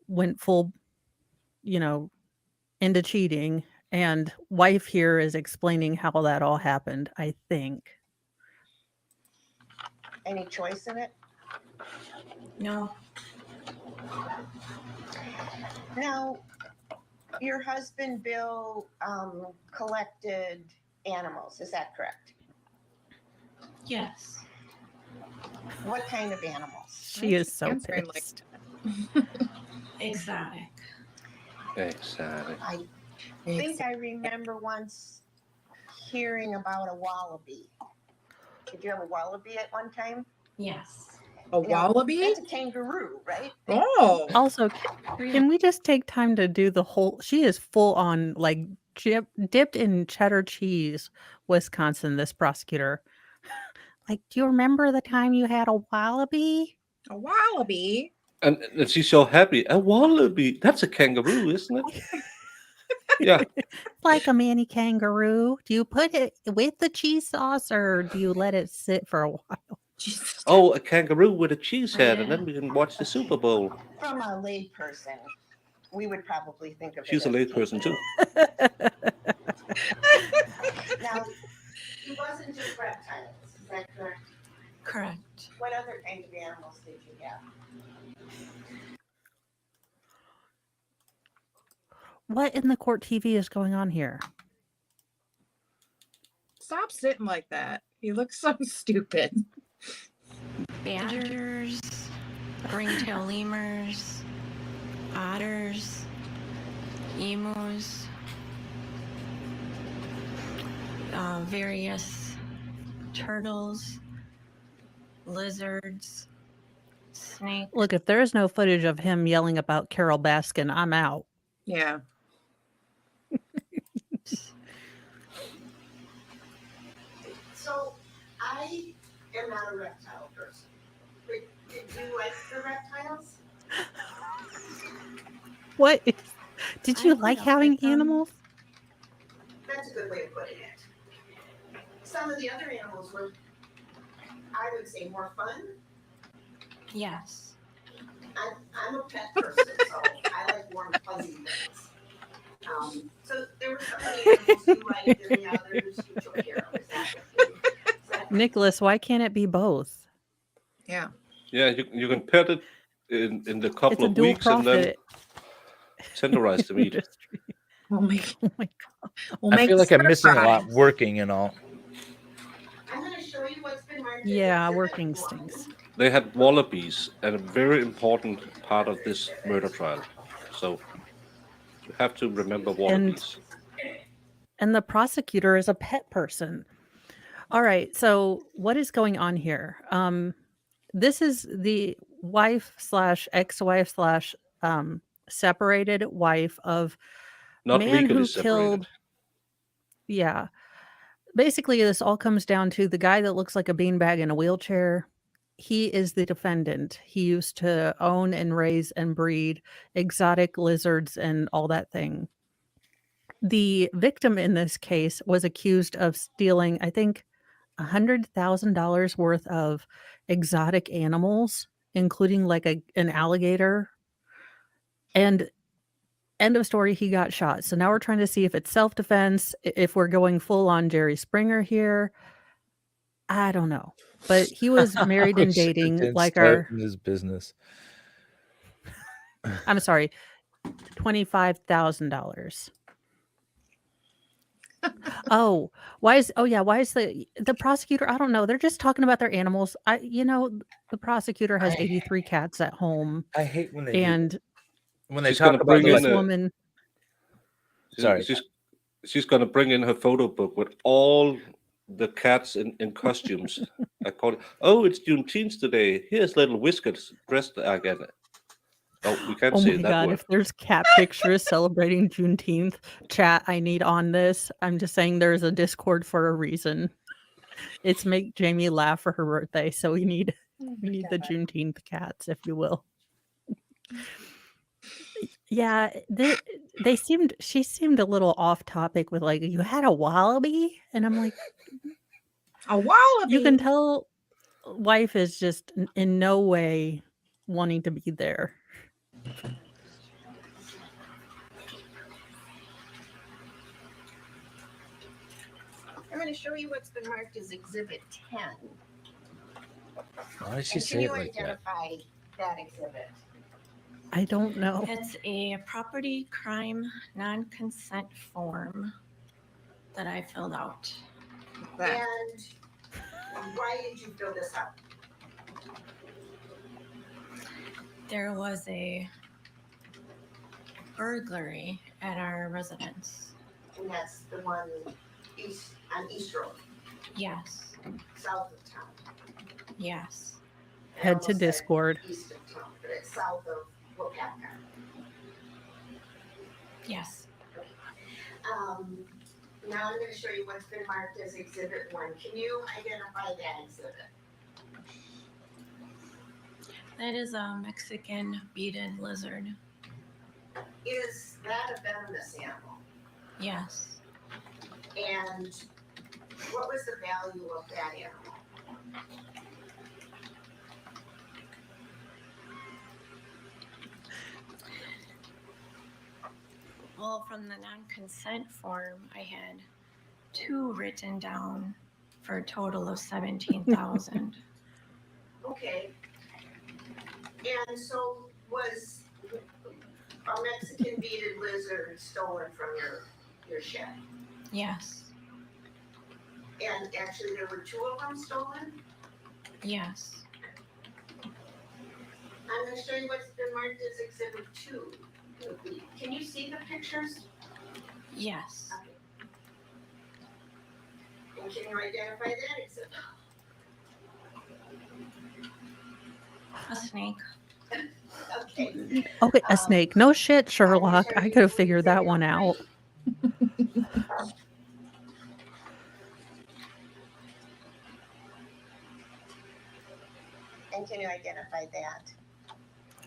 went full, into cheating. And wife here is explaining how that all happened, I think. Any choice in it? No. Now, your husband Bill collected animals, is that correct? Yes. What kind of animals? She is so Answering like pissed. Exotic. Exactly. I think I remember once hearing about a wallaby. Did you have a wallaby at one time? Yes. A wallaby? That's a kangaroo, right? Oh. Also, can we just take time to do the whole? She is full on like dipped in cheddar cheese, Wisconsin. This prosecutor, like, do you remember the time you had a wallaby? A wallaby? And she's so happy. A wallaby. That's a kangaroo, isn't it? Yeah. Like a mini kangaroo. Do you put it with the cheese sauce or do you let it sit for a while? Oh, a kangaroo with a cheese head, and then we can watch the Super Bowl. From a lay person, we would probably think of She's it a as late person too. Now, it wasn't just reptiles, is that correct? Correct. What other kind of animals did you have? What in the court TV is going on here? Stop sitting like that. You look so stupid. Badgers, ringtail lemurs, otters, emus, various turtles, lizards, snakes. Look, if there is no footage of him yelling about Carol Baskin, I'm out. Yeah. So, I am not a reptile person. But did you like the reptiles? What? Did I you grew like up having with them. animals? That's a good way of putting it. Some of the other animals were, I would say, more fun. Yes. I'm a pet person, so I like warm, fuzzy things. So there were some of the animals you liked and the others you took care of. Is that Nicholas, why can't it be both? Yeah. Yeah, you can pet it in the It's couple a of dual weeks and then profit. tenderize the meat. We'll make. Oh my god. We'll I make feel like I'm missing a lot fries. working and all. I'm going to show you what's been marked. Yeah, working stinks. They had wallabies, and a very important part of this murder trial. So you have to remember wallabies. And the prosecutor is a pet person. All right, so what is going on here? This is the wife / ex-wife / separated wife of Not man legally who separated. killed. Yeah. Basically, this all comes down to the guy that looks like a beanbag in a wheelchair. He is the defendant. He used to own and raise and breed exotic lizards and all that thing. The victim in this case was accused of stealing, I think, $100,000 worth of exotic animals, including like an alligator. And end of story, he got shot. So now we're trying to see if it's self-defense, if we're going full on Jerry Springer here. I don't know. But he was married and dating like our in his business. I'm sorry, $25,000. Why is the prosecutor? I don't know. They're just talking about their animals. The prosecutor has 83 cats at home. I hate when they do And that. When they She's talk gonna about bring the, this in a- woman, Sorry. She's gonna bring in her photo book with all the cats in costumes. I call it. Oh, it's Juneteenth today. Here's little Whiskers dressed again. Oh, we can't oh say my that God, word. if there's cat pictures celebrating Juneteenth, chat, I need on this. I'm just saying there's a Discord for a reason. It's make Jamie laugh for her birthday, so we need the Juneteenth cats, if you will. Yeah, she seemed a little off topic with like, you had a wallaby? And I'm like, A wallaby. you can tell wife is just in no way wanting to be there. I'm going to show you what's been marked as Exhibit 10. Why did she And say can it you like that? identify that exhibit? I don't know. It's a property crime non-consent form that I filled out. And why did you fill this out? There was a burglary at our residence. And that's the one on East Road, Yes, south of town. yes. I Head to almost said Discord. East of town, but it's south of Wapaka. Yes. Now I'm going to show you what's been marked as Exhibit 1. Can you identify that exhibit? That is a Mexican beaded lizard. Is that a venomous animal? Yes. And what was the value of that animal? Well, from the non-consent form, I had 2 written down for a total of 17,000. Okay. And so was a Mexican beaded lizard stolen from your shed? Yes, And actually there were 2 of them stolen? yes, I'm going to show you what's been marked as Exhibit 2. Can you see the pictures? yes. And can you identify that exhibit? A snake. Okay. Okay, a snake. No shit, Sherlock. I could have figured that one out. And can you identify that?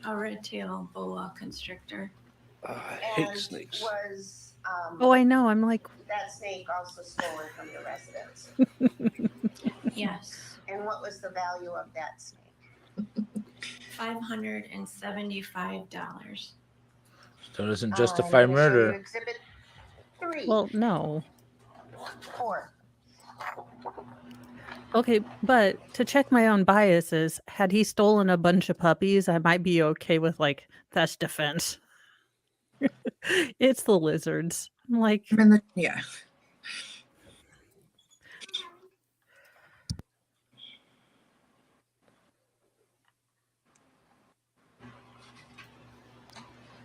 A red-tailed boa constrictor. I hate And snakes. was Oh, I know. I'm like, that snake also stolen from your residence? Yes. And what was the value of that snake? $575. So it doesn't I'm justify gonna show you murder. Exhibit 3. well, no. 4. Okay, but to check my own biases, had he stolen a bunch of puppies, I might be okay with like that's defense. It's the lizards. I'm like, Yeah.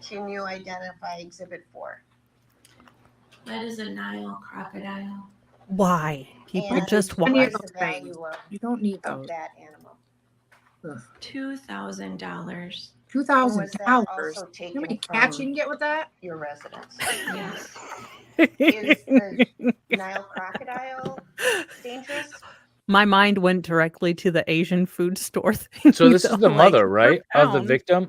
Can you identify Exhibit 4? That is a Nile crocodile. why? People And just what why? is the value of You don't need of those. that animal? $2,000. $2,000. also You know how many taken cats from you can get with that? your residence? Yes. Is the Nile crocodile dangerous? My mind went directly to the Asian food store thing. So this is the though, mother, per right, of the pound. victim?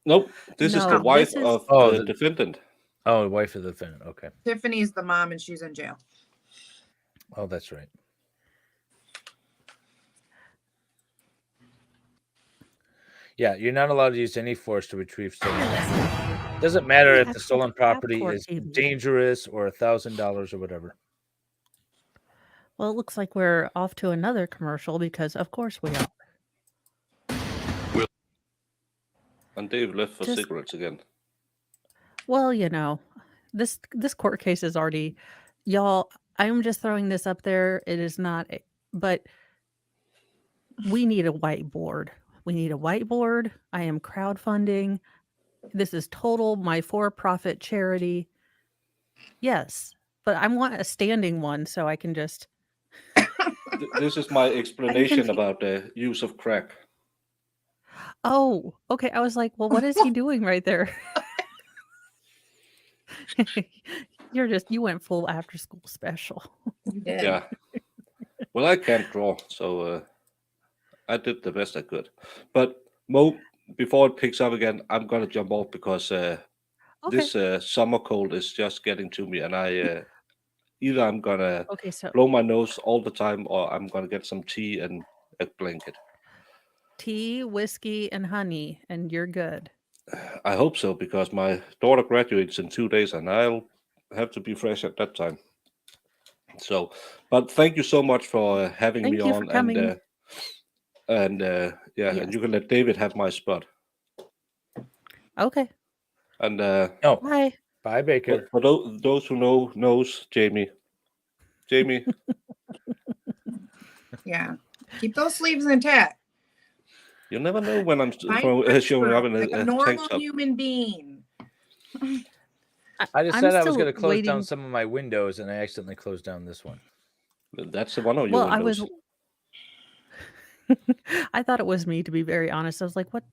Nope, this is the No, wife this is of Oh, the the- defendant. Oh, wife of the defendant. Okay. Tiffany's the mom and she's in jail. Oh, that's right. Yeah, you're not allowed to use any force to retrieve stolen property. Doesn't matter if the That's stolen what they have property for, is TV. dangerous or $1,000 or whatever. Well, it looks like we're off to another commercial because, of course, we are. And Dave left for Just- cigarettes again. Well, this court case is already, y'all. I'm just throwing this up there. It is not, but we need a whiteboard. We need a whiteboard. I am crowdfunding. This is total my for-profit charity. Yes, but I want a standing one so I can just. This is my explanation continue. about the use of crack. Oh, okay. I was like, well, what is he doing right there? You went full after school special. You did. Yeah. Well, I can't draw, so I did the best I could. But Mo, before it picks up again, I'm gonna jump off because this summer cold is just getting to me, and I either I'm gonna Okay, so blow my nose all the time, or I'm gonna get some tea and a blanket. tea, whiskey, and honey, and you're good. I hope so, because my daughter graduates in 2 days, and I'll have to be fresh at that time. So, but thank you so much for having Thank me you for on, coming. and yeah, Yes. and you can let David have my spot. Okay. And Oh, Bye. bye, Baker. for those who knows Jamie. Yeah. Keep those sleeves intact. You never know when I'm Find showing up in like a a tank normal top. human being. I just I'm said I was still going to close down waiting- some of my windows, and I accidentally closed down this one. That's the one of your Well, I windows. was. I thought it was me, to be very honest. I was like, what?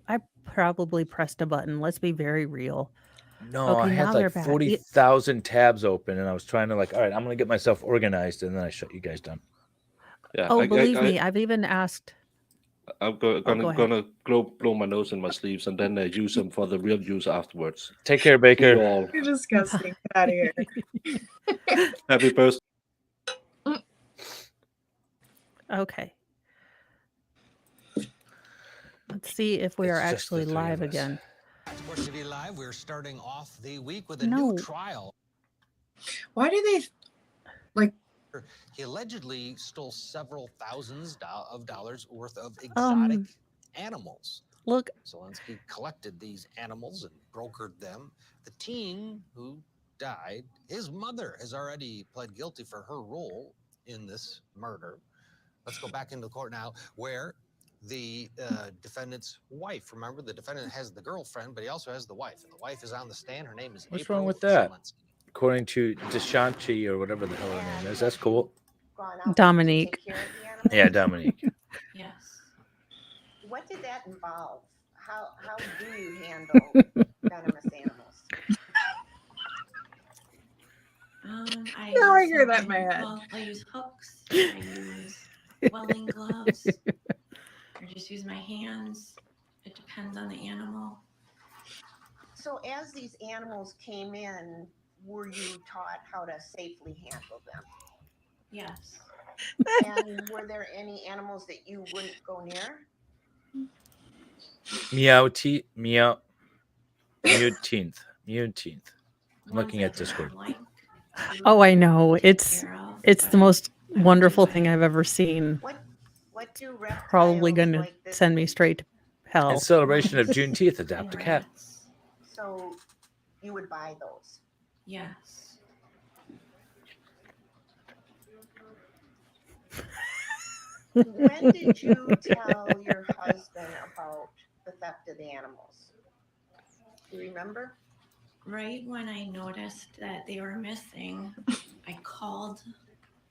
I probably pressed a button. Let's be very real. No, I Okay, now had they're like back. 40,000 tabs open, and I was trying to all right, I'm going to get myself organized, and then I shut you guys down. Yeah, Oh, believe me, I've even asked. I'm go ahead. gonna blow my nose in my sleeves and then use them for the real use afterwards. Take care, See Baker. you all. You're disgusting. Get out of here. Happy birthday. Okay. Let's see if we It's are just the actually three live of us. again. Sports TV Live, we're starting off the week with a No. new trial. Why do they He allegedly stole several thousands of dollars worth of exotic animals. Look, Zelensky collected these animals and brokered them. The teen who died, his mother has already pled guilty for her role in this murder. Let's go back into the court now, where the defendant's wife, remember, the defendant has the girlfriend, but he also has the wife. And the wife is on the stand. Her name is What's April wrong with that? Zelensky. According to Deshanti or whatever the hell her name is. That's cool. Gone out to Dominique. take care of the animals? Yeah, Dominique. Yes. What did that involve? How do you handle venomous animals? Now I hear that in my head. Well, I use hooks. I use welding gloves. I just use my hands. It depends on the animal. So as these animals came in, were you taught how to safely handle them? Yes. And were there any animals that you wouldn't go near? Meow. Muteenth. I'm looking at Discord. oh, I know. It's the most wonderful thing I've ever seen. What do reptiles Probably going to like this send me straight to hell. In celebration of Juneteenth, adopt a cat. So you would buy those? Yes. When did you tell your husband about the theft of the animals? Do you remember? Right when I noticed that they were missing, I called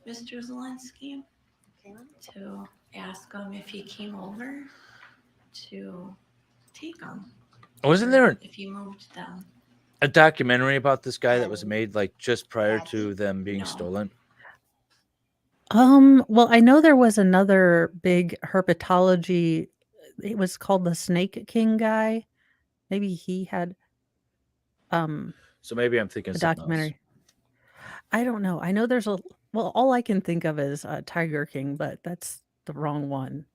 Mr. Zelensky to ask him if he came over to take them. Wasn't there If you moved them. a documentary about this guy that was made like just prior to them being No. stolen? Well, I know there was another big herpetology. It was called the Snake King guy. Maybe he had So maybe I'm thinking a something else. documentary. I don't know. I know there's a well, all I can think of is Tiger King, but that's the wrong one.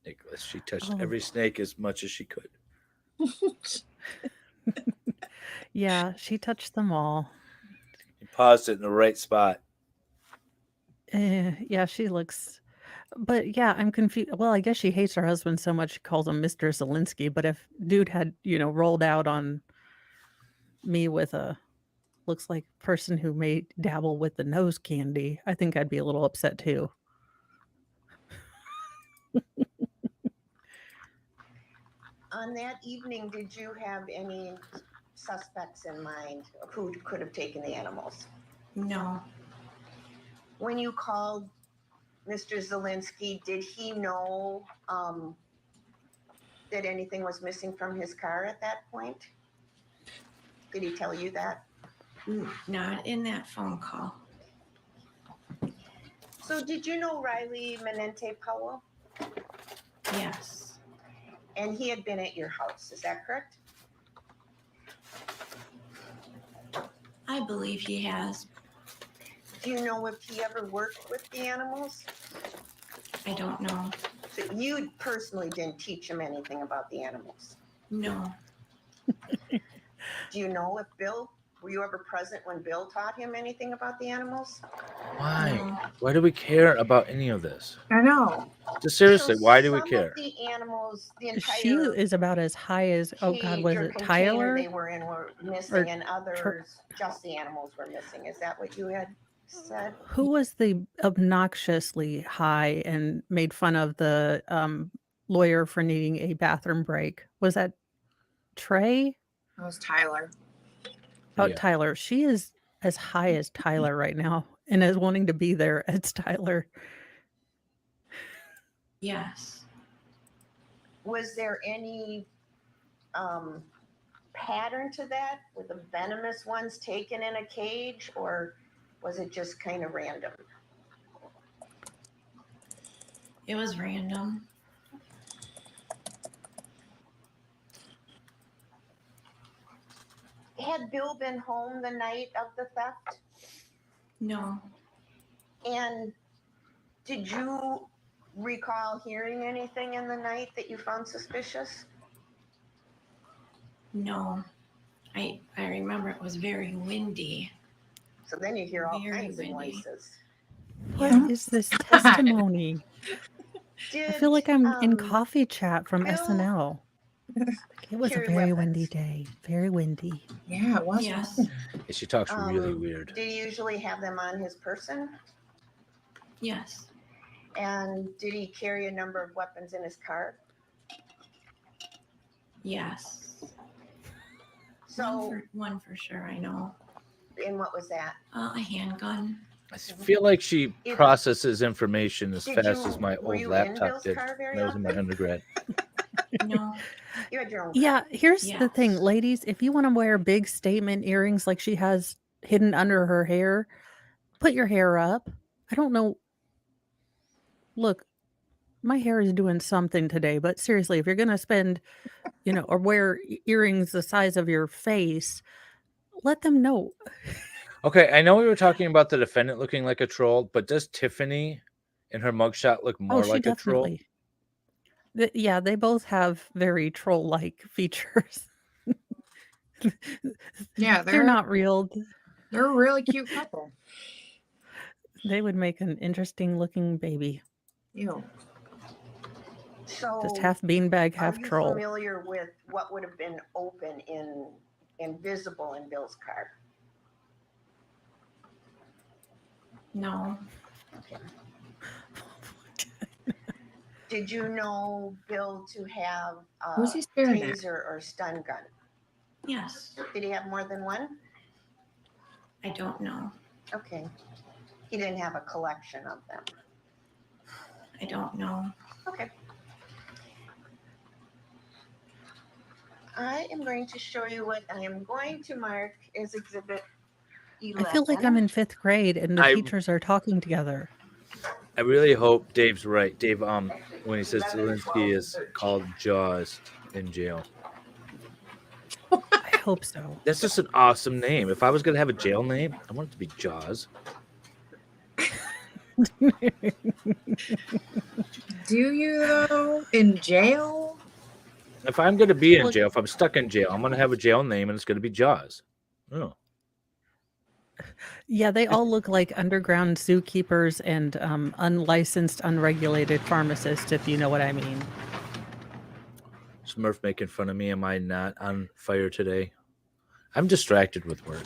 Nicholas, she touched Oh. every snake as much as she could. Yeah, she touched them all. You paused it in the right spot. Yeah, she looks. But yeah, I'm confused. Well, I guess she hates her husband so much she calls him Mr. Zelensky. But if dude had, rolled out on me with a looks like person who may dabble with the nose candy, I think I'd be a little upset too. On that evening, did you have any suspects in mind of who could have taken the animals? No. When you called Mr. Zelensky, did he know that anything was missing from his car at that point? Did he tell you that? Not in that phone call. So did you know Riley Menente Powell? Yes. And he had been at your house, is that correct? I believe he has. Do you know if he ever worked with the animals? I don't know. So you personally didn't teach him anything about the animals? No. Do you know if were you ever present when Bill taught him anything about the animals? Why? Why do we care about any of this? I know. Just seriously, why do we Some care? of the animals, the She entire is about as high as oh god, cage was or it container Tyler? they were in were missing, and others, just the animals were missing. Is that what you had said? Who was the obnoxiously high and made fun of the lawyer for needing a bathroom break? Was that Trey? That was Tyler. Oh, Yeah. Tyler. She is as high as Tyler right now and is wanting to be there as Tyler. Yes. Was there any pattern to that? Were the venomous ones taken in a cage, or was it just kind of random? It was random. Had Bill been home the night of the theft? No. And did you recall hearing anything in the night that you found suspicious? No. I remember it was very windy. So then you hear all Very kinds of windy. voices. What is this testimony? I feel like I'm in Did, coffee chat from Bill- SNL. It was a carry very weapons? windy day. Very windy. Yeah, it was. Yes. She talks really weird. Did he usually have them on his person? Yes. And did he carry a number of weapons in his car? Yes. So, One for sure, I know. and what was that? A handgun. I feel like she If- processes information as Did fast you- as my were old you in laptop Bill's did car very when I was in my often? undergrad. No. You had your own. Yeah, here's the thing, Yes. ladies. If you want to wear big statement earrings like she has hidden under her hair, put your hair up. I don't know. Look, my hair is doing something today, but seriously, if you're going to spend, or wear earrings the size of your face, let them know. Okay, I know we were talking about the defendant looking like a troll, but does Tiffany in her mugshot look more she like a troll? definitely. Yeah, they both have very troll-like features. Yeah, They're not real. They're a really cute couple. They would make an interesting looking baby. Ew. So, Just half beanbag, are half you troll. familiar with what would have been open and visible in Bill's car? No. Did you know Bill to have a Who's he staring at? taser or stun gun? Yes. Did he have more than one? I don't know. Okay. He didn't have a collection of them. I don't know. Okay. I am going to show you what I am going to mark as Exhibit 11. I feel like I'm in 5th grade and the teachers are talking together. I really hope Dave's right. Dave, when he says Zelensky is called Jaws in jail. I hope so. That's just an awesome name. If I was going to have a jail name, I want it to be Jaws. Do you though? In jail? If I'm going to be in jail, if I'm stuck in jail, I'm going to have a jail name and it's going to be Jaws. Oh. Yeah, they all look like underground zookeepers and unlicensed, unregulated pharmacists, if you know what I mean. Smurf making fun of me. Am I not on fire today? I'm distracted with work.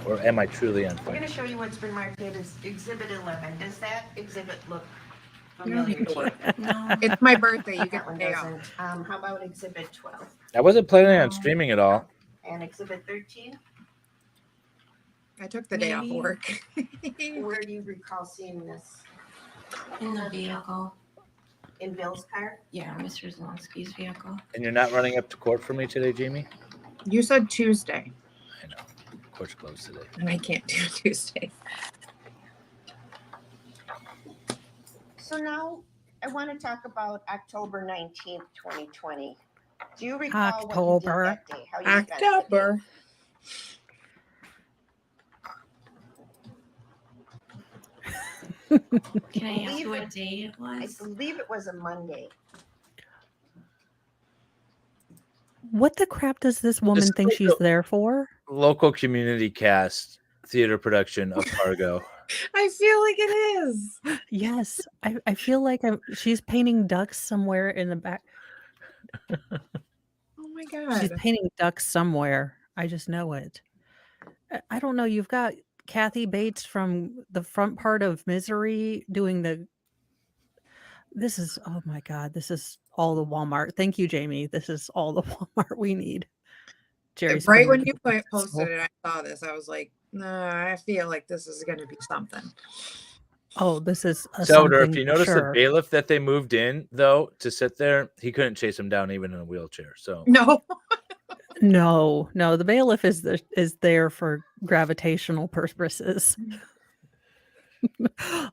Or am I truly on I'm fire? going to show you what's been marked as Exhibit 11. Does that exhibit look You don't familiar need to to you? work. No. It's my birthday. You That get one the day off. doesn't. How about Exhibit 12 I wasn't planning on streaming at all. and Exhibit 13? I took the day off Maybe. work. Where do you recall seeing this? In the vehicle. In Bill's car? Yeah, Mr. Zelensky's vehicle. And you're not running up to court for me today, Jamie? You said Tuesday, I know. Court's closed today. and I can't do Tuesday. So now I want to talk about October 19th, 2020. Do you recall what you October. did that day? How you spent the day? October. Can I ask you what day it I was? believe it was a Monday. What the crap does this woman It's think like she's a- there for? Local community cast theater production of Fargo. I feel like it is. Yes, I feel like she's painting ducks somewhere in the back. Oh my She's god. painting ducks somewhere. I just know it. I don't know. You've got Kathy Bates from the front part of Misery doing the. This is, oh my God, this is all the Walmart. Thank you, Jamie. This is all the Walmart we need. Jerry Right Springer when you gave us posted it, I saw this. I was like, nah, I feel like this is going to be something. Oh, this is a Soder, if something you for notice sure. the bailiff that they moved in, though, to sit there, he couldn't chase him down even in a wheelchair. So No. No, the bailiff is there for gravitational purposes.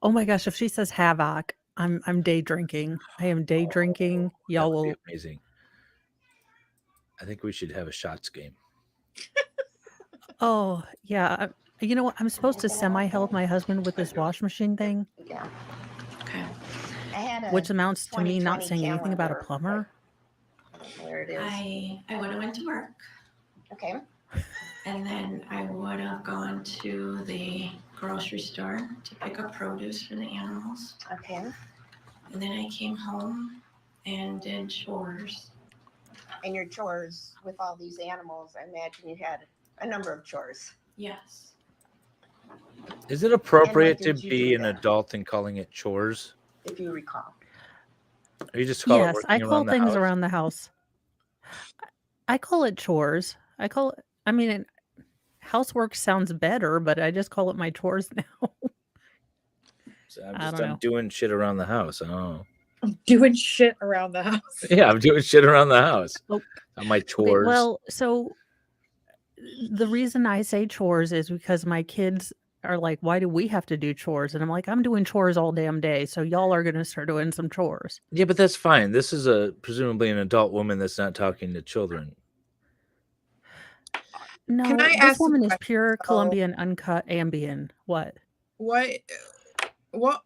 Oh my gosh, if she says havoc, I'm day drinking. I am day drinking. Y'all that would will be amazing. I think we should have a shots game. Oh, yeah. You know what? I'm supposed to semi-help my husband with this wash machine thing, Yeah. Okay. I had a which amounts to me not 2020 saying anything about a calendar. plumber. Where it is. I would have went to work, Okay. and then I would have gone to the grocery store to pick up produce for the animals. Okay. And then I came home and did chores. And your chores with all these animals, I imagine you had a number of chores. Yes. Is it appropriate to did you be do an then? adult and calling it chores? If you recall. Or you just call Yes, it I working call around the things house? around the house. I call it chores. I mean, housework sounds better, but I just call it my chores now. So I don't know. I'm doing shit around the house. I don't know. Doing shit around the house. Yeah, I'm doing shit around the house. Oh, On my okay, chores. well, so the reason I say chores is because my kids are like, why do we have to do chores? And I'm like, I'm doing chores all damn day. So y'all are going to start doing some chores. Yeah, but that's fine. This is presumably an adult woman that's not talking to children. No, Can I this ask a woman is question, pure though? Colombian uncut Ambien. What? What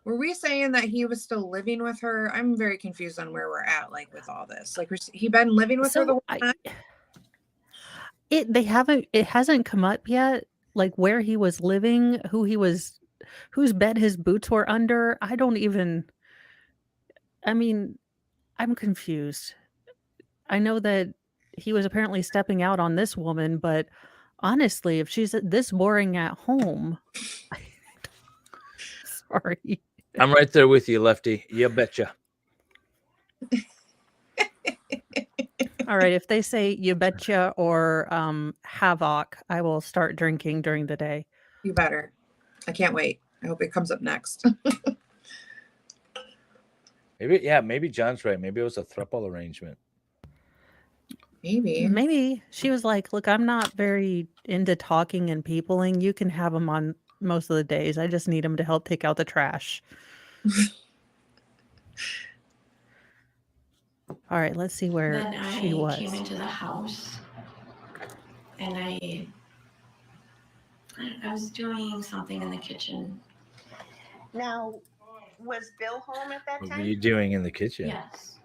were we saying that he was still living with her? I'm very confused on where we're at, like with all this. Like, he been living with her the So whole time? it hasn't come up yet, like where he was living, whose bed his boots were under. I mean, I'm confused. I know that he was apparently stepping out on this woman, but honestly, if she's this boring at home, sorry. I'm right there with you, Lefty. You betcha. All right, if they say you betcha or havoc, I will start drinking during the day. You better. I can't wait. I hope it comes up next. Maybe John's right. Maybe it was a throuple arrangement. Maybe she was like, "Look, I'm not very into talking and peopling. You can have him on most of the days. I just need him to help take out the trash." All right, let's see where Then she I was. came into the house and I was doing something in the kitchen. Now, was Bill home at that What were time? you doing in the kitchen? Yes.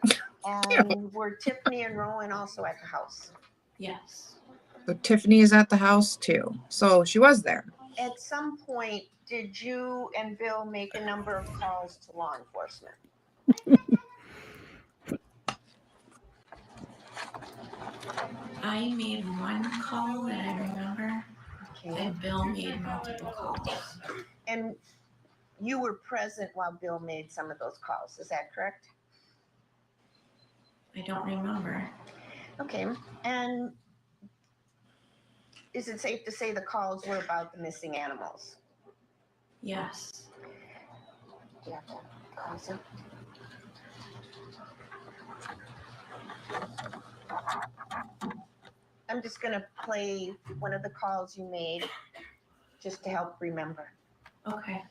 And were Tiffany and Rowan also at the house? Yes. So Tiffany is at the house too. So she was there. At some point, did you and Bill make a number of calls to law enforcement? I made one call that I remember, and Bill made multiple calls. And you were present while Bill made some of those calls, is that correct? I don't remember. Okay, and is it safe to say the calls were about the missing animals? Yes. Yeah. Awesome. I'm just gonna play one of the calls you made just to help remember. Okay.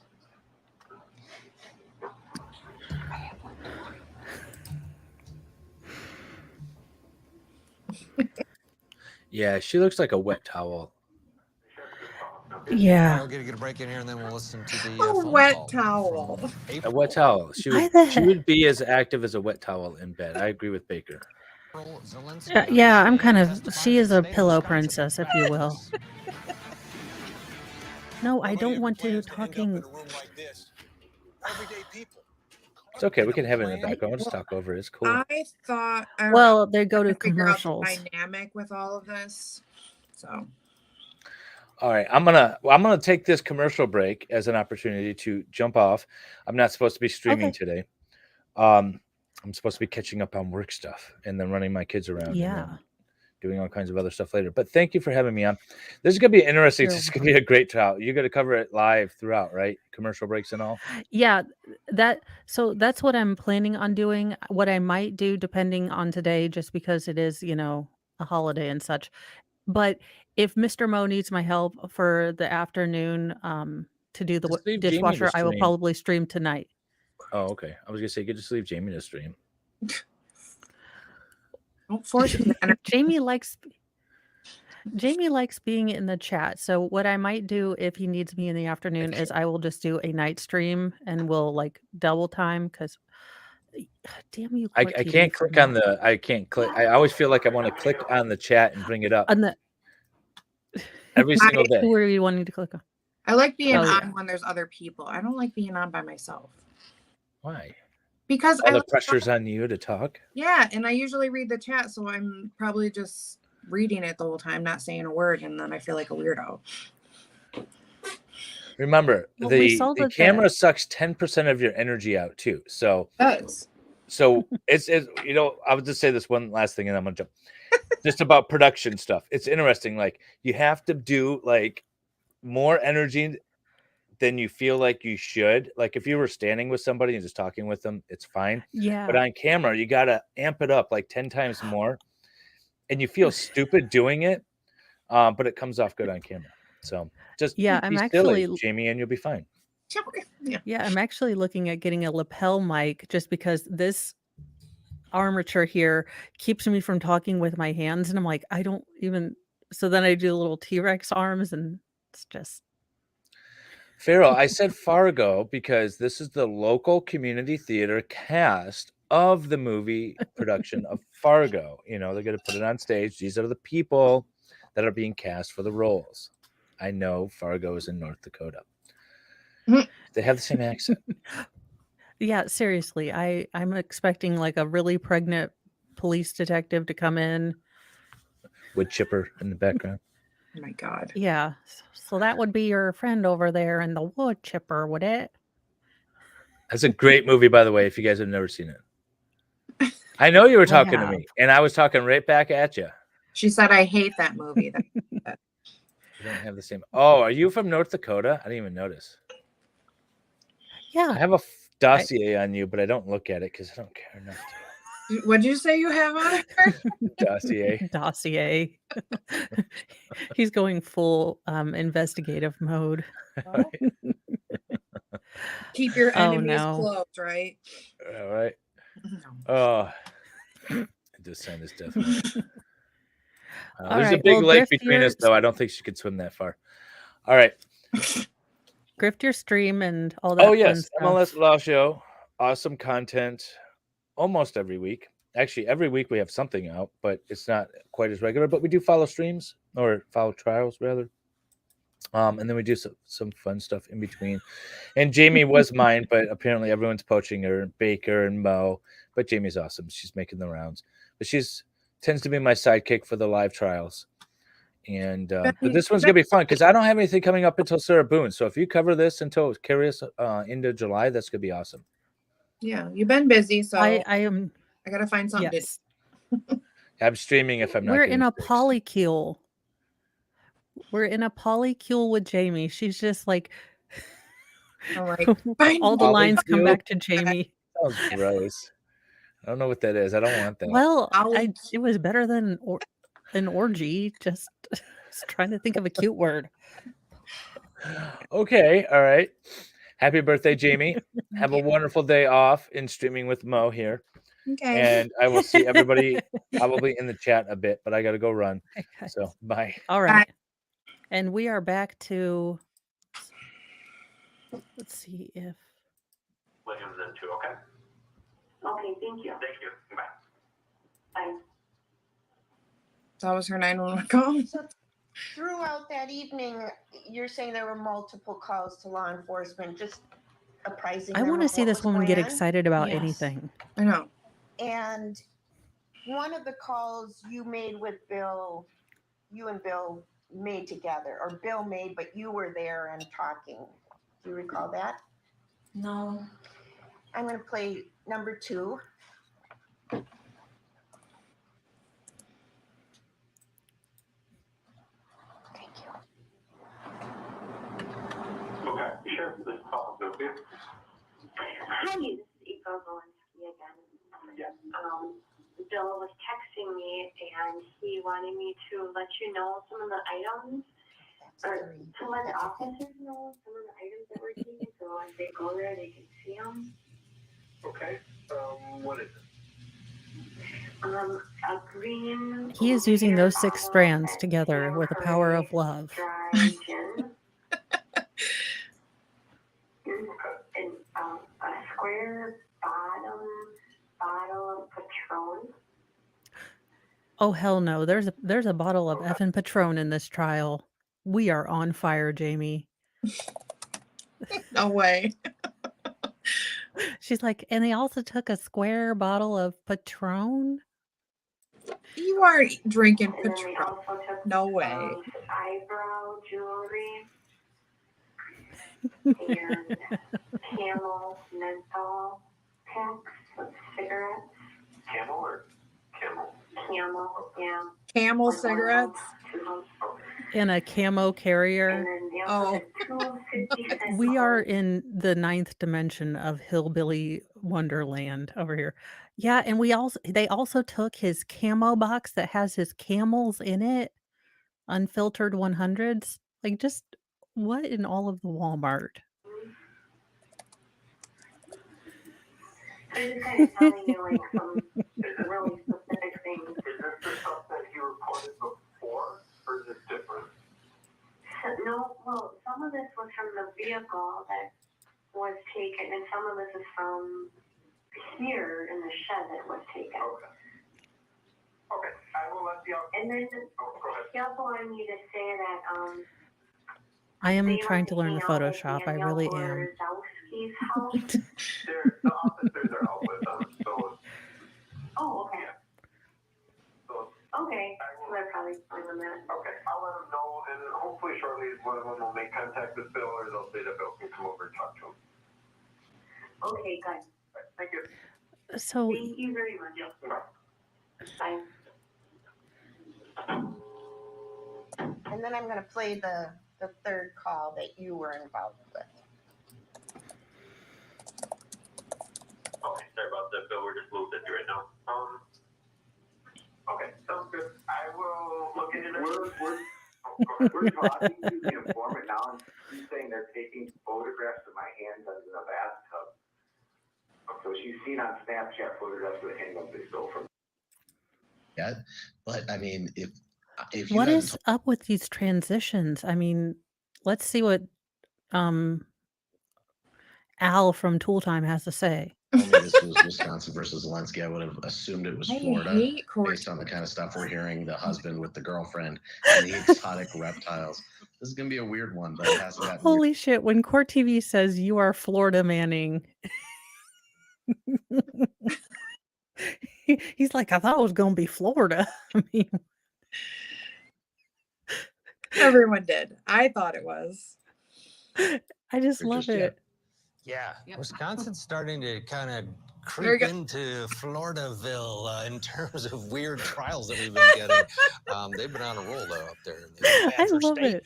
Yeah, she looks like a wet towel. Yeah. We'll get a break in here, and then we'll listen to the A phone wet call towel. from A April. wet towel. She Why would, the she heck? would be as active as a wet towel in bed. I agree with Baker. Zelensky on Yeah, I'm the kind stand of. testifying She for is the a state of pillow Wisconsin. princess, if you will. No, I don't want to talking. It's okay. We can have it in the background. We'll just talk over it. It's cool. I thought I Well, they go to figure out the commercials. dynamic with all of this. So All right, I'm gonna take this commercial break as an opportunity to jump off. I'm not supposed to be streaming Okay. today. I'm supposed to be catching up on work stuff and then running my kids around and Yeah. then doing all kinds of other stuff later. But thank you for having me on. This is gonna be interesting. You're This is gonna be a great trial. You're gonna cover it live throughout, right? Commercial breaks and all. Yeah, that's what I'm planning on doing. What I might do, depending on today, just because it is, a holiday and such. But if Mr. Mo needs my help for the afternoon, to do the Just leave Jamie to dishwasher, I will stream. probably stream tonight. Oh, okay. I was gonna say, you could just leave Jamie to stream. don't force me. Jamie likes being in the chat. So what I might do if he needs me in the afternoon is I will just do a night stream and we'll like double time because damn you. I Court TV can't for click on the. I can't click. I always feel like I want to click on the chat and bring it up on the every single day. who are you wanting to click on? I like being Oh, on yeah. when there's other people. I don't like being on by myself Why? because All I the like, pressure's on you to talk. yeah, and I usually read the chat, so I'm probably just reading it the whole time, not saying a word, and then I feel like a weirdo. Remember, Well, we the saw that camera sucks 10% of your energy out too. So Does. it's I would just say this one last thing and I'm gonna jump. Just about production stuff. It's interesting. Like you have to do like more energy than you feel like you should. Like if you were standing with somebody and just talking with them, it's fine. Yeah. But on camera, you gotta amp it up like 10 times more. And you feel stupid doing it, but it comes off good on camera. So just Yeah, be I'm silly, actually Jamie, and you'll be fine. Yeah, I'm actually looking at getting a lapel mic just because this armature here keeps me from talking with my hands. And I'm like, I don't even. So then I do little T-Rex arms and it's just. Farrell, I said Fargo because this is the local community theater cast of the movie production of Fargo. They're going to put it on stage. These are the people that are being cast for the roles. I know Fargo is in North Dakota. They have the same accent. Yeah, seriously. I'm expecting like a really pregnant police detective to come in. With Chipper in the background. Oh my God. Yeah. So that would be your friend over there in the wood chipper, would it? That's a great movie, by the way, if you guys have never seen it. I know you were talking to me, and I was talking right back at you. She said, I hate that movie. We don't have the same. Oh, are you from North Dakota? I didn't even notice. Yeah. I have a dossier on you, but I don't look at it because I don't care enough What'd you say you have on her? Dossier. Dossier. He's going full investigative mode. Keep your Oh, enemies no. close, right? All right. Oh, I just signed his death warrant. All There's a right, big well, lake Griff, between us, you're- though. I don't think she could swim that far. All right. Grift your stream and all that Oh, fun yes. stuff. MLS Law Show. Awesome content almost every week. Actually, every week we have something out, but it's not quite as regular. But we do follow streams or follow trials, rather. And then we do some fun stuff in between. And Jamie was mine, but apparently everyone's poaching her, Baker and Mo. But Jamie's awesome. She's making the rounds. But she's tends to be my sidekick for the live trials. And but this one's gonna be fun because I don't have anything coming up until Sarah Boone. So if you cover this until carry us into July, that's gonna be awesome. Yeah, you've been busy, so I am. I gotta find something Yes. I'm streaming if I'm not. We're getting in a fixed. polycule. We're in a polycule with Jamie. She's just like to. All right. all the lines come Polycule? back to Jamie. Sounds gross. I don't know what that is. I don't want that. Well, it was better than an orgy. Just trying to think of a cute word. Okay, all right. Happy birthday, Jamie. Have a wonderful day off in streaming with Mo here. Okay. And I will see everybody probably in the chat a bit, but I got to go run. So bye. All right. And we are back to, let's see if, Williams then too, okay? Okay, thank you. Thank you. Bye. Bye. That was her 911 call. So throughout that evening, you're saying there were multiple calls to law enforcement, just apprising I them want to of see what this was woman going get on? excited about Yes. anything. I know. And one of the calls you made with Bill, you and Bill made together, or Bill made, but you were there and talking. Do you recall that? No. I'm going to play number 2. Okay, sure. This is Paul Sophia. Hi, this is Eva Volensky again. Yes. Bill was texting me and he wanted me to let you know some of the items, or to let the officers know some of the items that we're taking, so as they go there, they can see them. Okay. What is it? A green. He is using those 6 strands together with the power of love. dry gin. And a square bottle of Patron. Oh hell no! There's a bottle of effing Patron in this trial. We are on fire, Jamie. No way. She's like, and they also took a square bottle of Patron. You are drinking And then we Patron. also took No way. eyebrow jewelry and Camel menthol packs of cigarettes. Camel or Camel? Camel, yeah. Camel cigarettes. In a camo carrier. And then they also had two 50-cent We are coins. in the 9th dimension of hillbilly wonderland over here. Yeah, and they also took his camo box that has his camels in it, unfiltered 100s. Like, just what in all of the Walmart? So just kind of telling you like some really specific things. Is this the stuff that he reported before, or is this different? No, well, some of this was from the vehicle that was taken, and some of this is from here in the shed that was taken. Okay. Okay, I will let the And then Oh, go ahead. he also wanted me to say that I am they trying went to learn the hang out with Photoshop. I Daniel really am. Borozowski's house. The officers are out with them, so Oh, okay. so Okay, so they're probably fine on that. okay, I'll let them know, and hopefully shortly one of them will make contact with Bill, or they'll say that Bill can come over and talk to him. Okay, good. Thank you. So Thank you very much. Bye. And then I'm going to play the 3rd call that you were involved with. Okay, sorry about that, Bill, we're just moving it right now. we're talking to the informant now, and she's saying they're taking photographs of my handguns in a bathtub. So she's seen on Snapchat photographs of the handguns they stole from. Yet, but I mean, if you What hadn't is up with these transitions? I mean, let's see what um Al from Tool Time has to say. told me this was Wisconsin versus Zelensky, I would have assumed it was I Florida hate court. based on the kind of stuff we're hearing, the husband with the girlfriend and the exotic reptiles. This is gonna be a weird one, but it hasn't gotten weird. Holy shit, when Court TV says you are Florida Manning. He's like, I thought it was gonna be Florida. I mean, Everyone did. I thought it was. I just love it. Yeah, Wisconsin's starting to kind of There you creep go. into Floridaville in terms of weird trials that we've been getting. They've been on a roll though up there in the I Badger love State. it.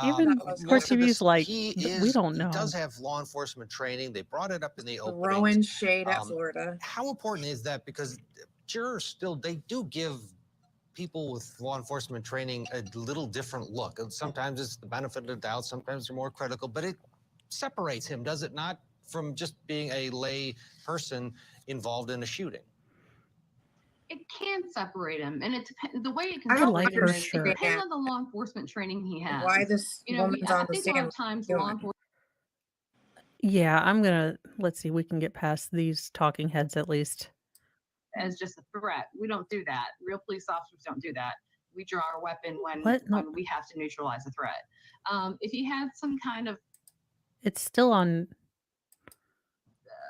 Even Court Melissa, TV's like, he we don't know. He does have law enforcement training. They brought it up in the opening. Throwing shade at Florida. How important is that? Because jurors still, they do give people with law enforcement training a little different look. And sometimes it's the benefit of the doubt, sometimes they're more critical, but it separates him, does it not, from just being a lay person involved in a shooting? It can separate him, and it depends. The way it can I separate like him her is it shirt. depends on the law enforcement training he has. Why this woman's I on the think a lot stand of times doing law it. enforcement Yeah, I'm gonna let's see, we can get past these talking heads at least. as just a threat. We don't do that. Real police officers don't do that. We draw our weapon when What? No. when we have to neutralize a threat. If he had some kind of It's still on.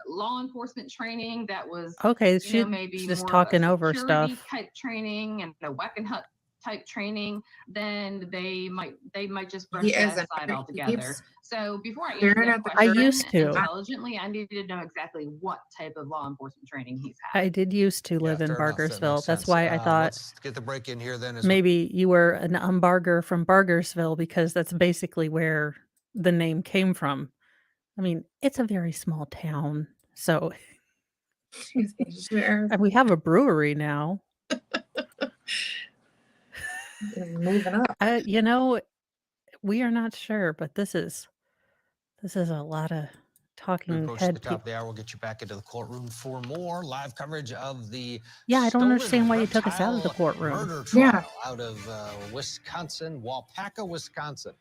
law enforcement training that was Okay, maybe she's just more talking of a over security stuff. type training and a weapon hut type training, then they might just brush He that isn't. aside He altogether. keeps So before I answer staring that at the I question used to. intelligently, I needed to know exactly what type of law enforcement training he's had. I did used to live in fair enough. That Bargersville. makes That's sense. why I thought Let's get the break in here then. As maybe you were an umbarger from Bargersville because that's basically where the name came from. I mean, it's a very small town, so Sure. and we have a brewery now. Moving up. You know, we are not sure, but this is a lot of we talking approach the head top of people. the hour, we'll get you back into the courtroom for more live coverage of the Yeah, I don't stolen understand why you took us out of the reptile courtroom. murder trial Yeah. out of Wisconsin, Wapaka, Wisconsin.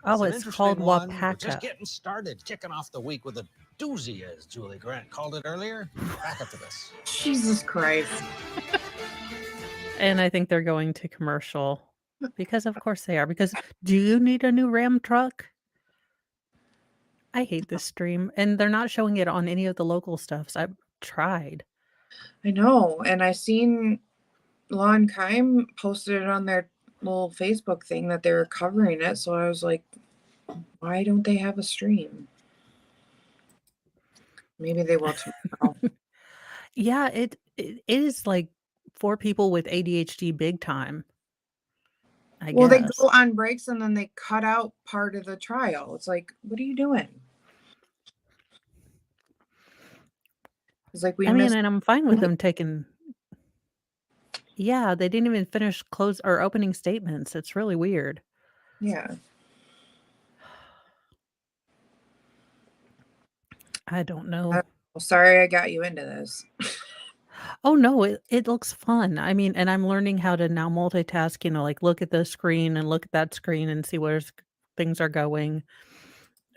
Oh, an it's interesting called one. We're Wapaka. just getting started, kicking off the week with a doozy, as Julie Grant called it earlier. Back after this. Jesus Christ. And I think they're going to commercial because of course they are. Because do you need a new Ram truck? I hate this stream. And they're not showing it on any of the local stuffs. I've tried. I know. And I seen Law and Crime posted it on their little Facebook thing that they were covering it. So I was like, why don't they have a stream? Maybe they will tomorrow. Yeah, it is like for people with ADHD big time. I Well, they guess. go on breaks and then they cut out part of the trial. It's like, what are you doing? It's like we I mean, missed. and I'm fine with them taking. Yeah, they didn't even finish close or opening statements. It's really weird. Yeah. I don't know. Well, sorry I got you into this. Oh no, it looks fun. I mean, and I'm learning how to now multitask, like look at this screen and look at that screen and see where things are going.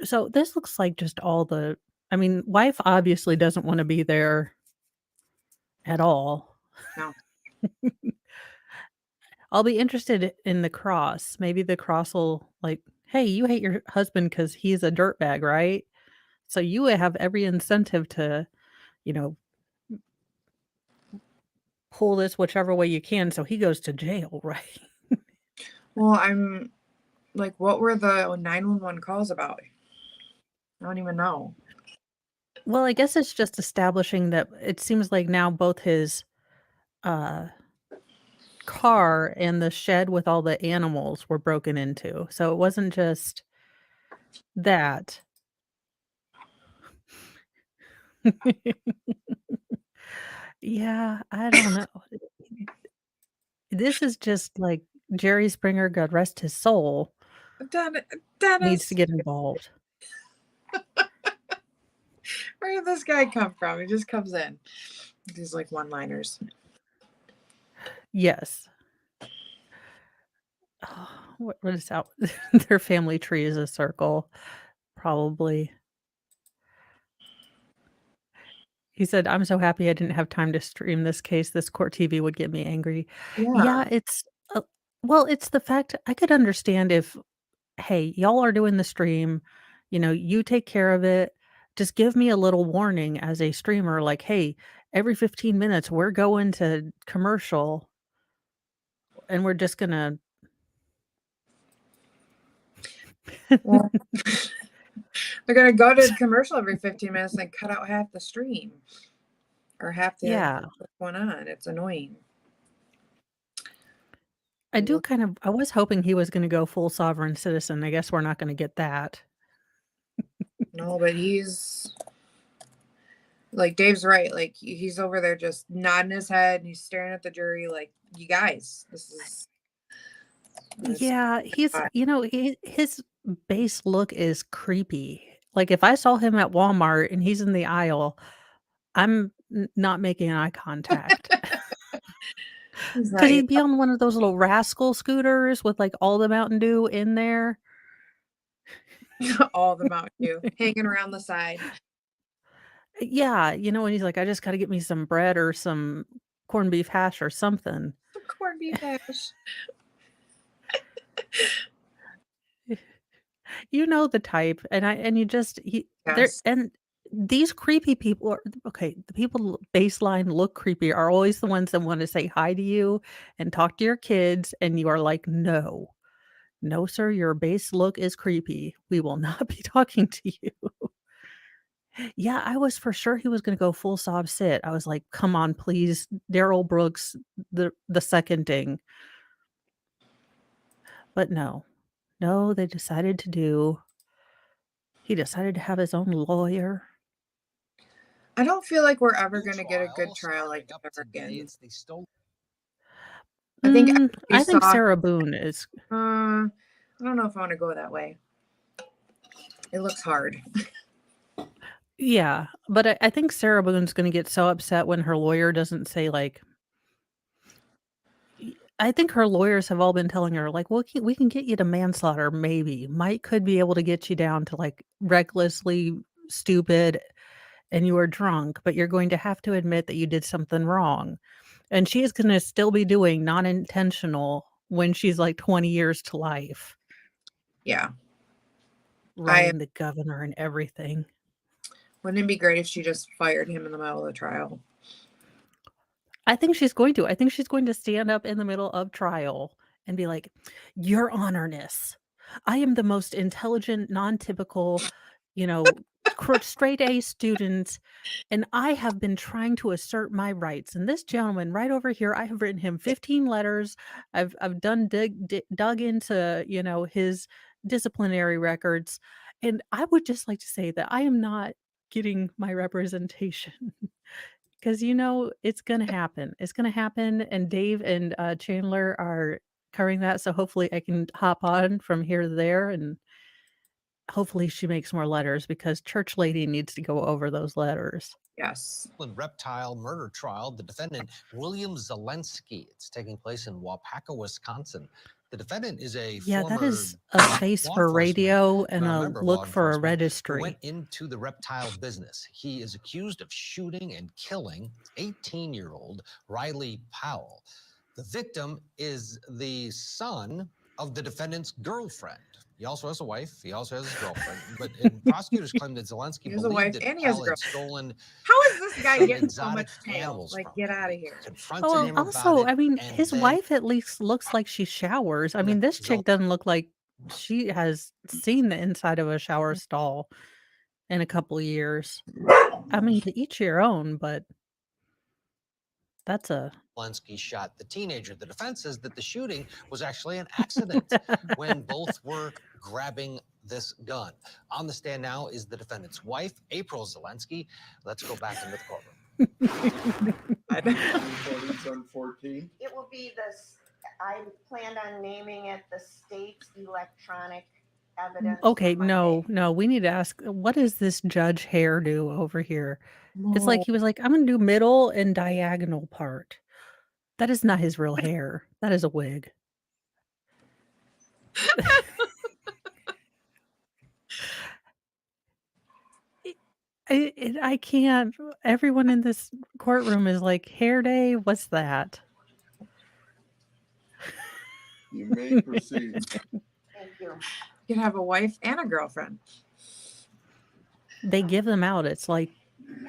So this looks like just I mean, wife obviously doesn't want to be there at all. No. I'll be interested in the cross. Maybe the cross will like, hey, you hate your husband because he's a dirtbag, right? So you would have every incentive to, pull this whichever way you can so he goes to jail, right? Well, I'm like, what were the 911 calls about? I don't even know. Well, I guess it's just establishing that it seems like now both his car and the shed with all the animals were broken into. So it wasn't just that. Yeah, I don't know. This is just like Jerry Springer, God rest his soul, Dennis, needs to get involved. where did this guy come from? He just comes in. These like one-liners. Yes. Oh, what is that? Their family tree is a circle, probably. He said, "I'm so happy I didn't have time to stream this case. This court TV would get me angry." Yeah. Yeah, it's well, it's the fact I could understand if, hey, y'all are doing the stream, you take care of it. Just give me a little warning as a streamer, like, hey, every 15 minutes we're going to commercial and we're just gonna. Well, they're gonna go to commercial every 15 minutes and cut out half the stream or half the Yeah. what's going on. It's annoying. I was hoping he was gonna go full sovereign citizen. I guess we're not gonna get that. No, but he's like Dave's right. Like he's over there just nodding his head and he's staring at the jury like, you guys, this is Yeah, he's, his base look is creepy. Like if I saw him at Walmart and he's in the aisle, I'm not making eye contact. he's Could not he be on one of those little rascal scooters with like all the Mountain Dew in there? all the Mountain Dew hanging around the side. Yeah, and he's like, I just got to get me some bread or some corned beef hash or something. Corned beef hash. You know the type, and you just Yes. and these creepy people are okay. The people baseline look creepy are always the ones that want to say hi to you and talk to your kids, and you are like, no, sir, your base look is creepy. We will not be talking to you. Yeah, I was for sure he was going to go full sob sit. I was like, come on, please, Daryl Brooks, the seconding. But no, they decided to he decided to have his own lawyer. I don't feel like we're ever going to get a good trial like that ever again. I think Sarah Boone is. I don't know if I want to go that way. It looks hard. Yeah, but I think Sarah Boone's going to get so upset when her lawyer doesn't say like. I think her lawyers have all been telling her like, well, we can get you to manslaughter, maybe. Mike could be able to get you down to like recklessly stupid, and you were drunk, but you're going to have to admit that you did something wrong. And she is going to still be doing non-intentional when she's like 20 years to life. Yeah. Writing the governor and everything. Wouldn't it be great if she just fired him in the middle of the trial? I think she's going to. I think she's going to stand up in the middle of trial and be like, Your Honorness, I am the most intelligent, non-typical, straight A student, and I have been trying to assert my rights. And this gentleman right over here, I have written him 15 letters. I've done dug into, his disciplinary records. And I would just like to say that I am not getting my representation. Because it's gonna happen. It's gonna happen, and Dave and Chandler are covering that. So hopefully, I can hop on from here to there, and hopefully, she makes more letters because Church Lady needs to go over those letters. Yes. Reptile murder trial. The defendant William Zelensky. It's taking place in Waupaca, Wisconsin. The defendant is a that is a face for radio and a look for a registry. Went into the reptile business. He is accused of shooting and killing 18-year-old Riley Powell. The victim is the son of the defendant's girlfriend. He also has a wife. He also has his girlfriend. But prosecutors claim that Zelensky He has a wife believed that and he has a Powell had girlfriend. stolen How is this guy some getting so exotic much tail? animals Like, from get out of here. confronted Oh, him about also, it, I mean, and his then wife at least looks like she showers. I mean, this chick doesn't look like she has seen the inside of a shower stall in a couple of years. I mean, to each your own, but that's a. Zelensky shot the teenager. The defense says that the shooting was actually an accident when both were grabbing this gun. On the stand now is the defendant's wife, April Zelensky. Let's go back into the courtroom. Recordings on 14. It will be this, I planned on naming it the State's Electronic Evidence. Okay, for no, Monday. no, we need to ask, what is this judge hairdo over here? It's No. like he was like, I'm gonna do middle and diagonal part. That is not his real hair. That is a wig. I can't. Everyone in this courtroom is like, hair day? What's that? You may proceed. Thank you. You can have a wife and a girlfriend. They give them out. It's like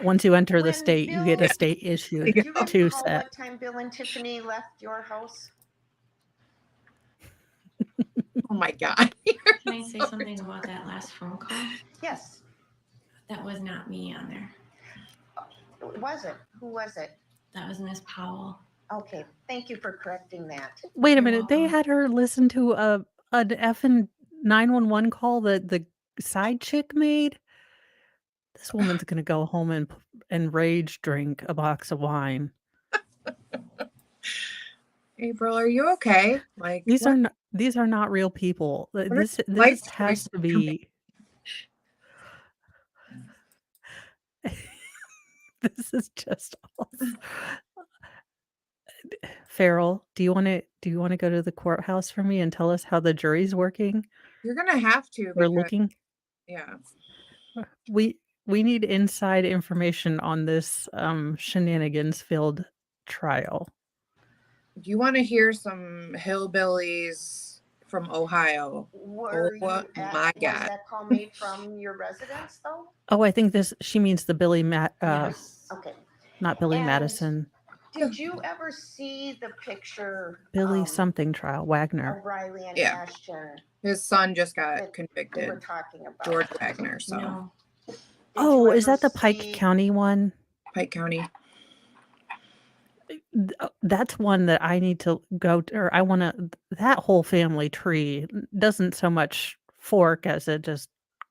once you enter the When state, you get a Bill- state Do issued you two recall set. what time Bill and Tiffany left your house? Oh my God. Can I say something about that last phone call? Yes. That was not me on there. Was it? Who was it? That was Miss Powell. Okay, thank you for correcting that. Wait a You're minute. They welcome. had her listen to an effing 911 call that the side chick made. This woman's gonna go home and rage drink a box of wine. April, are you okay? Like These are not real people. What are This life has to choices be. This is just awesome. Farrell, do you want to go to the courthouse for me and tell us how the jury's working You're gonna have to or because looking? yeah. We need inside information on this shenanigans filled trial. Do you want to hear some hillbillies from Ohio? Were you Oh at, my was God. that call made from your residence though? Oh, I think she means the Billy Yes. Okay. not Billy And Madison, Did you ever see the picture Billy something trial, of Wagner. Riley and Yeah. Ashton His son just got that we were convicted, talking about? George Wagner. So No. Did Oh, you is ever that the Pike see- County one? Pike County. That's one that I need to go to, or I want to. That whole family tree doesn't so much fork as it just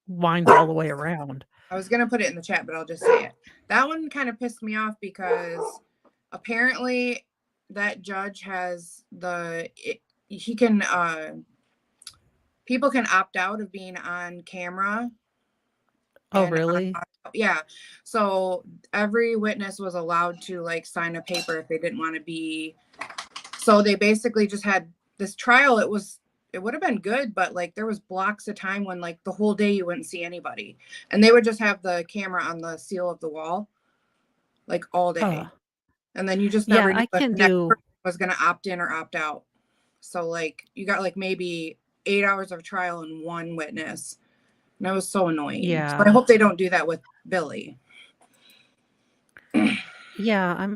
winds all the way around. I was gonna put it in the chat, but I'll just say it. That one kind of pissed me off because apparently that judge has he can people can opt out of being on camera. Oh, and really? Yeah. So every witness was allowed to like sign a paper if they didn't want to be. So they basically just had this trial. It would have been good, but like there was blocks of time when like the whole day you wouldn't see anybody, and they would just have the camera on the seal of the wall, like all day, Huh. and then you just Yeah, never knew I if the can't next do. person was gonna opt in or opt out. So like you got like maybe 8 hours of trial and one witness, and that was so annoying. So I Yeah. hope they don't do that with Billy. Yeah,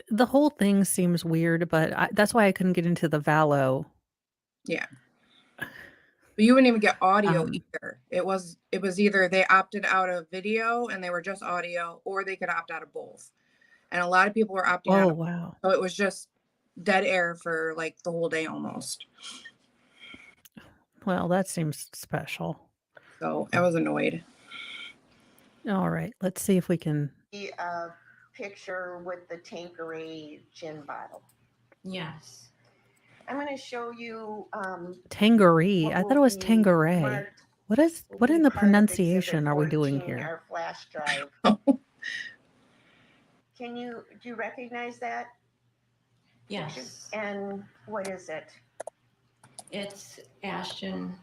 the whole thing seems weird, but that's why I couldn't get into the Valo. Yeah. But you wouldn't even get audio Um, either. It was either they opted out of video and they were just audio, or they could opt out of both. And a lot of people were opting out Oh, of, wow. so it was just dead air for like the whole day almost. Well, that seems special. So I was annoyed. All right, let's see if we can. The picture with the Tanqueray gin bottle. Yes. I'm going to show you. Tangeray. what I thought will it was be Tangeray. marked- What will in be the part of pronunciation Exhibit are we doing 14, here? Our flash drive. Do you recognize that? Yes. And what is it? It's Ashton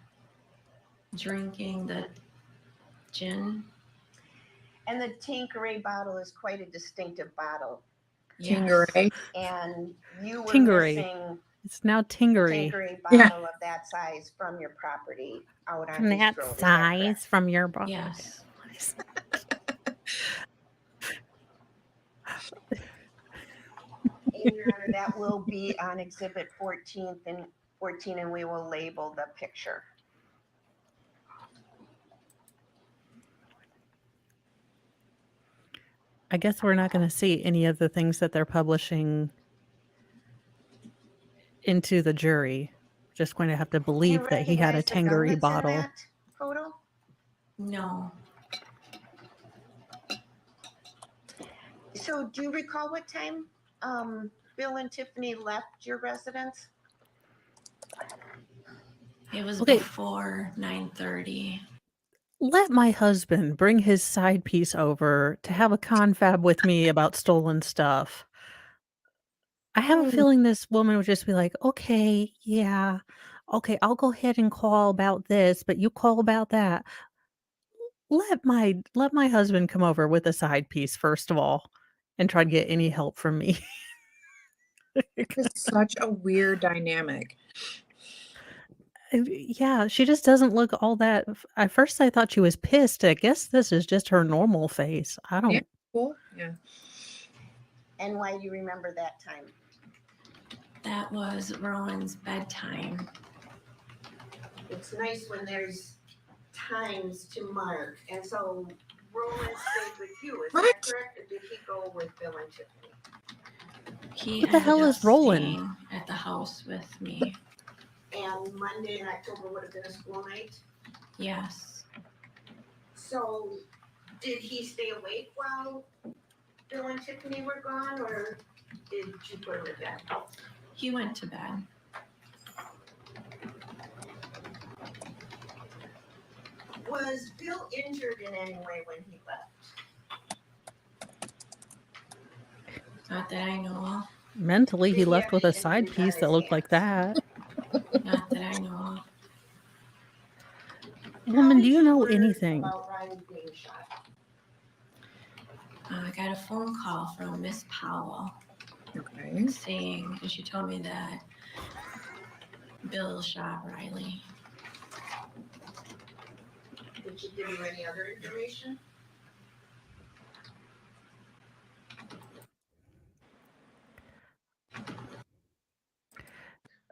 drinking the gin. And the Tanqueray bottle is quite a distinctive bottle. Yes. Tangeray. And you were Tingeray. missing It's now a Tingeray. Tanqueray Yeah. bottle of that size from your property out on From East that Road. Is that size, correct? from your body. Yes. And Your Honor, that will be on Exhibit 14, and we will label the picture. I guess we're not going to see any of the things that they're publishing into the jury. Just going to have to Do you believe that he had a recognize the gun Tangeray that's in bottle. that photo? No. So do you recall what time Bill and Tiffany left your residence? It was Okay. before 9:30. Let my husband bring his side piece over to have a confab with me about stolen stuff. I have a feeling this woman would just be like, okay, yeah, okay, I'll go ahead and call about this, but you call about that. Let my husband come over with a side piece first of all and try to get any help from me. It's such a weird dynamic. Yeah, she just doesn't look all that. At first, I thought she was pissed. I guess this is just her normal face. I Yeah, don't. cool. Yeah. And why do you remember that time? That was Rowan's bedtime. It's nice when there's times to mark. And so Roland stayed with you, is that correct? Or did he go with Bill and Tiffany? He What the hell ended is up Roland? staying at the house with me. And Monday in October would have been a school night. Yes. So did he stay awake while Bill and Tiffany were gone, or did you put him to bed? He went to bed. Was Bill injured in any way when he left? Not that I know of. Mentally, he Did he left have with a any side injuries on piece his that looked like that. Not that I know of. Woman, do you know Word anything? about Riley being shot. I got a phone call from Miss Powell Okay. saying, and she told me that Bill shot Riley. Did she give you any other information?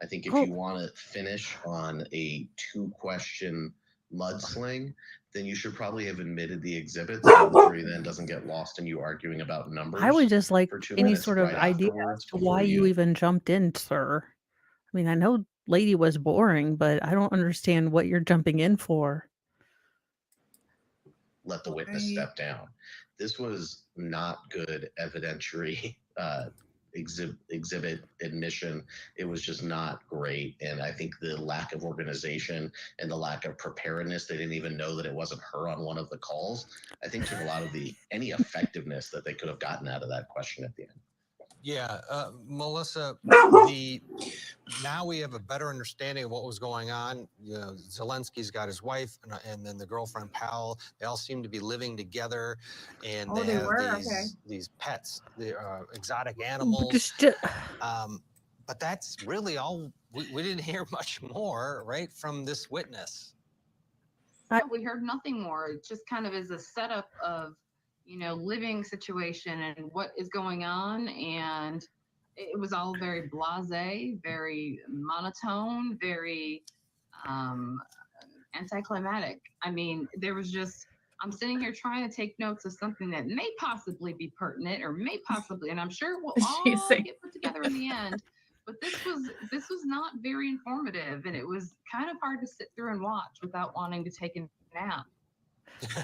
I think if Oh. you want to finish on a 2-question mudsling, then you should probably have admitted the exhibits so the jury then doesn't get lost in you arguing about numbers. I would just like for 2 any minutes sort of right idea afterwards as to why before you you even jumped in, sir. I mean, I know lady was boring, but I don't understand what you're jumping in for. let the witness Okay. step down. This was not good evidentiary exhibit admission. It was just not great. And I think the lack of organization and the lack of preparedness, they didn't even know that it wasn't her on one of the calls, I think took a lot of any effectiveness that they could have gotten out of that question at the end. Yeah, Melissa, now we have a better understanding of what was going on. You know, Zelensky's got his wife and then the girlfriend Powell. They all seem to be living together, and Oh, they they have were? Okay. these pets, the exotic animals. Just, But that's really all. We didn't hear much more, right, from this witness. I- No, we heard nothing more. It just kind of is a setup of, living situation and what is going on. And it was all very blasé, very monotone, very anticlimactic. I mean, there was just, I'm sitting here trying to take notes of something that may possibly be pertinent or may possibly, and I'm sure it will all She's saying- get put together in the end. But this was not very informative, and it was kind of hard to sit through and watch without wanting to take a nap.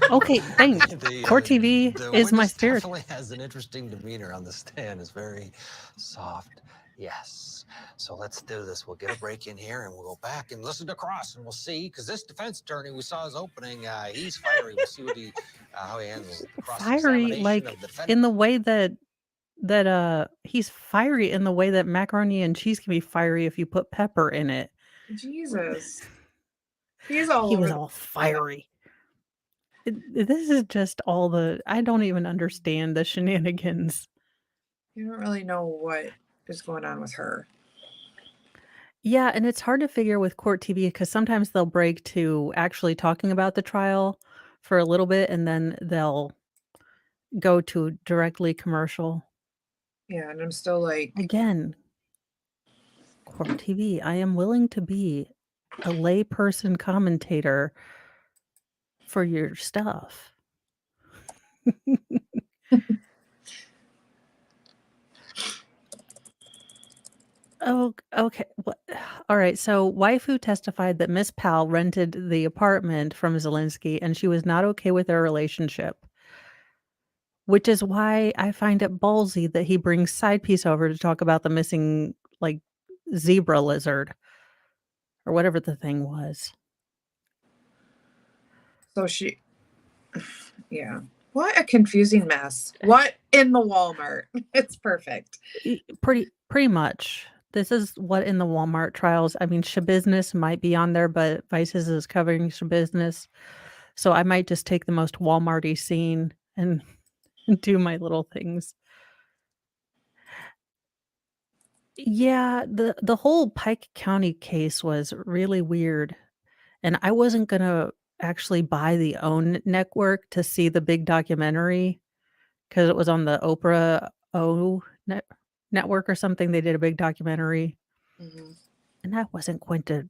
okay, thanks. Court TV The is my witness spirit. definitely has an interesting demeanor on the stand. It's very soft. Yes. So let's do this. We'll get a break in here and we'll go back and listen to Cross and we'll see, because this defense attorney, we saw his opening. He's fiery. We'll see what how he handles the Fiery, cross-examination like of the defendant. in the way that he's fiery in the way that macaroni and cheese can be fiery if you put pepper in it. Jesus. He's all He over was the- all fiery. This is just all I don't even understand the shenanigans. You don't really know what is going on with her. Yeah, and it's hard to figure with court TV because sometimes they'll break to actually talking about the trial for a little bit and then they'll go to directly commercial. Yeah, and I'm still like, Again, court TV, I am willing to be a layperson commentator for your stuff. Oh, okay. All right. So, waifu testified that Miss Powell rented the apartment from Zelensky and she was not okay with their relationship. which is why I find it ballsy that he brings Side Piece over to talk about the missing, like, zebra lizard or whatever the thing was. So she, yeah. What a confusing mess. What in the Walmart? It's perfect. Pretty much. This is what in the Walmart trials. I mean, Shabusiness might be on there, but Vices is covering Shabusiness. So I might just take the most Walmarty scene and do my little things. Yeah, the whole Pike County case was really weird. And I wasn't gonna actually buy the OWN network to see the big documentary because it was on the Oprah network or something. They did a big documentary. Mhm. And I wasn't going to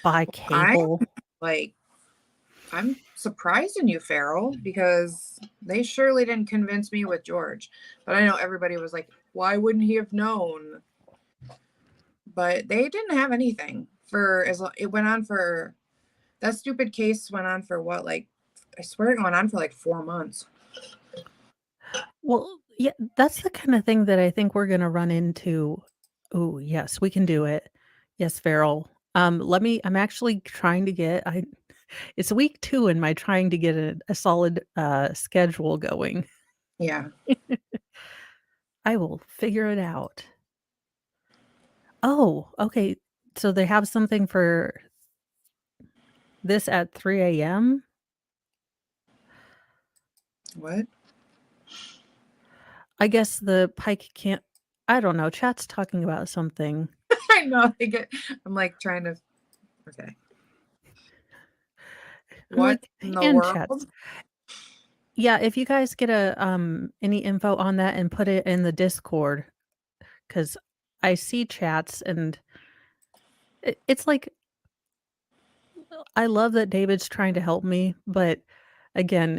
buy cable. I'm surprised in you, Farrell, because they surely didn't convince me with George. But I know everybody was like, why wouldn't he have known? But they didn't have anything for as long. It went on for, that stupid case went on for what, like, I swear it went on for like 4 months. Well, yeah, that's the kind of thing that I think we're gonna run into. Oh, yes, we can do it. Yes, Farrell. I'm actually trying to get it's week 2 in my trying to get a solid schedule going. Yeah. I will figure it out. Oh, okay. So they have something for this at 3 a.m. What? I guess the Pike can't. I don't know. Chat's talking about something. I know. I'm like trying to. Okay. I'm What like, in the and world? chats. Yeah, if you guys get any info on that and put it in the Discord, because I see chats and it's like I love that David's trying to help me, but again,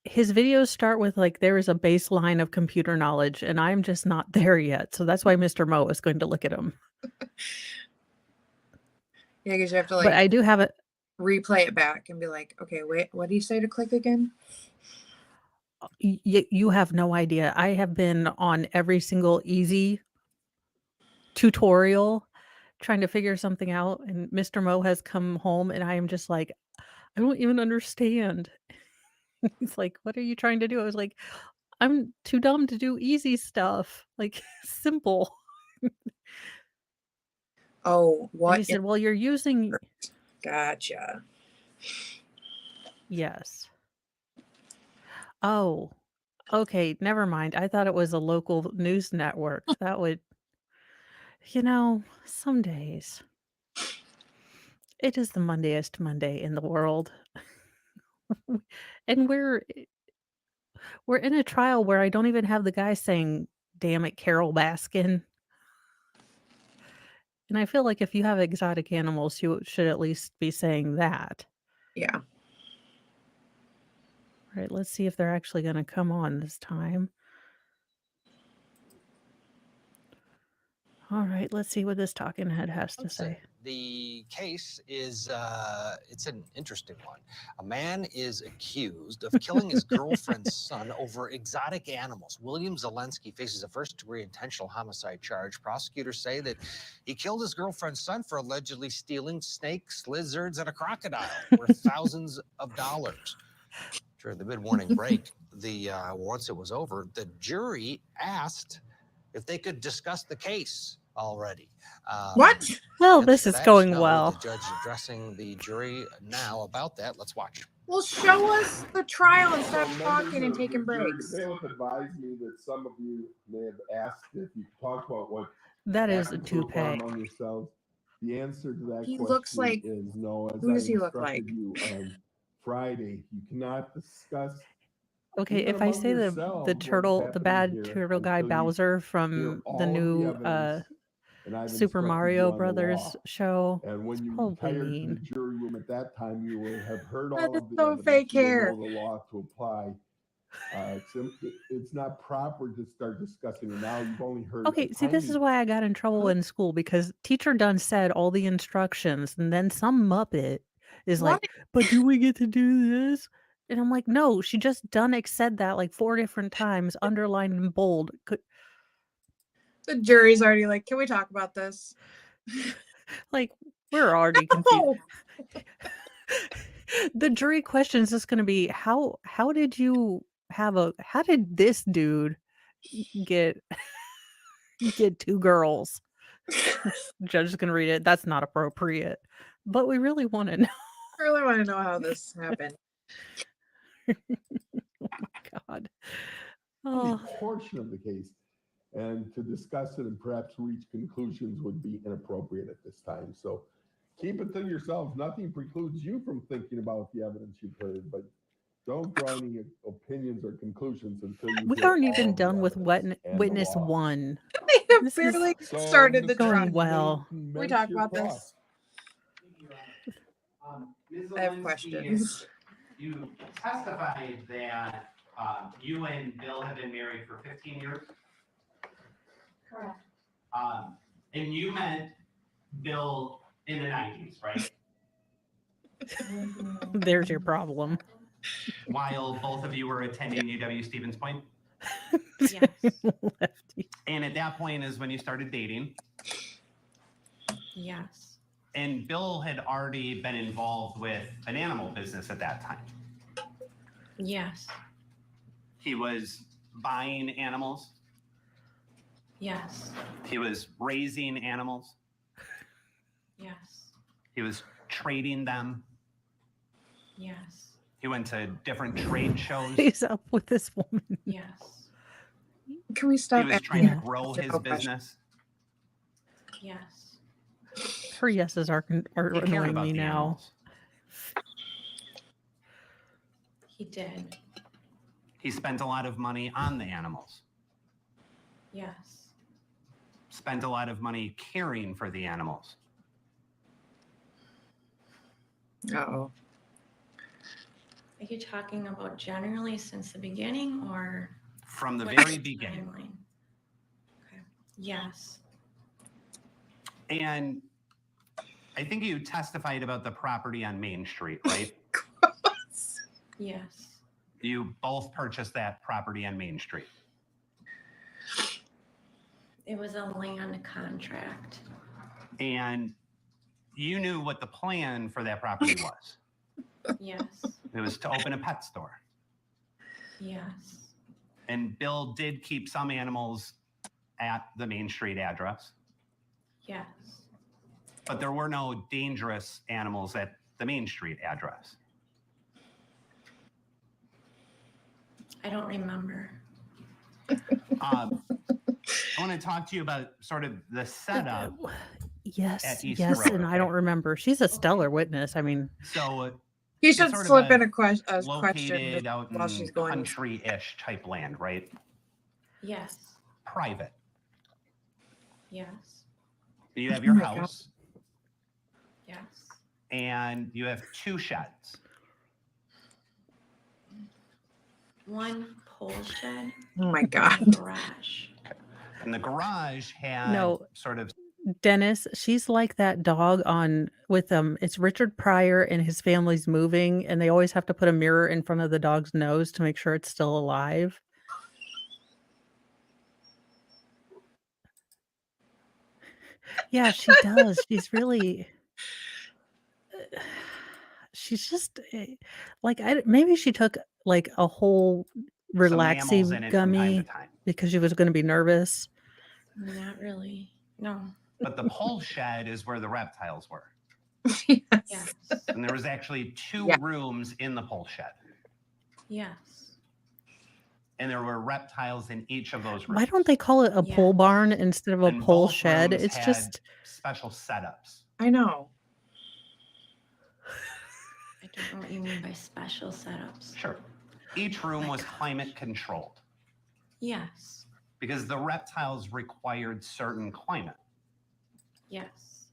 his videos start with like there is a baseline of computer knowledge, and I'm just not there yet. So that's why Mr. Mo is going to look at him. Yeah, because you have to But I do have it. replay it back and be like, okay, wait, what do you say to click again? You have no idea. I have been on every single easy tutorial trying to figure something out, and Mr. Mo has come home and I am just like, I don't even understand. He's like, what are you trying to do? I was like, I'm too dumb to do easy stuff, like simple. Oh, And what? he said, well, you're using. Gotcha. Yes. Oh, okay. Never mind. I thought it was a local news network. That would, some days. It is the Mondayest Monday in the world. And we're in a trial where I don't even have the guy saying, damn it, Carol Baskin. And I feel like if you have exotic animals, you should at least be saying that. Yeah. All right, let's see if they're actually going to come on this time. All right, let's see what this talking head has to say. The case is, it's an interesting one. A man is accused of killing his girlfriend's son over exotic animals. William Zelensky faces a first-degree intentional homicide charge. Prosecutors say that he killed his girlfriend's son for allegedly stealing snakes, lizards, and a crocodile worth thousands of dollars. During the mid-morning break, once it was over, the jury asked if they could discuss the case already. What? Well, this is going well. The judge addressing the jury now about that. Let's watch. Well, show us the trial and stop So talking and members of taking the jury, breaks. The bailiff advised me that some of you may have asked if you talk about what That is a happened so far toupee. among yourselves. The answer to that He question looks like- is no. As who does I he look instructed like? you on Friday, you cannot discuss. Okay, even if I among say the yourselves what's turtle, the happening bad here turtle guy until you Bowser hear from all the of new evidence, and I've Super instructed Mario you on the Brothers law. show, And when it's you probably retire to the mean. jury room at that time, you will have heard That all is of the so evidence. fake You will hair. know the law to apply. It's not proper to start discussing it now. You've only heard. Okay, see, this is why I got in trouble in school because teacher done said all the instructions, and then some muppet is like, "But do we get to do this?" And I'm like, no, she just done said that like 4 different times, underlined in bold. The jury's already like, can we talk about this? Like, we're already confused. No! The jury question is just gonna be how did this dude get 2 girls? Judge is gonna read it. That's not appropriate. But we really want to know. I really want to know how this happened. Oh my God. Only Oh. a portion of the case, and to discuss it and perhaps reach conclusions would be inappropriate at this time. So keep it to yourselves. Nothing precludes you from thinking about the evidence you've heard, but don't draw any opinions or conclusions until you We hear aren't all even of the done with evidence and the witness law. 1. They have This barely is started the Mr. trial. going well. Can we talk about this? Ms. I have Alinsky, questions. You testified that you and Bill have been married for 15 years. Correct. And you met Bill in the 90s, right? There's your problem. While both of you were attending UW Stevens Point. Yes. Lefty. And at that point is when you started dating. Yes. And Bill had already been involved with an animal business at that time. Yes. He was buying animals. Yes. He was raising animals. Yes. He was trading them. Yes. He went to different trade shows. He's up with this woman. Yes. Can we stop? He was trying to grow his business. Yes. Her yeses are He cared annoying about me the now. animals. He did. He spent a lot of money on the animals. Yes. Spent a lot of money caring for the animals. Uh-oh. Are you talking about generally since the beginning or From the what very is the beginning. timeline? Okay. Yes. And I think you testified about the property on Main Street, right? Yes. You both purchased that property on Main Street. It was a land contract. And you knew what the plan for that property was. Yes. It was to open a pet store. Yes. And Bill did keep some animals at the Main Street address, Yes. but there were no dangerous animals at the Main Street address. I don't remember. I want to talk to you about sort of the setup. Yes, At East yes, Road, and I okay? don't remember. She's a stellar witness. I mean, So You it's should sort of slip in a question located out while in she's going. country-ish type land, right? Yes. Private. Yes. You have your Oh my God. house Yes. and you have 2 sheds. One pole shed. Oh my and God. a garage. And the garage had No. sort of Dennis, she's like that dog on with it's Richard Pryor and his family's moving, and they always have to put a mirror in front of the dog's nose to make sure it's still alive. Yeah, she does. She's really she's just like maybe she took like a whole some mammals in relaxing it from time to gummy time. because she was going to be nervous. Not really. No. But the pole shed is where the reptiles were. Yes. And there was actually 2 Yeah. rooms in the pole shed. Yes. And there were reptiles in each of those rooms. Why don't they call it a pole Yes. barn instead of a And pole both shed? rooms It's had just special setups. I know. I don't know what you mean by special setups. Sure. Each room was climate controlled Yes. because the reptiles required certain climate, Yes.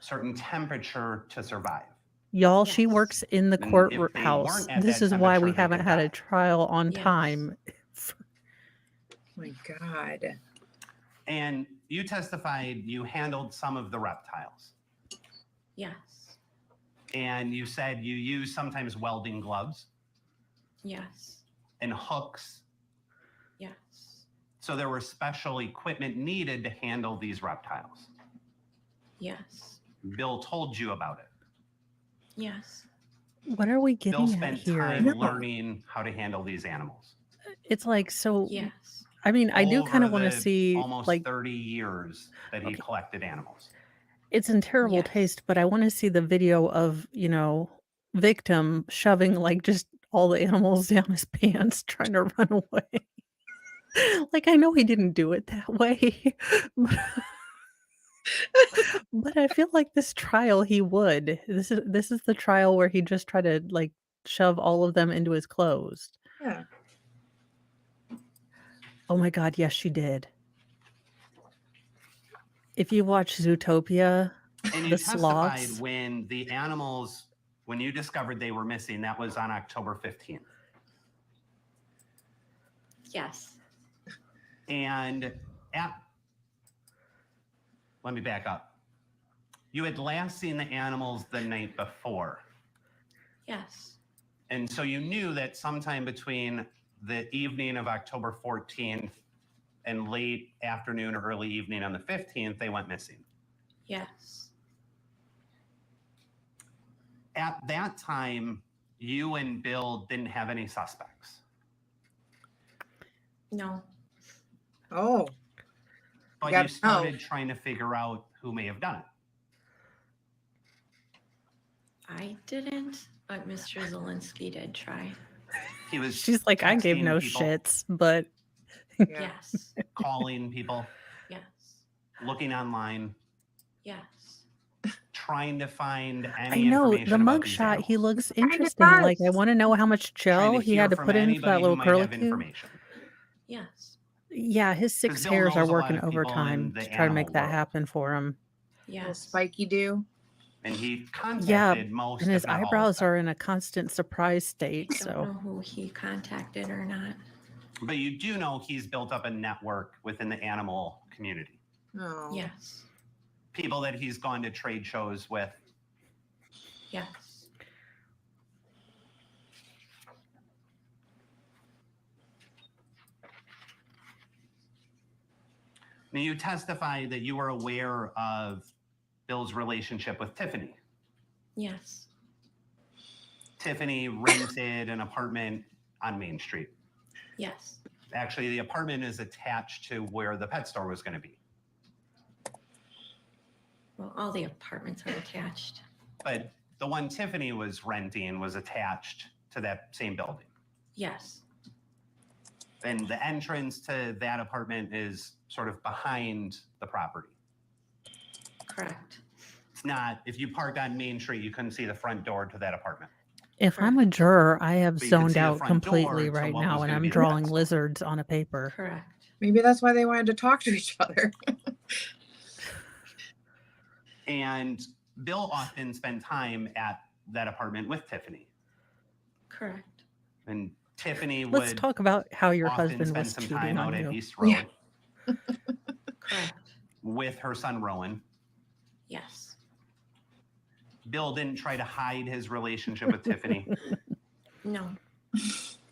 certain temperature to survive. y'all, she Yes. works in the And if they courthouse. weren't at This that is why we temperature, they haven't could had a die. trial on Yes. time. Oh my God. And you testified you handled some of the reptiles. Yes. And you said you use sometimes welding gloves. Yes. and hooks. Yes. So there was special equipment needed to handle these reptiles. Yes. Bill told you about it. Yes. What are we Bill getting at spent here? time learning how to handle these animals. It's like, so, Yes. I mean, I do kind of want to the see, almost like, 30 years that he collected animals. it's in terrible Yes. taste, but I want to see the video of, victim shoving like just all the animals down his pants trying to run away. Like, I know he didn't do it that way, but I feel like this trial he would. This is the trial where he just tried to like shove all of them into his clothes. Yeah. Oh my God, yes, she did. If you watch Zootopia, And you the testified sloths. when you discovered they were missing, that was on October 15th. Yes. And let me back up. You had last seen the animals the night before. Yes. And so you knew that sometime between the evening of October 14th and late afternoon or early evening on the 15th, they went missing. Yes. At that time, you and Bill didn't have any suspects. No. Oh. But gotta you started trying to figure out who may have done it. I didn't, but Mr. Zelensky did try. He was She's like, I gave texting no people, shits, but Yes. calling people, Yes. looking online, Yes. trying to find I any know the information about these mugshot. He animals. looks interesting. Like, I want to know how much Trying gel to he hear had to from put in for that anybody who little might have curlicue. information. Yes. Yeah, his 'Cause six Bill hairs are knows a lot working of people in overtime the to try to make animal that world. happen for him. Little Yes. spiky do. And he Yeah, contacted most, and his if not all of eyebrows them. are in a constant surprise I state. don't So know who he contacted or not. But you do know he's built up a network within the animal community. Oh. Yes. People that he's gone to trade shows with. Yes. Now, you testified that you were aware of Bill's relationship with Tiffany. Yes. Tiffany rented an apartment on Main Street. Yes. Actually, the apartment is attached to where the pet store was going to be. Well, all the apartments are attached. But the one Tiffany was renting was attached to that same building. Yes. And the entrance to that apartment is sort of behind the property. Correct. It's not, if you parked on Main Street, you couldn't see the front door to that apartment. if I'm a juror, I have But you can zoned see the out front door completely to right what now, was and gonna I'm be the drawing pet store. lizards on a paper. Correct. Maybe that's why they wanted to talk to each other. And Bill often spent time at that apartment with Tiffany. Correct. And Tiffany Let's would talk about how your often husband spend was some cheating time out on at you. East Road Correct. with her son Rowan. Yes. Bill didn't try to hide his relationship with Tiffany. No.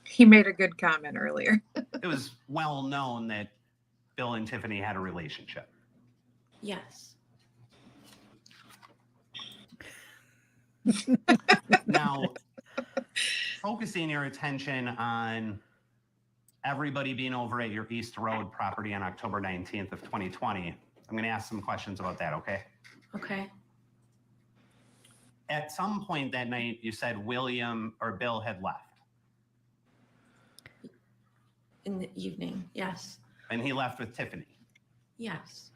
He made a good comment earlier. It was well known that Bill and Tiffany had a relationship. Yes. Now, focusing your attention on everybody being over at your East Road property on October 19th of 2020, I'm going to ask some questions about that, okay? Okay. At some point that night, you said William or Bill had left, In the evening. Yes. and he left with Tiffany. Yes.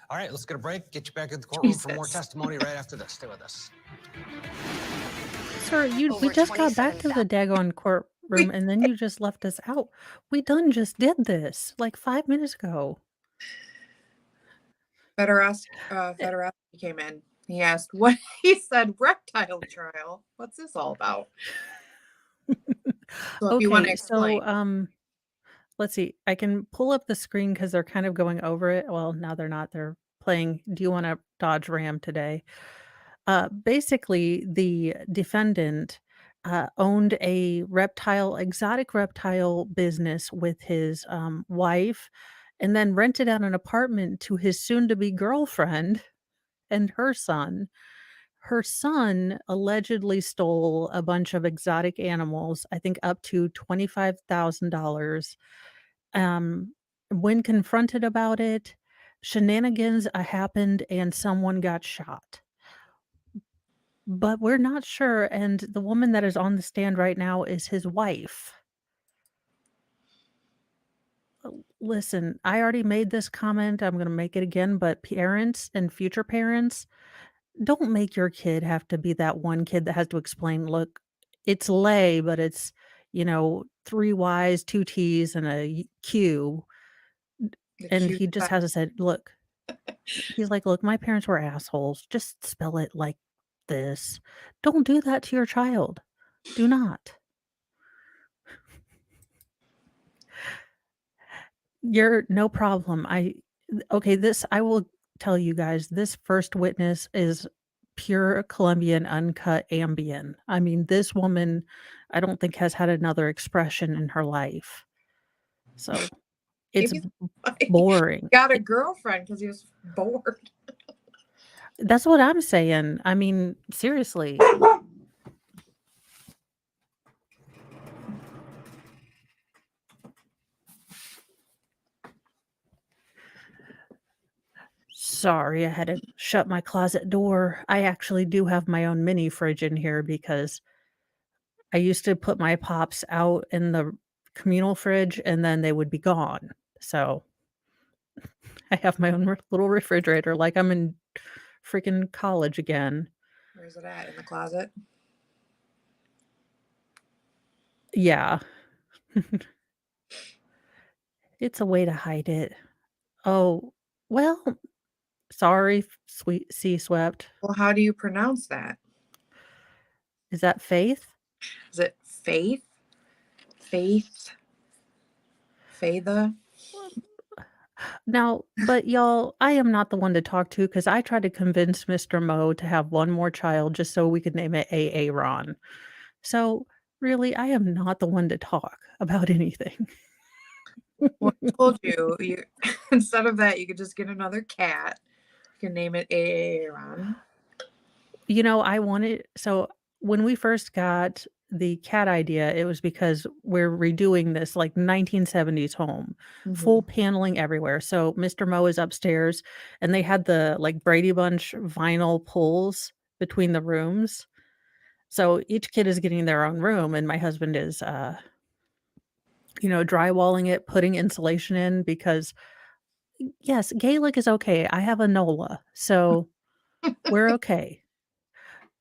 All right, let's get a break. Get you back in the courtroom for more Jesus. testimony right after this. Stay with us. Sir, we Over just got back to the 27,000. daggone courtroom, and then you just left us out. We done just did this like 5 minutes ago. Federowski came in. He asked what he said. Reptile trial. What's this all about? So if you want to Okay, explain. so let's see. I can pull up the screen because they're kind of going over it. Well, now they're not. They're playing Do You Want to Dodge Ram today? Basically, the defendant owned a exotic reptile business with his wife, and then rented out an apartment to his soon to be girlfriend and her son. Her son allegedly stole a bunch of exotic animals, I think up to $25,000. When confronted about it, shenanigans happened and someone got shot. But we're not sure, and the woman that is on the stand right now is his wife. Listen, I already made this comment, I'm gonna make it again, but parents and future parents, don't make your kid have to be that one kid that has to explain, "Look, it's lay, but it's, 3 Ys, 2 Ts, and a Q." The And cute he just has to say, "Look," he's like, "Look, my parents were assholes. Just spell it like this. Don't do that to your child. Do not." You're no problem. Okay, I will tell you guys, this first witness is pure Colombian uncut Ambien. I mean, this woman, I don't think has had another expression in her life. So it's Maybe boring. got a girlfriend because he was bored. That's what I'm saying. I mean, seriously. Sorry, I had to shut my closet door. I actually do have my own mini fridge in here because I used to put my pops out in the communal fridge and then they would be gone. So I have my own little refrigerator like I'm in freaking college again. Where's it at? In the closet? Yeah. It's a way to hide it. Oh, well, sorry, sweet sea swept. Well, how do you pronounce that? Is that Faith? Is it Faith? Faith? Faitha? Now, but y'all, I am not the one to talk to because I tried to convince Mr. Mo to have one more child just so we could name it Aaron. So really, I am not the one to talk about anything. Well, I told you, instead of that, you could just get another cat. You can name it Aaron. So when we first got the cat idea, it was because we're redoing this like 1970s home, full paneling everywhere. So Mr. Mo is upstairs and they had the like Brady Bunch vinyl pulls between the rooms. So each kid is getting their own room and my husband is drywalling it, putting insulation in because yes, Gaelic is okay. I have a NOLA, so we're okay.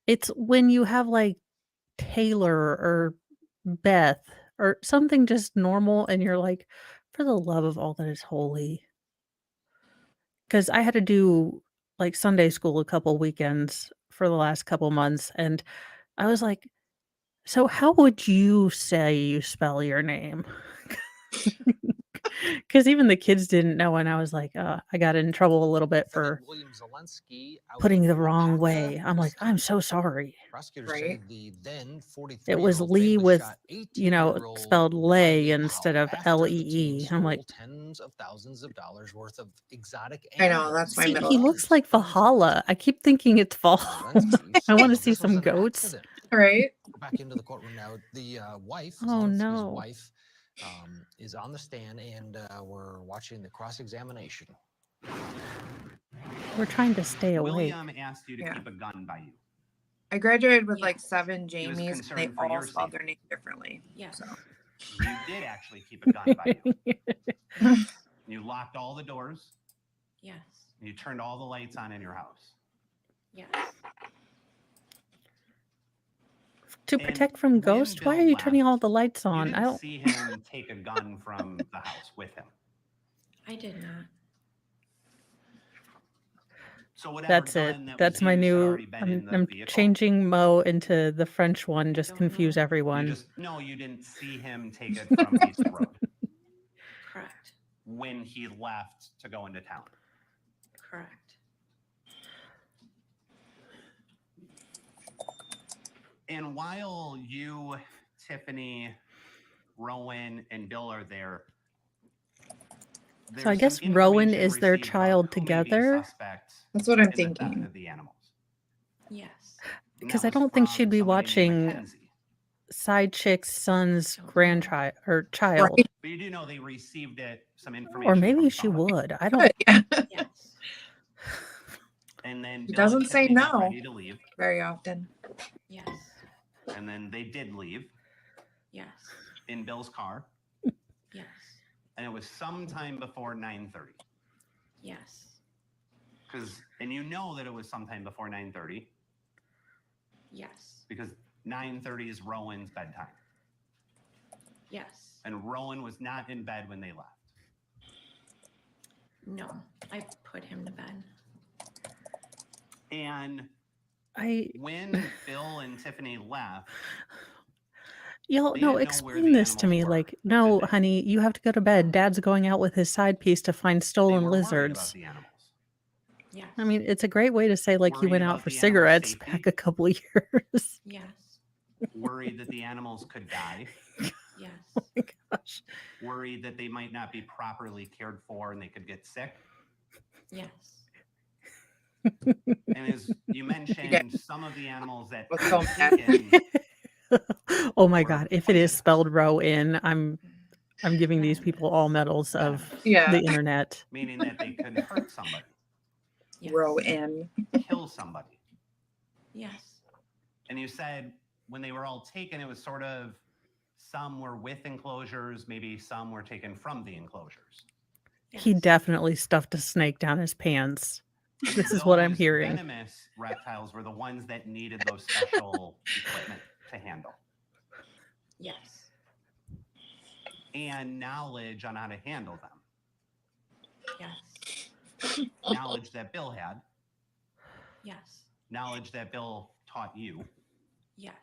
It's when you have like Taylor or Beth or something just normal and you're like, for the love of all that is holy. Because I had to do like Sunday school a couple weekends for the last couple months and I was like, so how would you say you spell your name? Because even the kids didn't know and I was like, I got in trouble a little bit for William Zelensky out putting in the wrong Oaxaca way. I'm like, I'm so sorry. Prosecutors say the then It was 43-year-old Lee fatally with, shot 18-year-old spelled lay instead of after the teen Lee. I'm like, stole tens of thousands of dollars worth of exotic I animals. know, that's my see, middle he name. looks like Valhalla. I keep thinking it's Valhalla. I want to see some goats. Right? Back into the courtroom now. The wife, Oh, Zelensky's no. wife, is on the stand, and we're watching the cross-examination. We're trying to stay awake. William asked you to keep a gun by you. I graduated with like 7 He was Jamies and they concerned for all your spelled safety. their name differently. Yeah. So You did actually keep a gun by you. You locked all the doors. Yes. And you turned all the lights on in your house. Yes. To protect from ghosts? Why are you turning all the lights You on? didn't I don't. see him take a gun from the house with him. I did not. So whatever That's it. gun that That's was my used had new. already been in I'm, the I'm vehicle. changing Mo into the French one. Just confuse You everyone. just no, you didn't see him take it from East Road Correct. when he left to go into town. Correct. And while you, Tiffany, Rowan, and Bill are there, So I there's guess some Rowan information is their received about child who may be a together, suspect That's what I'm in the theft thinking. of the animals. Yes. And because that I was don't think from she'd be somebody named watching Mackenzie. side chick's son's grandchild or child. Right. But you do know they received some information Or maybe from she somebody. would. I don't. Good. Yes. And then He Bill and doesn't say Tiffany got no ready to leave. very often. Yes. And then they did leave Yes. in Bill's car. Yes. And it was sometime before 9:30. Yes. And you know that it was sometime before 9:30 Yes. because 9:30 is Rowan's bedtime. Yes. And Rowan was not in bed when they left. No, I put him to bed. And when Bill and Tiffany left, Y'all, they no, didn't know where explain the this to animals me. were. Like, no, honey, you have to go to bed. Dad's going out with his side piece to find They stolen were worried about lizards. the animals. Yes. I mean, it's a great way to say, like, you Worried went out about for the animals' cigarettes safety. back a couple years. Yes. Worried that the animals could die. Yes. Oh my gosh. Worried that they might not be properly cared for and they could get sick. Yes. And as you mentioned, some of the animals that What's so were mad? taken Oh my were God. If it is poisonous. spelled Rowan, I'm giving these people all medals of Yeah. the internet. Meaning that they could hurt somebody, Yes. Row in. kill somebody. Yes. And you said when they were all taken, it was sort of some were with enclosures, maybe some were taken from the enclosures. He Yes. definitely stuffed a snake down his pants. And This is what I'm those hearing. Venomous reptiles were the ones that needed those special equipment to handle Yes. and knowledge on how to handle them. Yes. Knowledge that Bill had, Yes. knowledge that Bill taught you. Yes.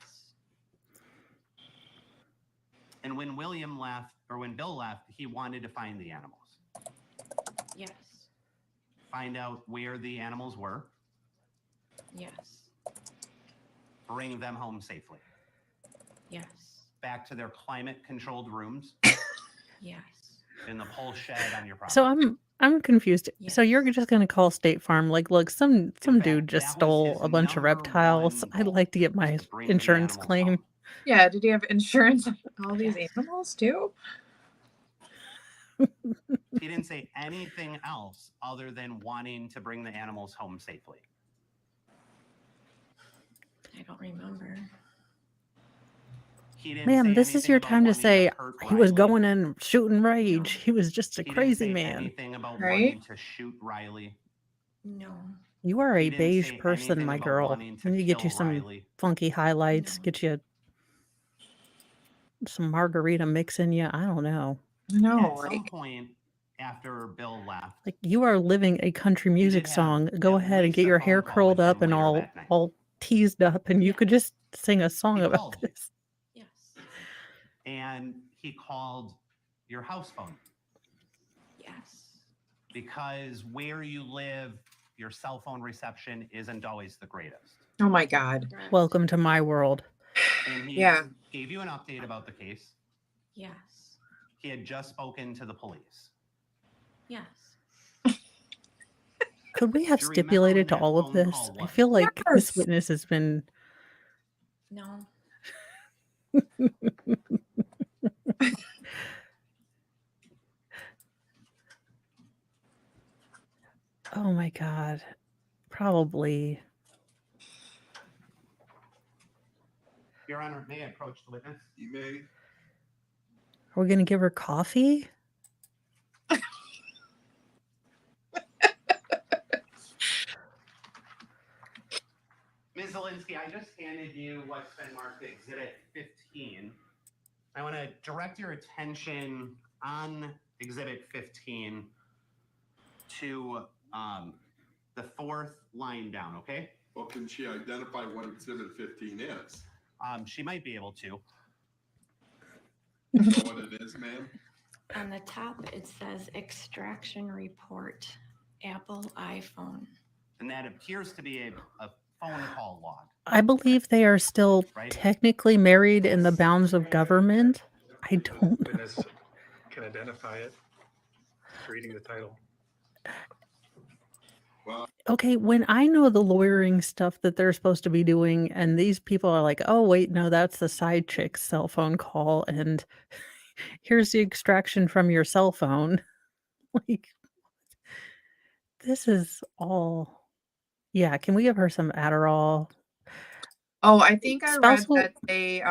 And when William left, or when Bill left, he wanted to find the animals, Yes. find out where the animals were, Yes. bring them home safely, Yes. back to their climate-controlled rooms Yes. in the pole shed on your property. So I'm confused. So you're just gonna call State Farm, like, look, some fact, dude just that was stole his a bunch of number reptiles. one I'd goal, like to get my was to bring the insurance animals claim. home. Yeah, did he have insurance on all these animals too? He didn't say anything else other than wanting to bring the animals home safely. I don't remember. He didn't Ma'am, say this is anything your about time to wanting say hurt he was Riley. going in shooting rage. He was just a He didn't crazy say man. anything about Right? wanting to shoot Riley. No. You are He a didn't beige say person, anything my about girl. wanting to I need to get kill you some Riley. funky highlights, No. get you some margarita mix in you. I don't know. No, At some like point after Bill left, Like, you are living a country music have song. Go at ahead and least get a your phone hair call curled with up him and later all that night. all teased up, and you could just sing a song He about called you. this. Yes. and he called your house phone Yes. because where you live, your cell phone reception isn't always the greatest. oh my god. Correct. Welcome to my world. And he Yeah. gave you an update about the case. Yes. He had just spoken to the police. Yes. Could we have Do you remember stipulated when to that all of phone this? call I was? feel like this Yes. witness has been. No. Oh my God. Probably. Your Honor, may I approach the witness? You may. Are we going to give her coffee? Ms. Zielinski, I just handed you what's been marked Exhibit 15. I want to direct your attention on Exhibit 15 to the fourth line down, okay? Well, can she identify what Exhibit 15 is? She might be able to. Know what it is, ma'am? On the top, it says extraction report, Apple iPhone. And that appears to be a phone call log. I believe they are still Right. technically married in the bounds of government. I don't know. Witness can identify it. Just reading the title. Okay, when I know the lawyering stuff that they're supposed to be doing, and these people are like, oh, wait, no, that's the side chick's cell phone call, and here's the extraction from your cell phone. Like, this is all. Yeah, can we give her some Adderall? Oh, I think I read Spousal. that they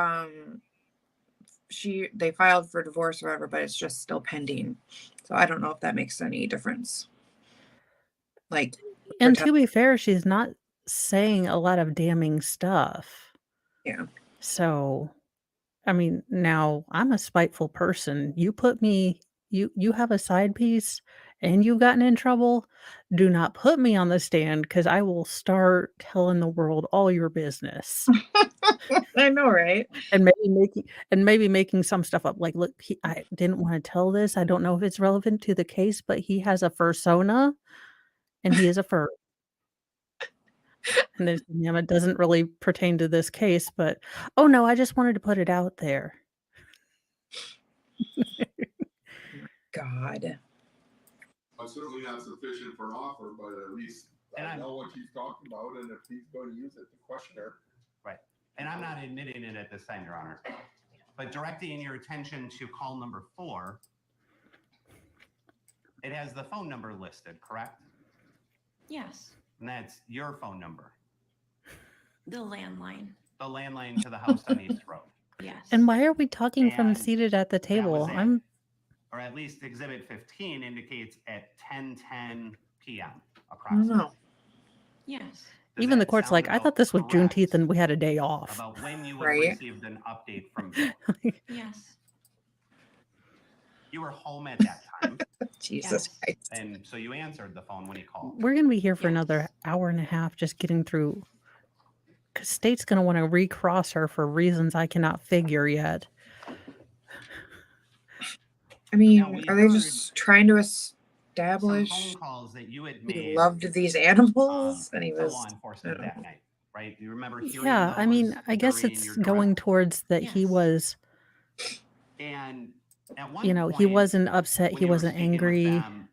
filed for divorce or whatever, but it's just still pending. So I don't know if that makes any difference. Like, And to be fair, she's not saying a lot of damning stuff. Yeah. So, I mean, now I'm a spiteful person. You put me, you have a side piece and you've gotten in trouble. Do not put me on the stand because I will start telling the world all your business. I know, right? And maybe making some stuff up. Like, look, I didn't want to tell this. I don't know if it's relevant to the case, but he has a fursona, and he is a fur. And there's, it doesn't really pertain to this case, but oh no, I just wanted to put it out there. God. Certainly not sufficient for an offer, but at least I know what she's talking about, and if he's going to use it to question her. Right. And I'm not admitting it at this time, Your Honor. But directing your attention to call number 4, it has the phone number listed, correct? Yes, And that's your phone number, the landline. the landline to the house on East Road. Yes. And why are we talking from And seated at the that table? was it. I'm Or at least Exhibit 15 indicates at 10:10 p.m. I don't approximately. know. Yes. Does even the that court's sound like, I about thought this was correct Juneteenth and we had a day off. about when you would Right. have received an update from Bill? Yes. You were home at that time, Jesus Christ. and so you answered the phone when he called. We're gonna be here for another hour and a half just getting through. Because state's gonna want to recross her for reasons I cannot figure yet. I mean, Now, we are they heard just trying to Some establish phone calls that you had he made loved these animals and he to was law enforcement I don't that night, right? You remember hearing Yeah, I mean, those I guess during it's your going direct? towards that he was, And at one he point, wasn't upset, when he you were wasn't speaking with angry them,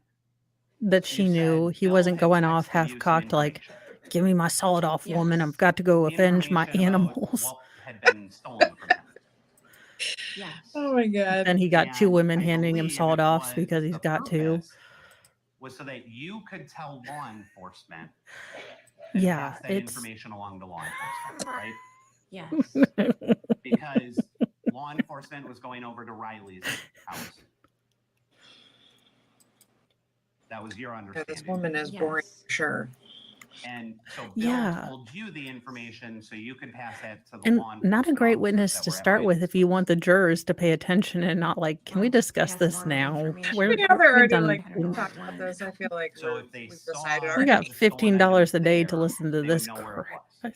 that she you knew. said He Bill wasn't had going off texted you half some cocked like, information. give me my solid off woman. I've got to go avenge my Information about animals. what had been stolen from him. Yes. Oh my God. Then he got 2 And women I handing him believe solid it offs was because he's the got to. purpose was so that you could tell law enforcement and Yeah, pass that it's information along to law enforcement, right? Yes. Because law enforcement was going over to Riley's house. That was your Yeah, understanding. this woman is boring, Yes. for sure. And so Bill Yeah. told you the information so you could pass that to the and law not a enforcement great officers witness that to were at start with Riley's if you place. want the jurors to pay attention and not like, can we Well, discuss has this more now? information. Yeah, they're We've already done. like I don't know talking what about one. this. I feel like So if they we've saw decided We already. got the stolen $15 a items day to there, listen to they this would know where it crap. was.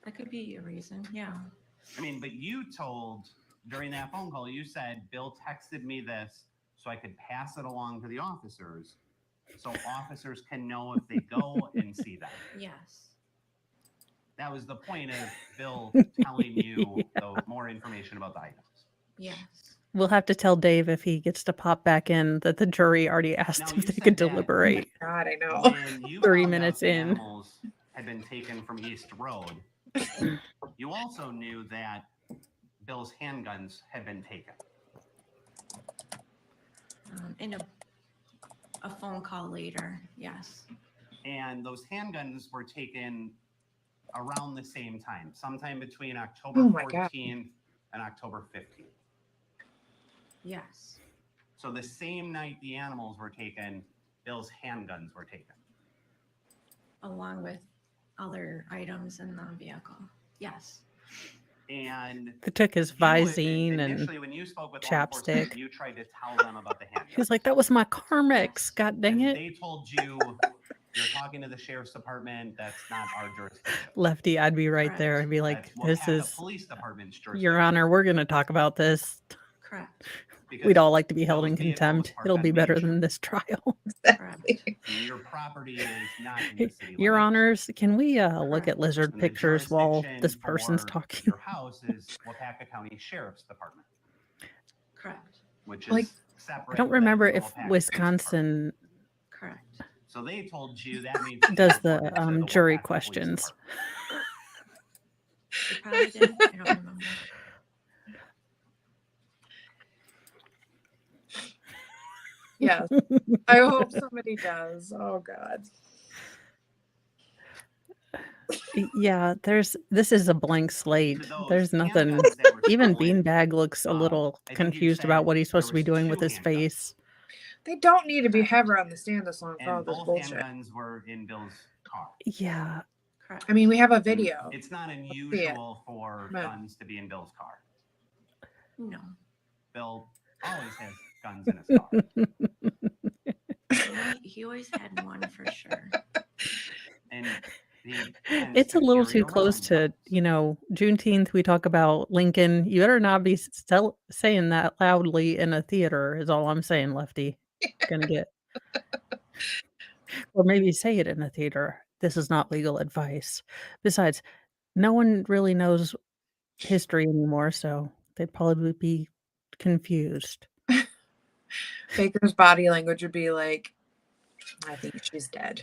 That could be a reason. Yeah. I mean, but you told during that phone call, you said Bill texted me this so I could pass it along to the officers so officers can know if they go and see them. Yes. That was the point of Bill telling you the more information about the items. Yes. We'll have to tell Dave if he gets to pop back in that the jury already asked Now, if you they said could that deliberate. God, I know. when you 30 found out minutes the in. animals had been taken from East Road, you also knew that Bill's handguns had been taken. In a phone call later. Yes. And those handguns were taken around the same time, sometime between October Oh my God. 14th and October 15th. Yes. So the same night the animals were taken, Bill's handguns were taken. Along with other items in the vehicle. Yes. And They took his you had- Visine and initially when you spoke with law enforcement, chapstick. you tried to tell them about the handguns. He's like, that was my Carmex. Yes. God dang And it. they told you you're talking to the sheriff's department. That's not our jurisdiction. Lefty, I'd be right there. I'd be like, That's this Waukegan is, Police Department's jurisdiction. Your Honor, we're going to talk about this. Correct. We'd all like to be held in those vehicles contempt. are It'll be then better made than this trial. Your property is not in the city Your limits. Honors, can we look at lizard And the pictures while this jurisdiction person's for talking? Your house is Wapaka County Sheriff's Department, Correct. which Like, is separate. I don't than remember the if Wapaka Wisconsin Correct. So they told you that means does the jury questions. They probably did. I don't remember. Yes. I hope somebody does. Oh God. Yeah, this is a blank slate. There's nothing. Even Beanbag looks a little confused about what he's supposed to be doing with his face. They don't need to be ever on the stand this long for all And this both bullshit. handguns were in Bill's car. Yeah. Correct. I mean, we have a video. It's not see it. unusual for But- guns to be in Bill's car. No. Bill always has guns in his car. He always had one for sure. And he tends It's a to little carry too close around to, Juneteenth. We talk about Lincoln. You better not be saying that loudly in a theater, is all I'm saying, Lefty. Gonna get. Or maybe say it in a theater. This is not legal advice. Besides, no one really knows history anymore, so they'd probably be confused. Baker's body language would be like, I think she's dead.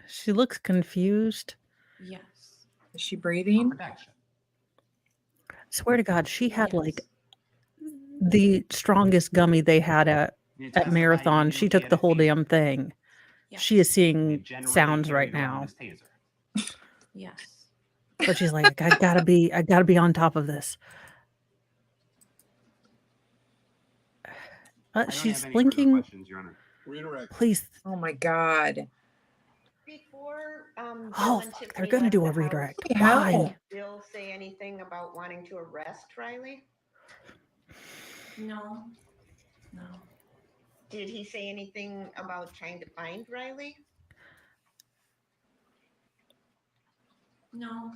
She looks confused. Yes. Is she breathing? Swear to God, she had like the strongest gummy they had at Marathon. She took the whole damn thing. She is seeing sounds right now. Yes. But she's like, I gotta be on top of this. She's blinking. Please. Oh my God. Before Oh, fuck, they're gonna do a redirect. How? Why? Bill say anything about wanting to arrest Riley? No. No. Did he say anything about trying to find Riley? No.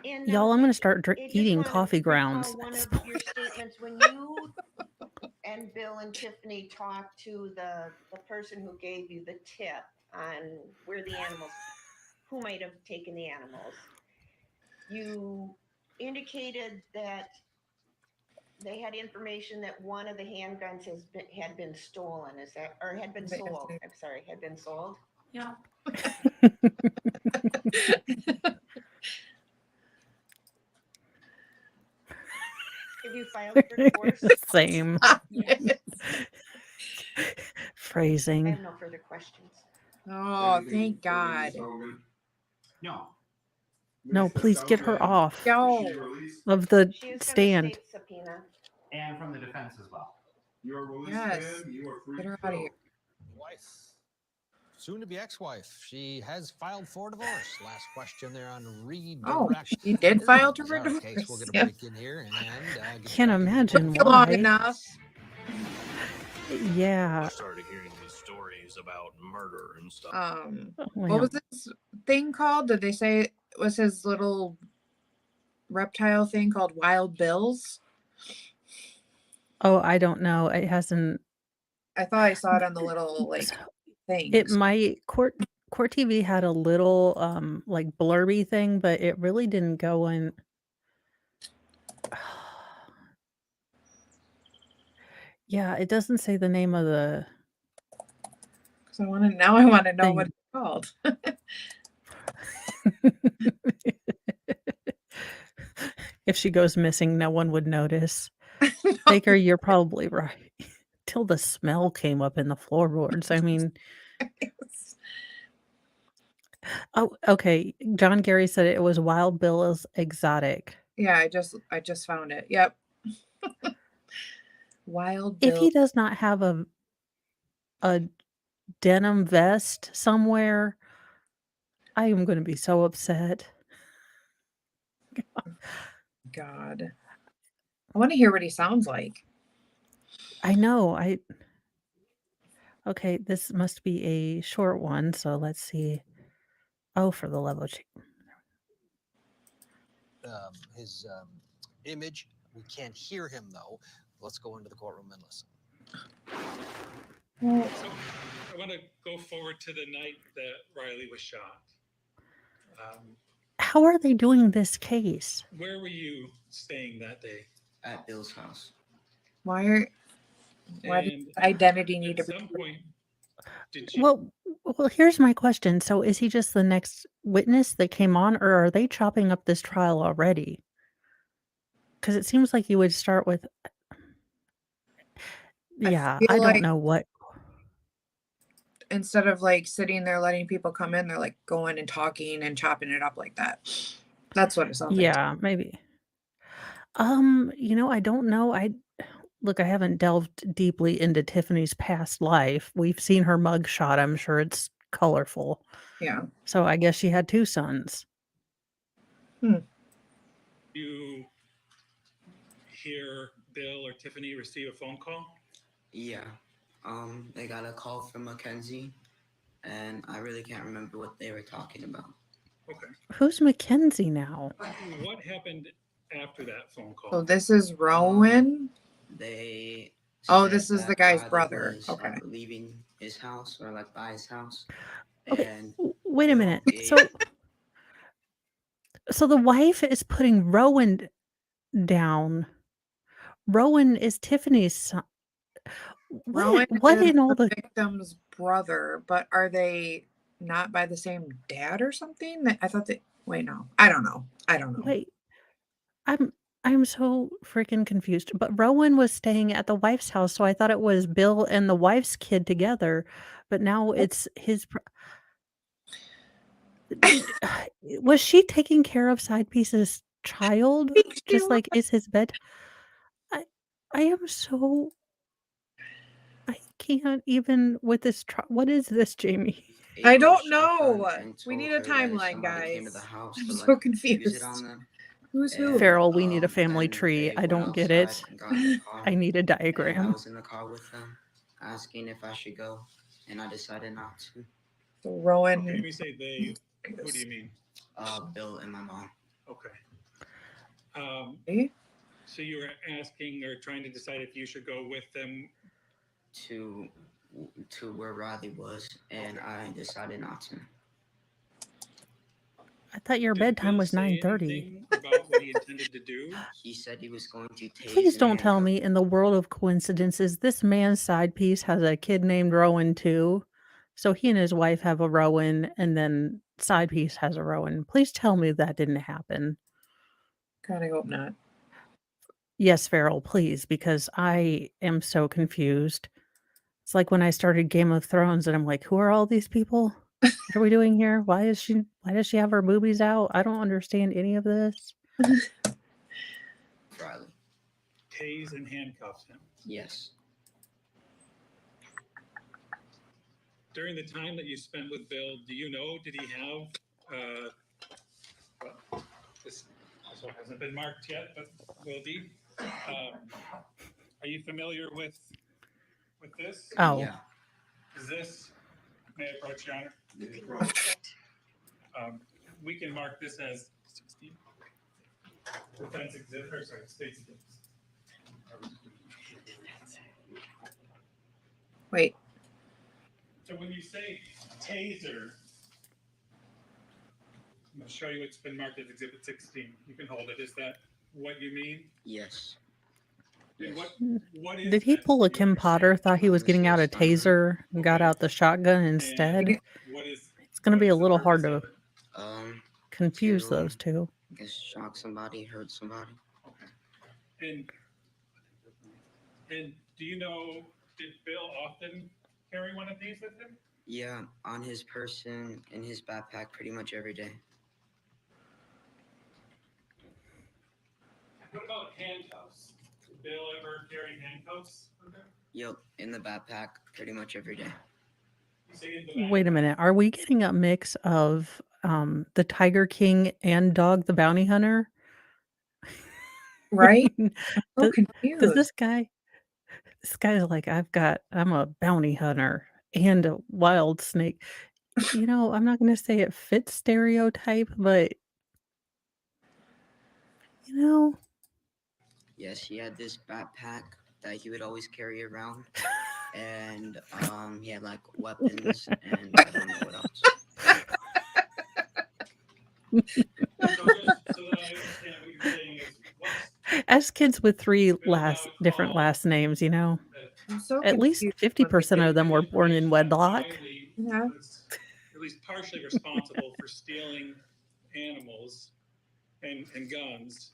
And Y'all, I'm gonna start just eating wanna coffee recall grounds. One of your statements when you and Bill and Tiffany talked to the person who gave you the tip on where the animals, who might have taken the animals. You indicated that they had information that one of the handguns had been stolen. Is that, or had been sold? I'm sorry, had been sold. Yeah. Have you filed for divorce? Same. I Phrasing. have no further questions. Oh, thank God. No. No, please get her off Yo. of the She is gonna stand. state subpoena. And from the defense as well. Yes. Get her out of here. Wife, soon to be ex-wife. She has filed for divorce. Last question there on redirect. Oh, she did file to Is our divorce. case. We're going to Yeah. break in here and get Can't imagine Long why. enough. Yeah. Started hearing these stories about murder and stuff. What was this thing called? Did they say it was his little reptile thing called Wild Bills? Oh, I don't know. It hasn't. I thought I saw it on the little like thing. It might court TV had a little like blurby thing, but it really didn't go in. Yeah, it doesn't say the name of the. So I want to know what thing. it's called. If she goes missing, no one would notice. Baker, you're probably right. Till the smell came up in the floorboards. I mean, oh, okay. John Gary said it was Wild Bill's Exotic. Yeah, I just found it. Yep. Wild If Bill. he does not have a denim vest somewhere, I am going to be so upset. God. I want to hear what he sounds like. I know. Okay, this must be a short one, so let's see. Oh, for the love of his image We can't hear him though. Let's go into the courtroom and listen. So I want to go forward to the night that Riley was shot. How are they doing this case? Where were you staying that day? At Bill's house. Why does And identity need to at be? some point, did you? Well, here's my question. So is he just the next witness that came on, or are they chopping up this trial already? Because it seems like you would start with, yeah, feel I don't like know what. instead of like sitting there letting people come in, they're like going and talking and chopping it up like that. That's what it sounds like. Yeah, maybe. I don't know. Look, I haven't delved deeply into Tiffany's past life. We've seen her mugshot. I'm sure it's colorful. Yeah. So I guess she had 2 sons. You hear Bill or Tiffany receive a phone call? Yeah. They got a call from Mackenzie, and I really can't remember what they were talking about. Okay. Who's Mackenzie now? What happened after that phone call? So this is Rowan. They. Oh, said this is the that guy's Riley brother. was, Okay. leaving his house or like by his house. Okay, And wait a minute. gave- So the wife is putting Rowan down. Rowan is Tiffany's son. Rowan What is in all the the victim's brother, but are they not by the same dad or something? I thought that. Wait, no, I don't know. wait? I'm so freaking confused. But Rowan was staying at the wife's house, so I thought it was Bill and the wife's kid together. But now it's his. Was she taking care of Side Piece's child? Just like is his bed? I am so. I can't even with this. What is this, Jamie? I April don't know. and We told need a her that timeline, somebody came to guys. the house I'm to, so like, use confused. it on them. Who's who? And, Farrell, we need a family then tree. they I went don't get outside it. and got in the car, I need a and I diagram. was in the car with them, asking if I should go, and I decided not to. So Rowan. Okay, when you say they, who do you mean? Bill and my mom. Okay. So you were asking or trying to decide if you should go with them to where Riley was, and I decided not to. I thought your bedtime was 9:30. about what he intended to do? He said he was going to tase Please and don't tell handcuff me in the world of coincidences, this man's side piece has a kid named Rowan too. So he and his wife have a Rowan, and then side piece has a Rowan. Please tell me that didn't happen. God, I hope not. Yes, Farrell, please, because I am so confused. It's like when I started Game of Thrones and I'm like, who are all these people? What are we doing here? Why does she have her boobies out? I don't understand any of this. Riley. Tase and handcuffs him. Yes. During the time that you spent with Bill, do you know, did he have, well, this one hasn't been marked yet, but will be. Are you familiar with this? Oh. Yeah. Is this, may I approach, Your Honor? We can mark this as 16. Defense exhibit, or sorry, state's exhibit. Wait. So when you say taser, I'm going to show you it's been marked as Exhibit 16. You can hold it. Is that what you mean? Yes. And what is Did he pull a Kim Potter? Thought he was getting out a taser and got out the shotgun instead? what is It's going to be a little hard to confuse to, those two. I guess shock somebody, hurt somebody. And do you know, did Bill often carry one of these with him? Yeah, on his person, in his backpack, pretty much every day. What about handcuffs? Did Bill ever carry handcuffs with him? Yep, in the backpack, pretty much every day. You say in the back. Wait a minute. Are we getting a mix of the Tiger King and Dog the Bounty Hunter? Right? Does confused. this guy's like, I'm a bounty hunter and a wild snake. You know, I'm not going to say it fits stereotype, but you know, Yes, he had this backpack that he would always carry around, and he had like weapons, and I don't know what else. As kids with three different last names, you know, I'm so at least confused when they 50% of them were born in wedlock. Yeah. was at least partially responsible for stealing animals and guns.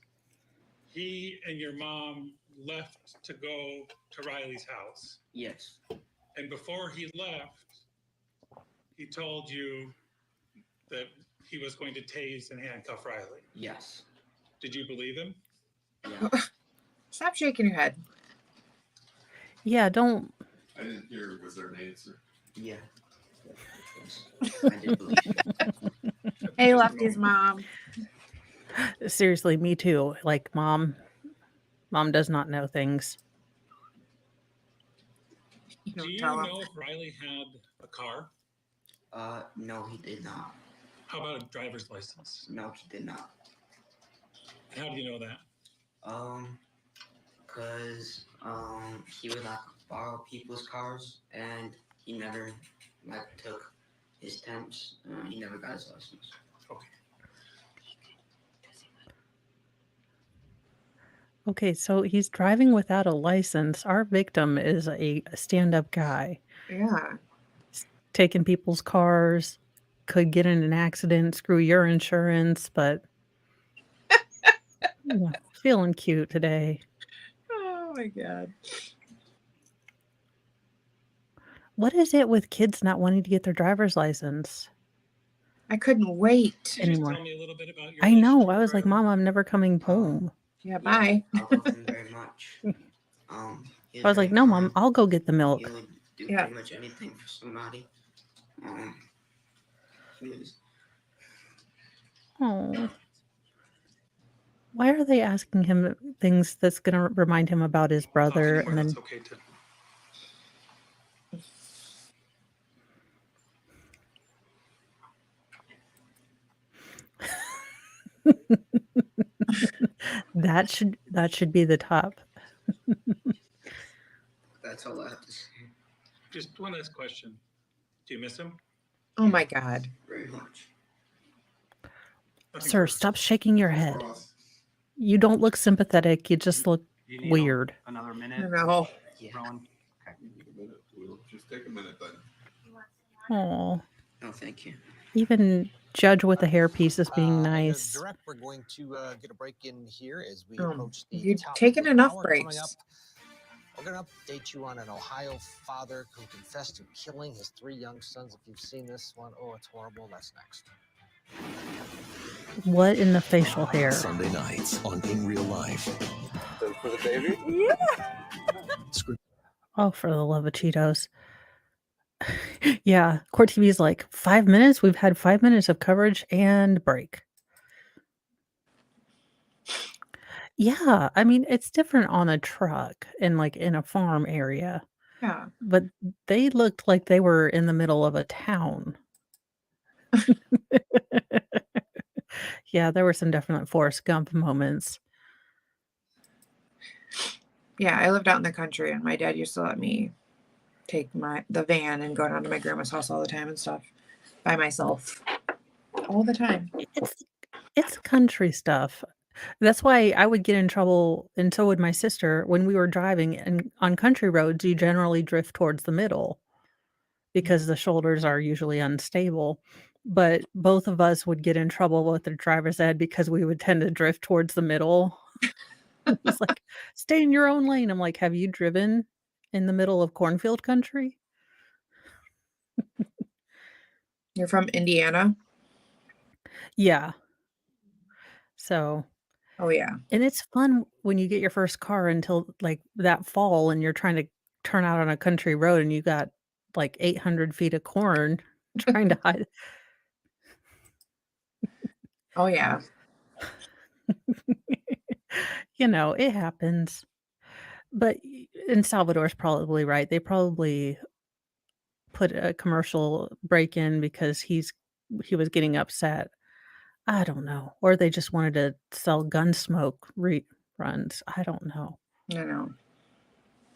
He and your mom left to go to Riley's house. Yes. And before he left, he told you that he was going to tase and handcuff Riley. Yes. Did you believe him? Yeah. Stop shaking your head. Yeah, don't. I didn't hear. Was there an answer? Yeah. I did believe him. Hey, Lefty's mom. Seriously, me too. Like, mom does not know things. Do you tell him. know if Riley had a car? No, he did not. How about a driver's license? No, he did not. How do you know that? Cause he would like borrow people's cars, and he never like took his temps. He never got his license. Okay. Okay, so he's driving without a license. Our victim is a stand-up guy. Yeah. Taking people's cars, could get in an accident, screw your insurance, but yeah, feeling cute today. Oh my God. What is it with kids not wanting to get their driver's license I couldn't wait. anymore? Tell me a little bit about your I know. I was like, Mom, I'm never coming home. Yeah, bye. I love him very much. He I was like, very no, Mom, kind. I'll go get the milk. He would do Yeah. pretty much anything for somebody. He was Oh. Why are they asking him things that's going to remind him about his brother? And then It's okay to. that should be the top. That's all I have to say. Just one last question. Do you miss him? Oh my God. Very much. Sir, stop shaking your head. You don't look sympathetic. You just look weird. Another I minute. know. Rowan? Okay. We'll just take a minute then. Oh, No, thank you. even Judge with the hairpiece is being nice. Direct, we're going to get a break in here as we Oh, approach the you're top taking of the enough hour. Coming breaks. up, we're going to update you on an Ohio father who confessed to killing his 3 young sons. If you've seen this one, oh, it's horrible. That's next. What in the facial hair? Sunday nights on In Real Life. For the baby? Yeah. Oh, for the love of Cheetos. Yeah, Court TV is like 5 minutes. We've had 5 minutes of coverage and break. Yeah, I mean, it's different on a truck and like in a farm area, Yeah. but they looked like they were in the middle of a town. Yeah, there were some definite Forrest Gump moments. Yeah, I lived out in the country, and my dad used to let me take the van and go down to my grandma's house all the time and stuff by myself all the time. It's country stuff. That's why I would get in trouble, and so would my sister, when we were driving. And on country roads, you generally drift towards the middle because the shoulders are usually unstable. But both of us would get in trouble with the driver's ed because we would tend to drift towards the middle. It's like, stay in your own lane. I'm like, have you driven in the middle of cornfield country? You're from Indiana? Yeah. So, Oh, yeah. and it's fun when you get your first car until like that fall and you're trying to turn out on a country road and you got like 800 feet of corn trying to hide. Oh, yeah. You know, it happens. But and Salvador's probably right. They probably put a commercial break in because he was getting upset. I don't know. Or they just wanted to sell Gunsmoke runs. I don't know. I know.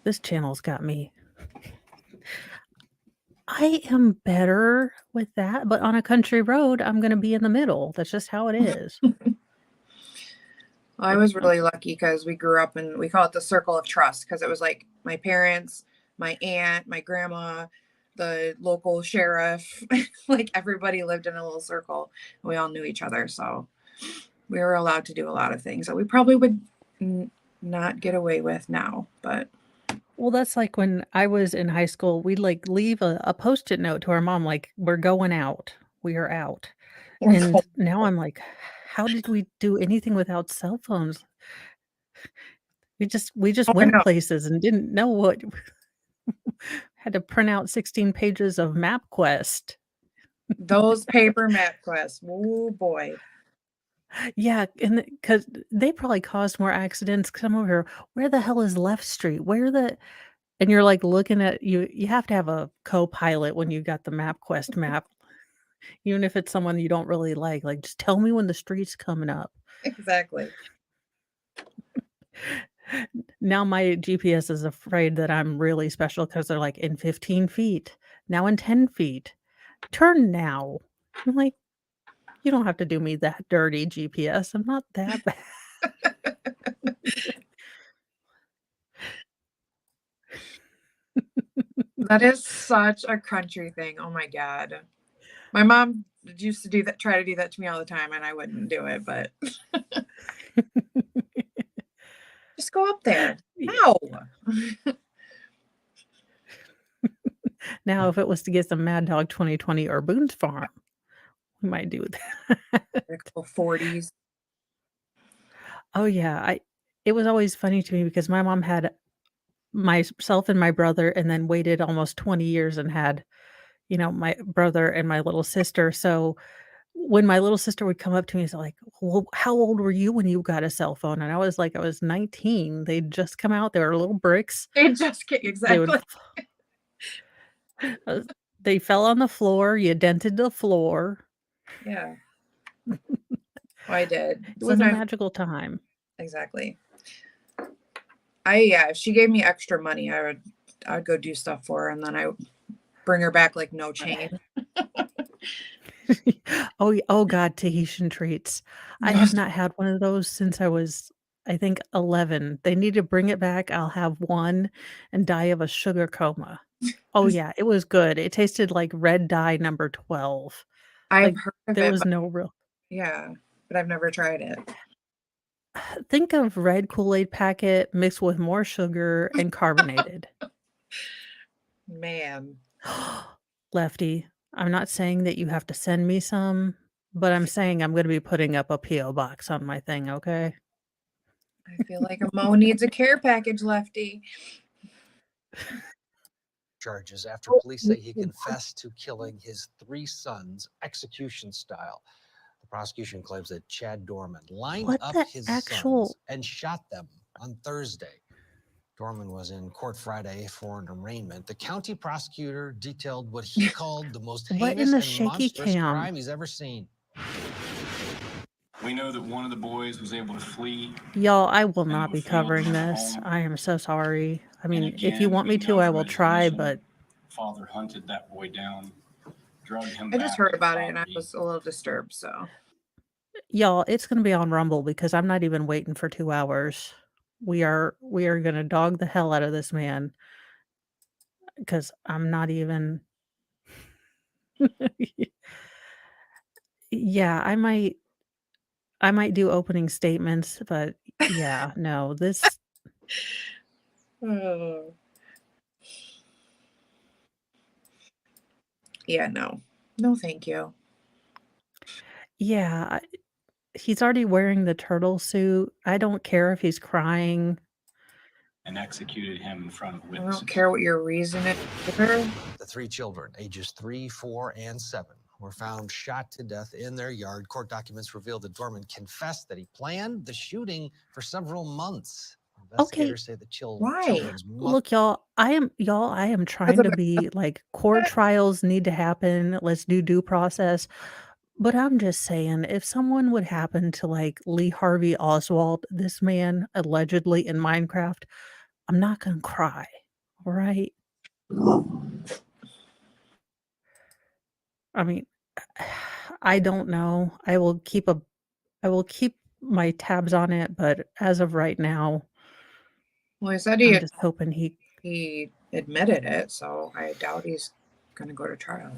This channel's got me. I am better with that, but on a country road, I'm going to be in the middle. That's just how it is. I was really lucky because we grew up in, we call it the circle of trust, because it was like my parents, my aunt, my grandma, the local sheriff, like everybody lived in a little circle. And we all knew each other. So we were allowed to do a lot of things that we probably would not get away with now. But Well, that's like when I was in high school, we'd like leave a post-it note to our mom, like, we're going out. We are out. And now I'm like, how did we do anything without cell phones? We just Oh, I went know. places and didn't know what had to print out 16 pages of MapQuest. Those paper map quests. Oh boy. Yeah, and because they probably caused more accidents. Cause I'm over here, where the hell is Left Street? And you're like looking at you have to have a co-pilot when you got the MapQuest map, even if it's someone you don't really like, just tell me when the street's coming up. Exactly. Now my GPS is afraid that I'm really special because they're like in 15 feet, now in 10 feet. Turn now. I'm like, you don't have to do me that dirty, GPS. I'm not that bad. That is such a country thing. Oh my God. My mom used to do that, try to do that to me all the time, and I wouldn't do it, but just go up there. No. Now, if it was to get some Mad Dog 2020 or Boone's Farm, we might do that. 40s. Oh yeah, it was always funny to me because my mom had myself and my brother and then waited almost 20 years and had, my brother and my little sister. So when my little sister would come up to me, it's like, well, how old were you when you got a cell phone? And I was like, I was 19. They'd just come out. They were little bricks. It just They exactly. would they fell on the floor. You dented the floor. Yeah. I did. It was a magical time. Exactly. If she gave me extra money, I would go do stuff for her, and then I would bring her back like no change. Oh God, Tahitian treats. I have not had one of those since I was, I think, 11. They need to bring it back. I'll have one and die of a sugar coma. Oh yeah, it was good. It tasted like red dye number 12. I've heard of There it, was but no real. yeah, but I've never tried it. Think of red Kool-Aid packet mixed with more sugar and carbonated. Man. Lefty, I'm not saying that you have to send me some, but I'm saying I'm going to be putting up a P.O. box on my thing, okay? I feel like a Mo needs a care package, Lefty. Charges after police say he confessed to killing his 3 sons execution style. The prosecution claims that Chad Dorman lined What up the his actual- sons and shot them on Thursday. Dorman was in court Friday for an arraignment. The county prosecutor detailed what he called the most What in heinous the and shaky monstrous cam? crime he's ever seen. We know that one of the boys was able to flee. Y'all, I will not be was found covering in the this. home. I am so sorry. I mean, if you again, want we me to, know I from will his try, admission, but Father hunted that boy down, drugged him I back just heard to about it and I property. was a little disturbed, so y'all, it's going to be on Rumble because I'm not even waiting for 2 hours. We are going to dog the hell out of this man because I'm not even. Yeah, I might do opening statements, but yeah, no, this. Oh. Yeah, no. No, thank you. Yeah, he's already wearing the turtle suit. I don't care if he's crying. And executed him in front of I witnesses. don't care what your reason is either. The 3 children, ages 3, 4, and 7, were found shot to death in their yard. Court documents reveal that Dorman confessed that he planned the shooting for several months. Okay. Investigators say the Why? children's mother. Look, y'all, I am trying to be like court trials need to happen. Let's do due process. But I'm just saying, if someone would happen to like Lee Harvey Oswald, this man allegedly in Minecraft, I'm not gonna cry. All right. I mean, I don't know. I will keep my tabs on it, but as of right now, Well, he said I'm just hoping he admitted it, so I doubt he's going to go to trial.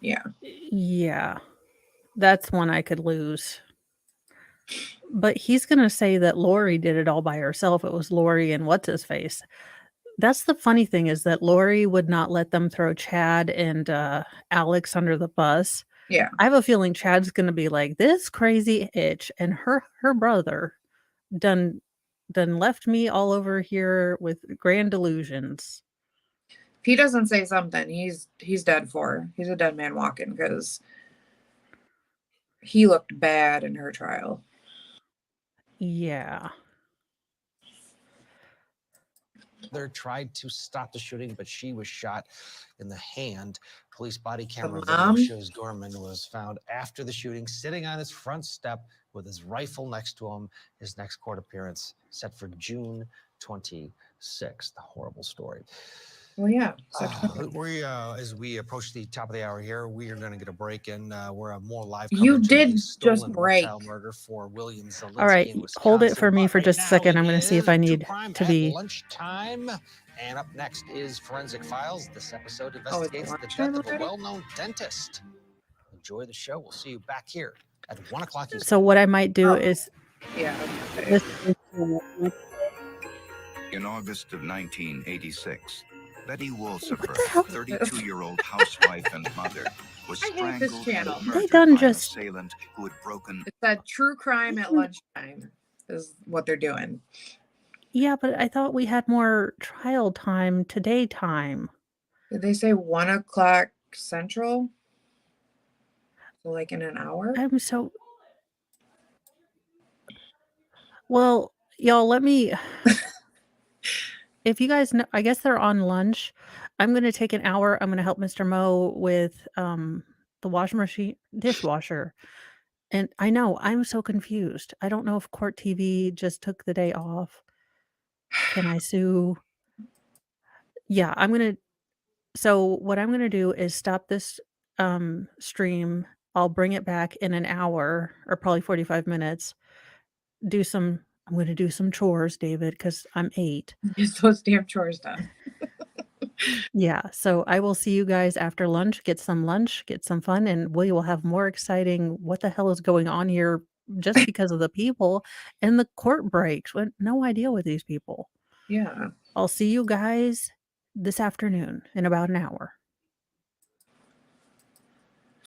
Yeah. Yeah. That's one I could lose. But he's gonna say that Lori did it all by herself. It was Lori and what's his face. That's the funny thing is that Lori would not let them throw Chad and Alex under the bus. Yeah. I have a feeling Chad's gonna be like this crazy itch, and her brother done left me all over here with grand delusions. If he doesn't say something, he's dead for. He's a dead man walking because he looked bad in her trial. Yeah. They tried to stop the shooting, but she was shot in the hand. Police body camera video mom? shows Gorman was found after the shooting, sitting on his front step with his rifle next to him. His next court appearance set for June 26th. A horrible story. Well, yeah. As we approach the top of the hour here, we are going to get a break in. We're more live. You coverage of did the just stolen break. reptile murder for William Zelinsky All right, in hold it Wisconsin. for me But for right just a now second. I'm it going to see if is I True need Crime to at be. lunchtime. And up next is Forensic Files. This episode Oh, it's investigates the lunchtime death of a already? well-known dentist. Enjoy the show. We'll see you back here at 1 o'clock Eastern. So what I might do is Yeah. this In August of 1986, Betty Wolsifer, the hell? 32-year-old housewife and mother, was I hate this strangled channel. and They murdered done by an just- assailant who had broken. It said true crime at lunchtime is what they're doing. Yeah, but I thought we had more trial time today time. Did they say 1 o'clock Central? So like in an hour? I'm so well, y'all let me if you guys know, I guess they're on lunch. I'm going to take an hour. I'm going to help Mr. Mo with the washing machine dishwasher. And I know I'm so confused. I don't know if Court TV just took the day off. Can I sue? Yeah, so what I'm going to do is stop this stream. I'll bring it back in an hour or probably 45 minutes. I'm going to do some chores, David, because I'm 8. Get those damn chores done. Yeah, so I will see you guys after lunch, get some fun, and we will have more exciting what the hell is going on here just because of the people and the court breaks. No idea with these people. Yeah. I'll see you guys this afternoon in about an hour.